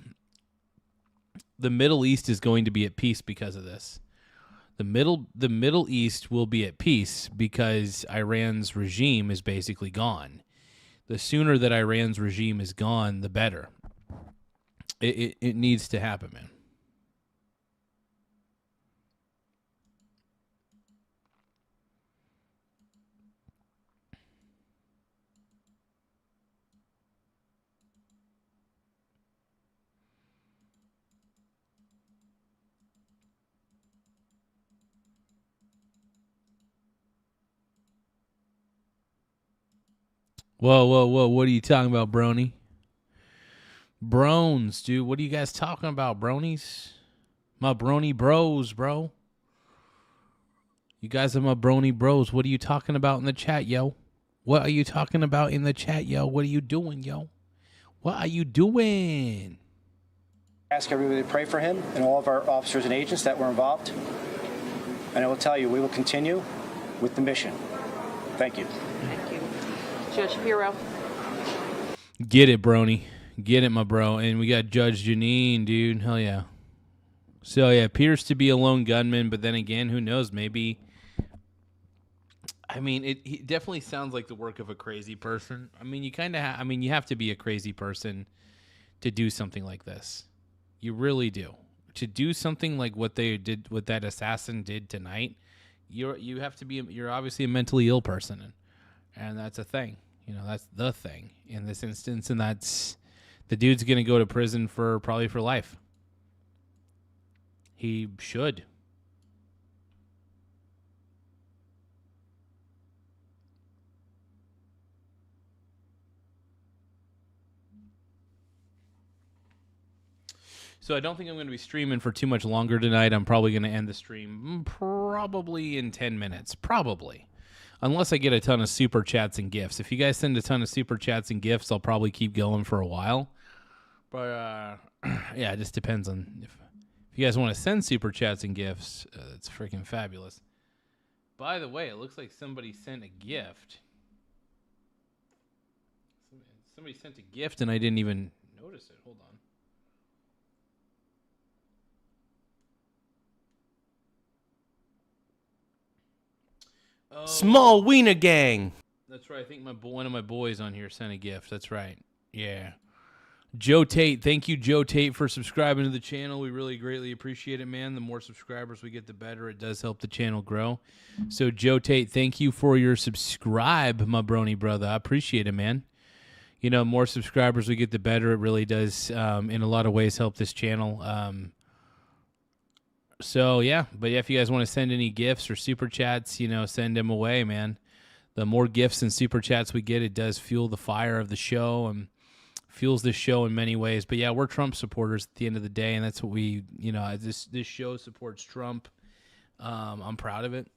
the Middle East is going to be at peace because of this. The Middle East will be at peace because Iran's regime is basically gone. The sooner that Iran's regime is gone, the better. It needs to happen, man. Whoa. What are you talking about, Brony? Brones, dude. What are you guys talking about, bronies? My brony bros, bro. You guys are my brony bros. What are you talking about in the chat, yo? What are you talking about in the chat, yo? What are you doing, yo? What are you doing? Ask everybody to pray for him and all of our officers and agents that were involved. And I will tell you, we will continue with the mission. Thank you. Thank you. Judge Shapiro. Get it, brony. Get it, my bro. And we got Judge Janine, dude. Hell yeah. So, yeah, appears to be a lone gunman, but then again, who knows? Maybe. I mean, it definitely sounds like the work of a crazy person. I mean, you have to be a crazy person to do something like this. You really do. To do something like what that assassin did tonight, you're obviously a mentally ill person, and that's a thing. That's the thing in this instance, and that's the dude's gonna go to prison probably for life. He should. So I don't think I'm going to be streaming for too much longer tonight. I'm probably going to end the stream probably in 10 minutes. Probably. Unless I get a ton of super chats and gifts. If you guys send a ton of super chats and gifts, I'll probably keep going for a while. But, yeah, it just depends on if you guys want to send super chats and gifts. That's freaking fabulous. By the way, it looks like somebody sent a gift. Somebody sent a gift and I didn't even notice it. Hold on. Small Wiener Gang. That's right. I think one of my boys on here sent a gift. That's right. Yeah. Joe Tate. Thank you, Joe Tate, for subscribing to the channel. We really greatly appreciate it, man. The more subscribers we get, the better. It does help the channel grow. So, Joe Tate, thank you for your subscribe, my brony brother. I appreciate it, man. More subscribers we get, the better. It really does, in a lot of ways, help this channel. So, yeah. But if you guys want to send any gifts or super chats, send them away, man. The more gifts and super chats we get, it does fuel the fire of the show and fuels this show in many ways. But, yeah, we're Trump supporters at the end of the day, and that's what we, this show supports Trump. I'm proud of it.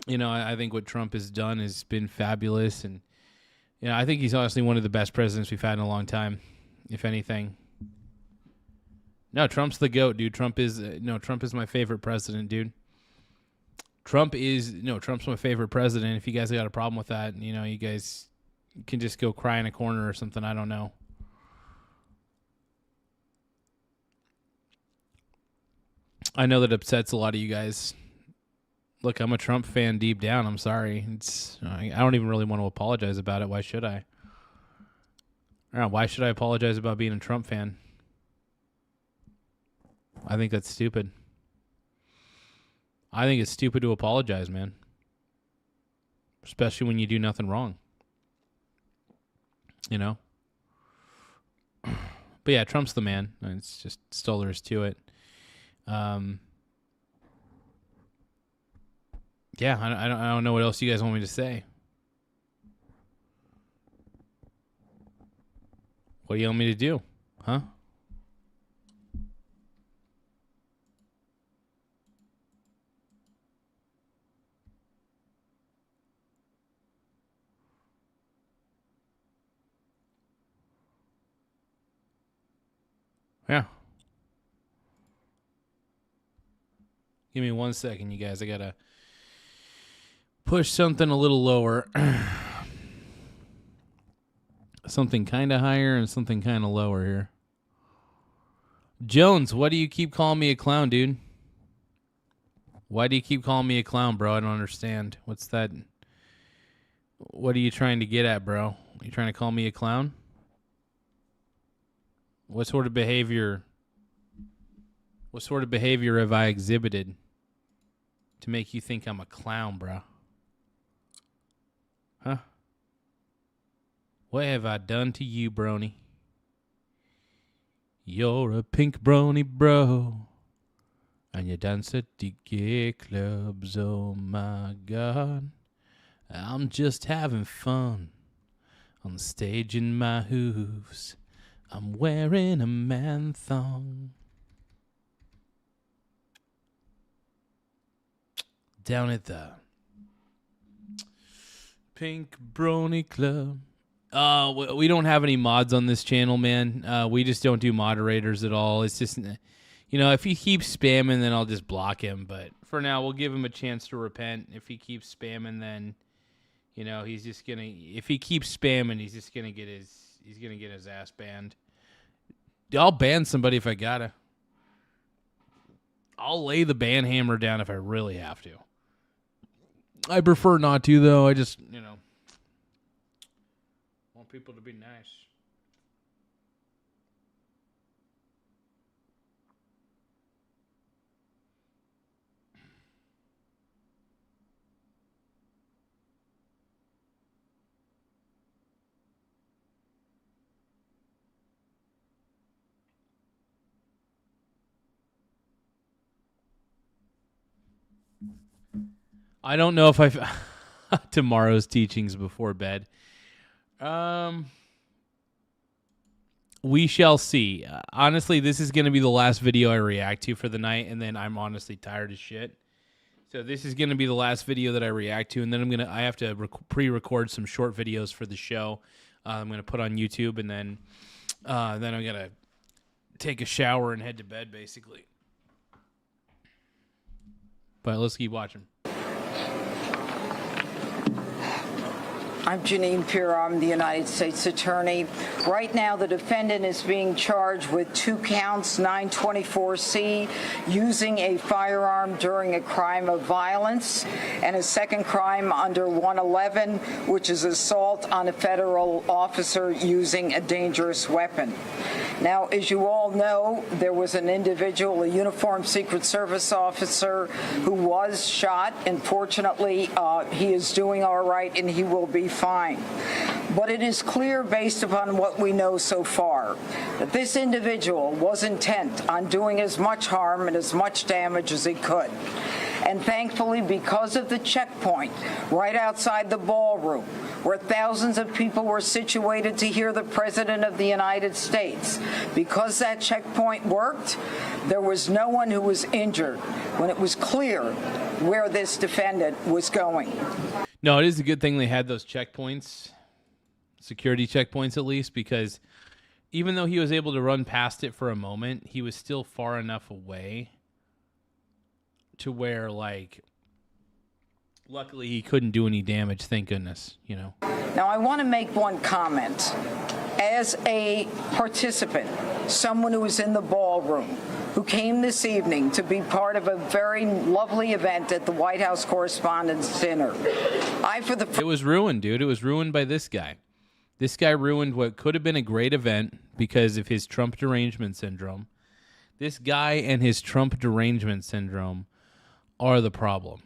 I think what Trump has done has been fabulous, and, I think he's honestly one of the best presidents we've had in a long time, if anything. No, Trump's the GOAT, dude. Trump is my favorite president, dude. Trump's my favorite president. If you guys got a problem with that, you guys can just go cry in a corner or something. I don't know. I know that upsets a lot of you guys. Look, I'm a Trump fan deep down. I'm sorry. I don't even really want to apologize about it. Why should I? Why should I apologize about being a Trump fan? I think that's stupid. I think it's stupid to apologize, man. Especially when you do nothing wrong. You know? But yeah, Trump's the man. It's just still there is to it. Yeah, I don't know what else you guys want me to say. What do you want me to do? Huh? Yeah. Give me 1 second, you guys. I gotta push something a little lower. Something kind of higher and something kind of lower here. Jones, why do you keep calling me a clown, dude? Why do you keep calling me a clown, bro? I don't understand. What's that? What are you trying to get at, bro? Are you trying to call me a clown? What sort of behavior have I exhibited to make you think I'm a clown, bro? Huh? What have I done to you, brony? You're a pink brony, bro. And you dance at the gay clubs, oh my God. I'm just having fun on the stage in my hooves. I'm wearing a man thong. Down at the Pink Brony Club. We don't have any mods on this channel, man. We just don't do moderators at all. It's just, you know, if he keeps spamming, then I'll just block him. But for now, we'll give him a chance to repent. If he keeps spamming, then, you know, he's just gonna. If he keeps spamming, he's just gonna get his ass banned. I'll ban somebody if I gotta. I'll lay the ban hammer down if I really have to. I prefer not to, though. I just, you know, want people to be nice. I don't know if I've tomorrow's teachings before bed. We shall see. Honestly, this is going to be the last video I react to for the night, and then I'm honestly tired as shit. So this is going to be the last video that I react to, and then I have to pre-record some short videos for the show. I'm going to put on YouTube, and then I'm going to take a shower and head to bed, basically. But let's keep watching. I'm Janine Pirro. I'm the United States Attorney. Right now, the defendant is being charged with 2 counts, 924C, using a firearm during a crime of violence, and a second crime under 111, which is assault on a federal officer using a dangerous weapon. Now, as you all know, there was an individual, a uniformed Secret Service officer, who was shot, and fortunately, he is doing all right, and he will be fine. But it is clear, based upon what we know so far, that this individual was intent on doing as much harm and as much damage as he could. And thankfully, because of the checkpoint right outside the ballroom, where thousands of people were situated to hear the President of the United States, because that checkpoint worked, there was no one who was injured when it was clear where this defendant was going. No, it is a good thing they had those checkpoints, security checkpoints at least, because even though he was able to run past it for a moment, he was still far enough away to where, like, luckily he couldn't do any damage, thank goodness, you know. Now, I want to make one comment. As a participant, someone who was in the ballroom, who came this evening to be part of a very lovely event at the White House Correspondents Dinner. It was ruined, dude. It was ruined by this guy. This guy ruined what could have been a great event because of his Trump derangement syndrome. This guy and his Trump derangement syndrome are the problem.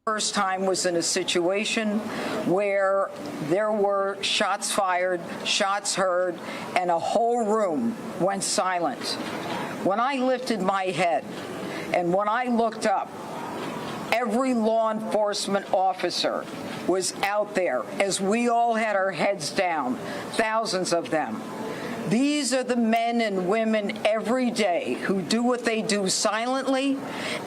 First time was in a situation where there were shots fired, shots heard, and a whole room went silent. When I lifted my head and when I looked up, every law enforcement officer was out there as we all had our heads down, thousands of them. These are the men and women every day who do what they do silently,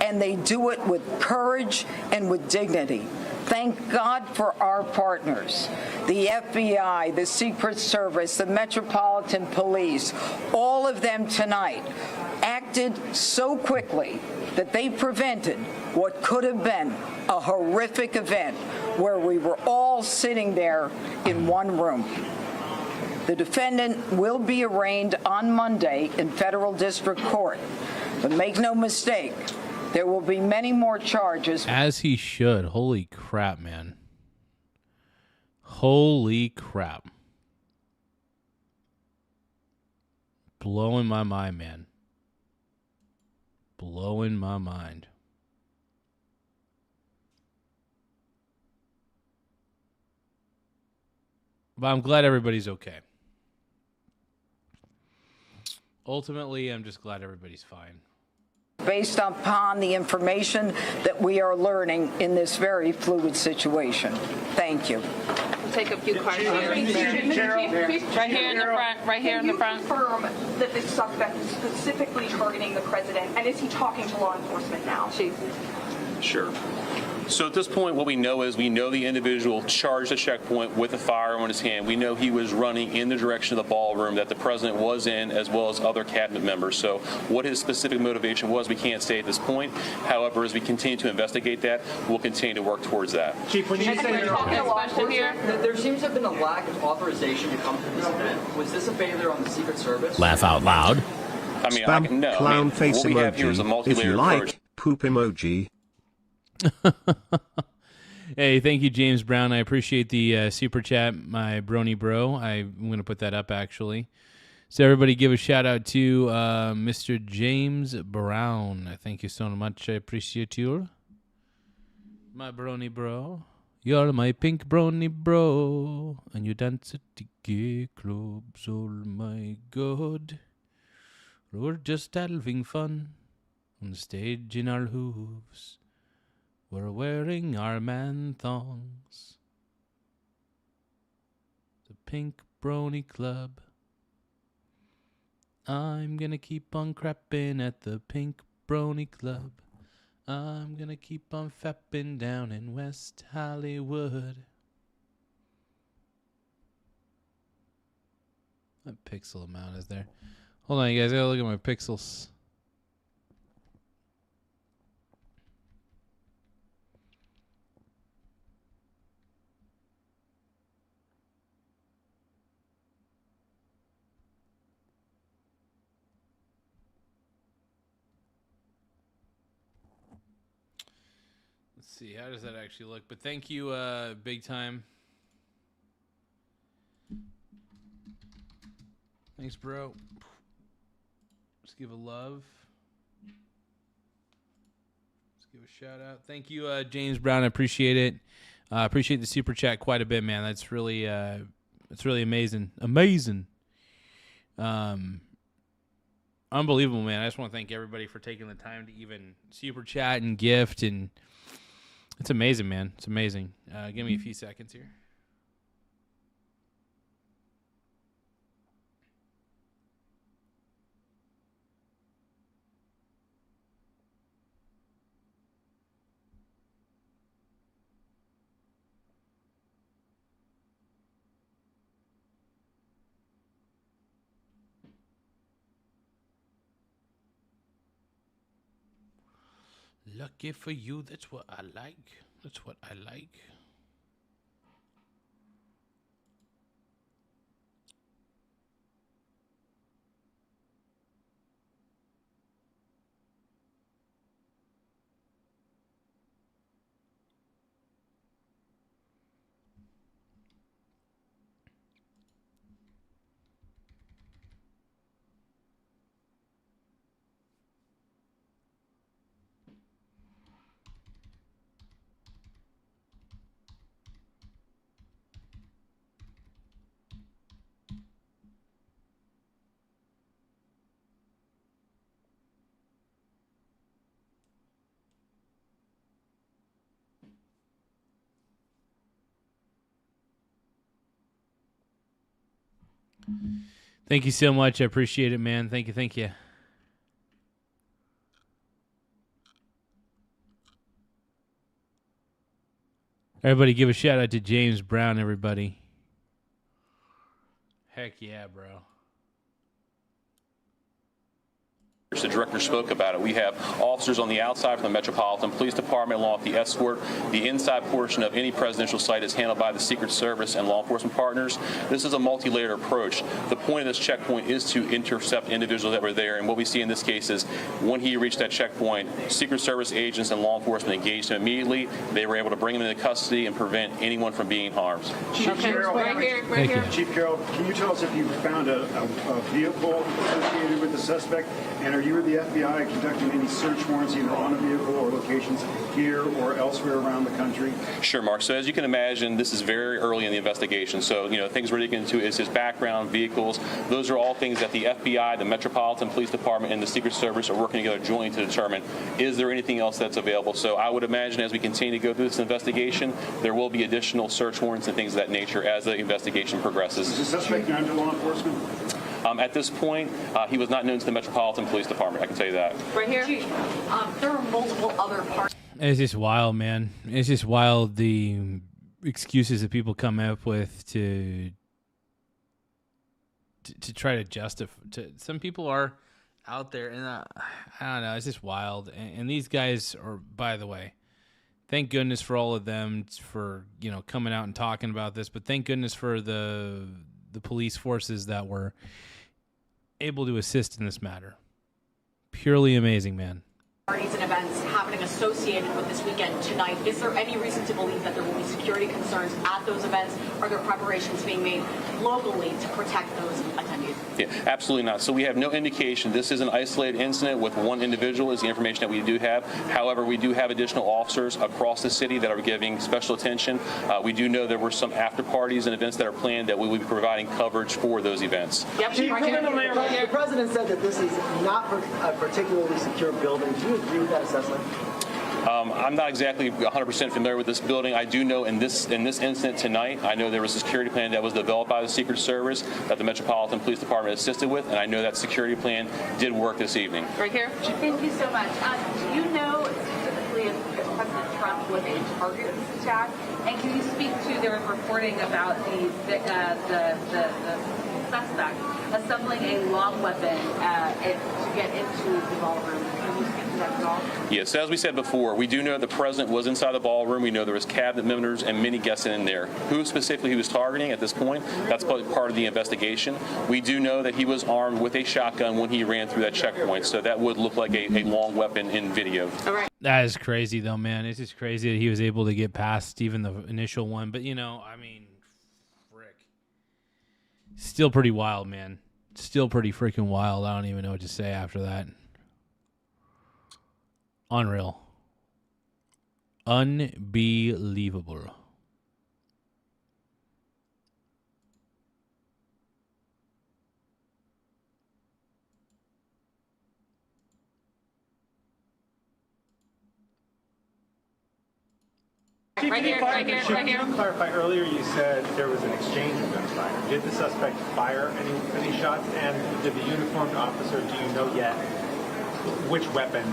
and they do it with courage and with dignity. Thank God for our partners, the FBI, the Secret Service, the Metropolitan Police. All of them tonight acted so quickly that they prevented what could have been a horrific event where we were all sitting there in one room. The defendant will be arraigned on Monday in federal district court. But make no mistake, there will be many more charges. As he should. Holy crap, man. Holy crap. Blowing my mind, man. Blowing my mind. But I'm glad everybody's okay. Ultimately, I'm just glad everybody's fine. Based upon the information that we are learning in this very fluid situation. Thank you. We'll take a few questions. Right here in the front. Right here in the front. Can you confirm that this suspect is specifically targeting the president, and is he talking to law enforcement now? Chief. Sure. So at this point, what we know is we know the individual charged at checkpoint with a firearm in his hand. We know he was running in the direction of the ballroom that the president was in, as well as other cabinet members. So what his specific motivation was, we can't say at this point. However, as we continue to investigate that, we'll continue to work towards that. Chief, when you say there seems to have been a lack of authorization to come to this event. Was this a failure on the Secret Service? Laugh out loud. I mean, Spam clown face what we have here is a emoji. multi-layered If you like, approach. poop emoji. Hey, thank you, James Brown. I appreciate the super chat, my brony bro. I'm going to put that up, actually. So everybody give a shout out to Mr. James Brown. Thank you so much. I appreciate you. My brony bro. You're my pink brony bro. And you dance at the gay clubs. Oh my God. We're just having fun on the stage in our hooves. We're wearing our man thongs. The Pink Brony Club. I'm gonna keep on crapping at the Pink Brony Club. I'm gonna keep on fapping down in West Hollywood. What pixel amount is there? Hold on, you guys. I gotta look at my pixels. Let's see, how does that actually look? But thank you, big time. Thanks, bro. Let's give a love. Let's give a shout out. Thank you, James Brown. I appreciate it. Appreciate the super chat quite a bit, man. That's really amazing. Amazing. Unbelievable, man. I just want to thank everybody for taking the time to even super chat and gift, and it's amazing, man. It's amazing. Give me a few seconds here. Lucky for you, that's what I like. That's what I like. Thank you so much. I appreciate it, man. Thank you. Thank you. Everybody give a shout out to James Brown, everybody. Heck yeah, bro. The director spoke about it. We have officers on the outside from the Metropolitan Police Department along with the escort. The inside portion of any presidential site is handled by the Secret Service and law enforcement partners. This is a multi-layered approach. The point of this checkpoint is to intercept individuals that were there, and what we see in this case is when he reached that checkpoint, Secret Service agents and law enforcement engaged him immediately. They were able to bring him into custody and prevent anyone from being harmed. Chief Carroll, Chief Carroll, can you tell us if you found a vehicle associated with the suspect? And are you or the FBI conducting any search warrants either on a vehicle or locations here or elsewhere around the country? Sure, Mark. So as you can imagine, this is very early in the investigation. So, things we're digging into is his background, vehicles. Those are all things that the FBI, the Metropolitan Police Department, and the Secret Service are working together jointly to determine, is there anything else that's available? So I would imagine as we continue to go through this investigation, there will be additional search warrants and things of that nature as the investigation progresses. Is the suspect known to law enforcement? At this point, he was not known to the Metropolitan Police Department. I can tell you that. Right here. There are multiple other parts. It's just wild, man. It's just wild the excuses that people come up with to try to justify. Some people are out there, and I don't know. It's just wild. And these guys are, by the way, thank goodness for all of them for coming out and talking about this. But thank goodness for the police forces that were able to assist in this matter. Purely amazing, man. Parties and events happening associated with this weekend tonight. Is there any reason to believe that there will be security concerns at those events? Are there preparations being made locally to protect those attendees? Yeah, absolutely not. So we have no indication. This is an isolated incident with one individual is the information that we do have. However, we do have additional officers across the city that are giving special attention. We do know there were some after parties and events that are planned that we will be providing coverage for those events. Yep. The president said that this is not a particularly secure building. Do you agree with that assessment? I'm not exactly 100% familiar with this building. I do know in this incident tonight, I know there was a security plan that was developed by the Secret Service that the Metropolitan Police Department assisted with, and I know that security plan did work this evening. Right here. Thank you so much. Do you know specifically if President Trump was a target of this attack? And can you speak to the reporting about the suspect assembling a long weapon to get into the ballroom? Can you speak to that at all? Yes, as we said before, we do know the president was inside the ballroom. We know there was cabinet members and many guests in there. Who specifically he was targeting at this point, that's part of the investigation. We do know that he was armed with a shotgun when he ran through that checkpoint, so that would look like a long weapon in video. All right. That is crazy, though, man. It's just crazy that he was able to get past even the initial one. But, frick. Still pretty wild, man. Still pretty freaking wild. I don't even know what to say after that. Unreal. Unbelievable. Right here. To clarify, earlier you said there was an exchange of gunfire. Did the suspect fire any shots? And did the uniformed officer, do you know yet which weapon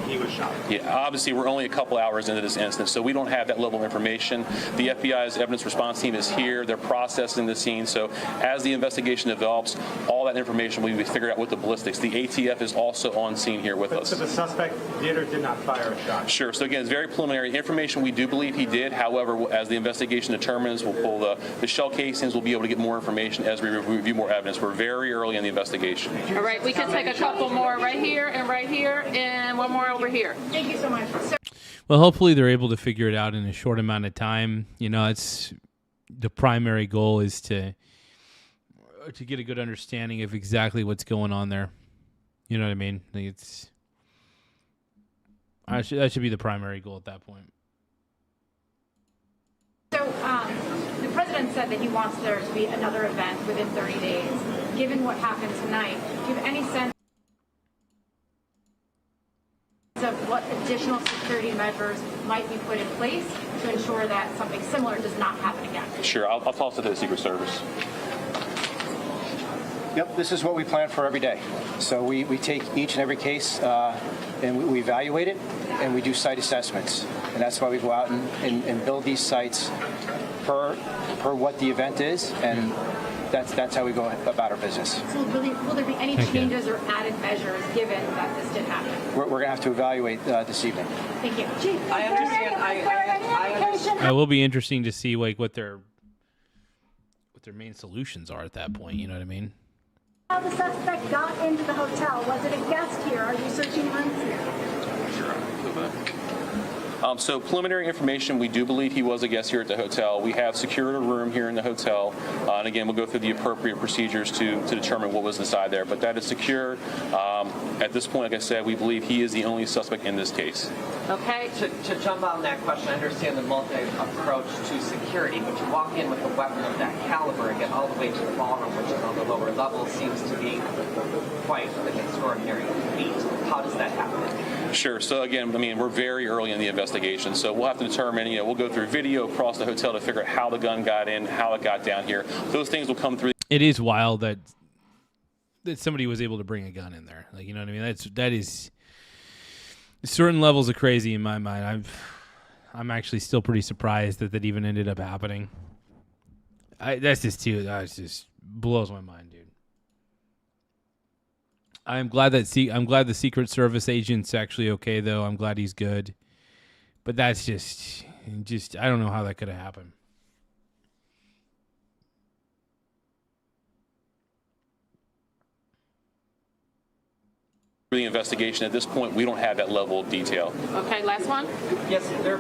he was shot? Yeah, obviously we're only a couple hours into this incident, so we don't have that level of information. The FBI's evidence response team is here. They're processing the scene. So as the investigation develops, all that information will be figured out with the ballistics. The ATF is also on scene here with us. So the suspect did or did not fire a shot? Sure. So again, it's very preliminary information. We do believe he did. However, as the investigation determines, we'll pull the shell casings. We'll be able to get more information as we review more evidence. We're very early in the investigation. All right, we can take a couple more right here, and one more over here. Thank you so much. Well, hopefully they're able to figure it out in a short amount of time. It's the primary goal is to get a good understanding of exactly what's going on there. You know what I mean? That should be the primary goal at that point. So the president said that he wants there to be another event within 30 days. Given what happened tonight, do you have any sense of what additional security measures might be put in place to ensure that something similar does not happen again? Sure. I'll toss it to the Secret Service. Yep, this is what we plan for every day. So we take each and every case and we evaluate it, and we do site assessments. And that's why we go out and build these sites per what the event is, and that's how we go about our business. So will there be any changes or added measures given that this did happen? We're going to have to evaluate this evening. Thank you. Chief, I understand. It will be interesting to see like what their main solutions are at that point. You know what I mean? How the suspect got into the hotel? Was it a guest here? Are you searching rooms here? So preliminary information, we do believe he was a guest here at the hotel. We have secured a room here in the hotel. And again, we'll go through the appropriate procedures to determine what was inside there. But that is secure. At this point, like I said, we believe he is the only suspect in this case. Okay, to jump on that question, I understand the multi-approach to security, but to walk in with a weapon of that caliber and get all the way to the ballroom, which is on the lower level, seems to be quite an extraordinary feat. How does that happen? Sure. So again, I mean, we're very early in the investigation, so we'll have to determine, we'll go through video across the hotel to figure out how the gun got in, how it got down here. Those things will come through. It is wild that somebody was able to bring a gun in there. Like, you know what I mean? That is certain levels of crazy in my mind. I'm actually still pretty surprised that even ended up happening. That's just too. That just blows my mind, dude. I'm glad the Secret Service agent's actually okay, though. I'm glad he's good. But that's just I don't know how that could have happened. The investigation at this point, we don't have that level of detail. Okay, last one. Yes, video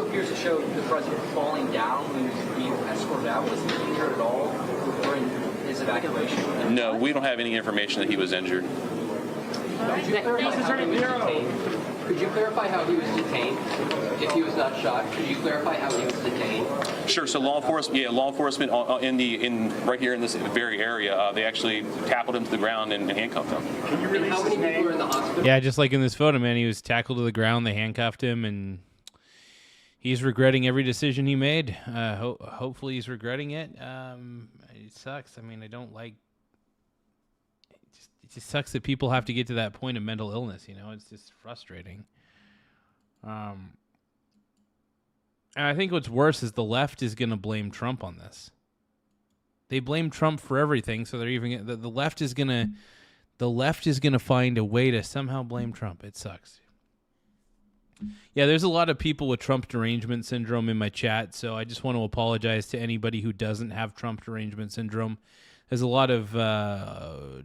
appears to show the president falling down when he was being escorted out. Was he injured at all during his evacuation? No, we don't have any information that he was injured. Could you clarify how he was detained? If he was not shot, could you clarify how he was detained? Sure. So law enforcement right here in this very area, they actually tackled him to the ground and handcuffed him. And how many people were in the hospital? Yeah, just like in this photo, man, he was tackled to the ground. They handcuffed him, and he's regretting every decision he made. Hopefully, he's regretting it. It sucks. I mean, I don't like. It just sucks that people have to get to that point of mental illness. It's just frustrating. And I think what's worse is the left is going to blame Trump on this. They blame Trump for everything, so they're even the left is going to find a way to somehow blame Trump. It sucks. Yeah, there's a lot of people with Trump derangement syndrome in my chat, so I just want to apologize to anybody who doesn't have Trump derangement syndrome. There's a lot of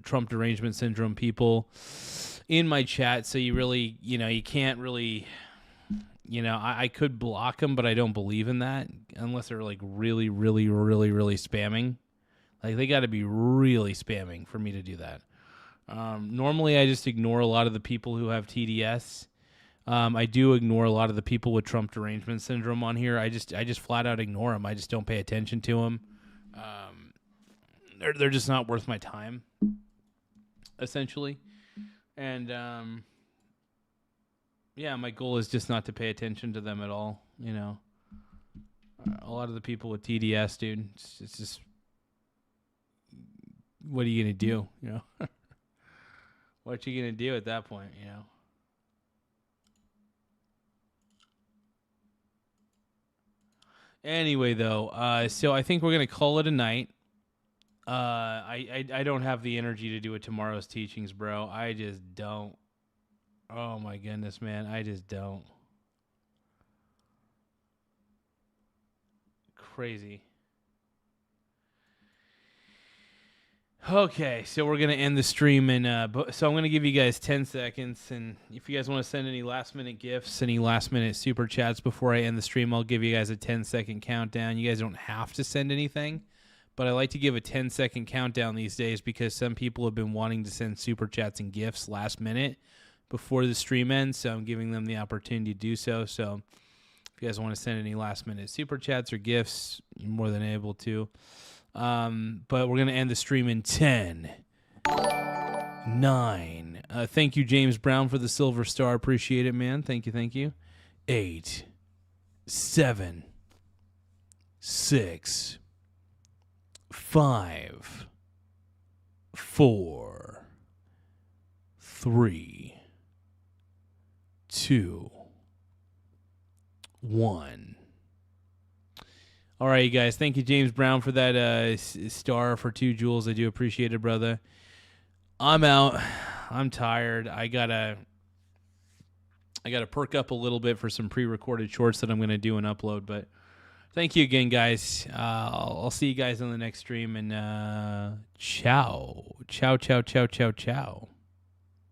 Trump derangement syndrome people in my chat, so you really, you can't really, I could block them, but I don't believe in that unless they're like really, really, really, really spamming. Like they got to be really spamming for me to do that. Normally, I just ignore a lot of the people who have TDS. I do ignore a lot of the people with Trump derangement syndrome on here. I just flat out ignore them. I just don't pay attention to them. They're just not worth my time, essentially. And my goal is just not to pay attention to them at all. A lot of the people with TDS, dude, it's just, what are you gonna do? What you gonna do at that point? Anyway, though, so I think we're gonna call it a night. I don't have the energy to do it tomorrow's teachings, bro. I just don't. Oh my goodness, man. I just don't. Crazy. Okay, so we're going to end the stream, and so I'm going to give you guys 10 seconds, and if you guys want to send any last-minute gifts, any last-minute super chats before I end the stream, I'll give you guys a 10-second countdown. You guys don't have to send anything. But I like to give a 10-second countdown these days because some people have been wanting to send super chats and gifts last minute before the stream ends, so I'm giving them the opportunity to do so. So if you guys want to send any last-minute super chats or gifts, you're more than able to. But we're going to end the stream in 10, 9. Thank you, James Brown, for the silver star. Appreciate it, man. Thank you. 8, 7, 6, 5, 4, 3, 2, 1. All right, you guys. Thank you, James Brown, for that star for 2 jewels. I do appreciate it, brother. I'm out. I'm tired. I gotta perk up a little bit for some pre-recorded shorts that I'm gonna do and upload. But thank you again, guys. I'll see you guys on the next stream. And ciao, ciao, ciao, ciao, ciao, ciao.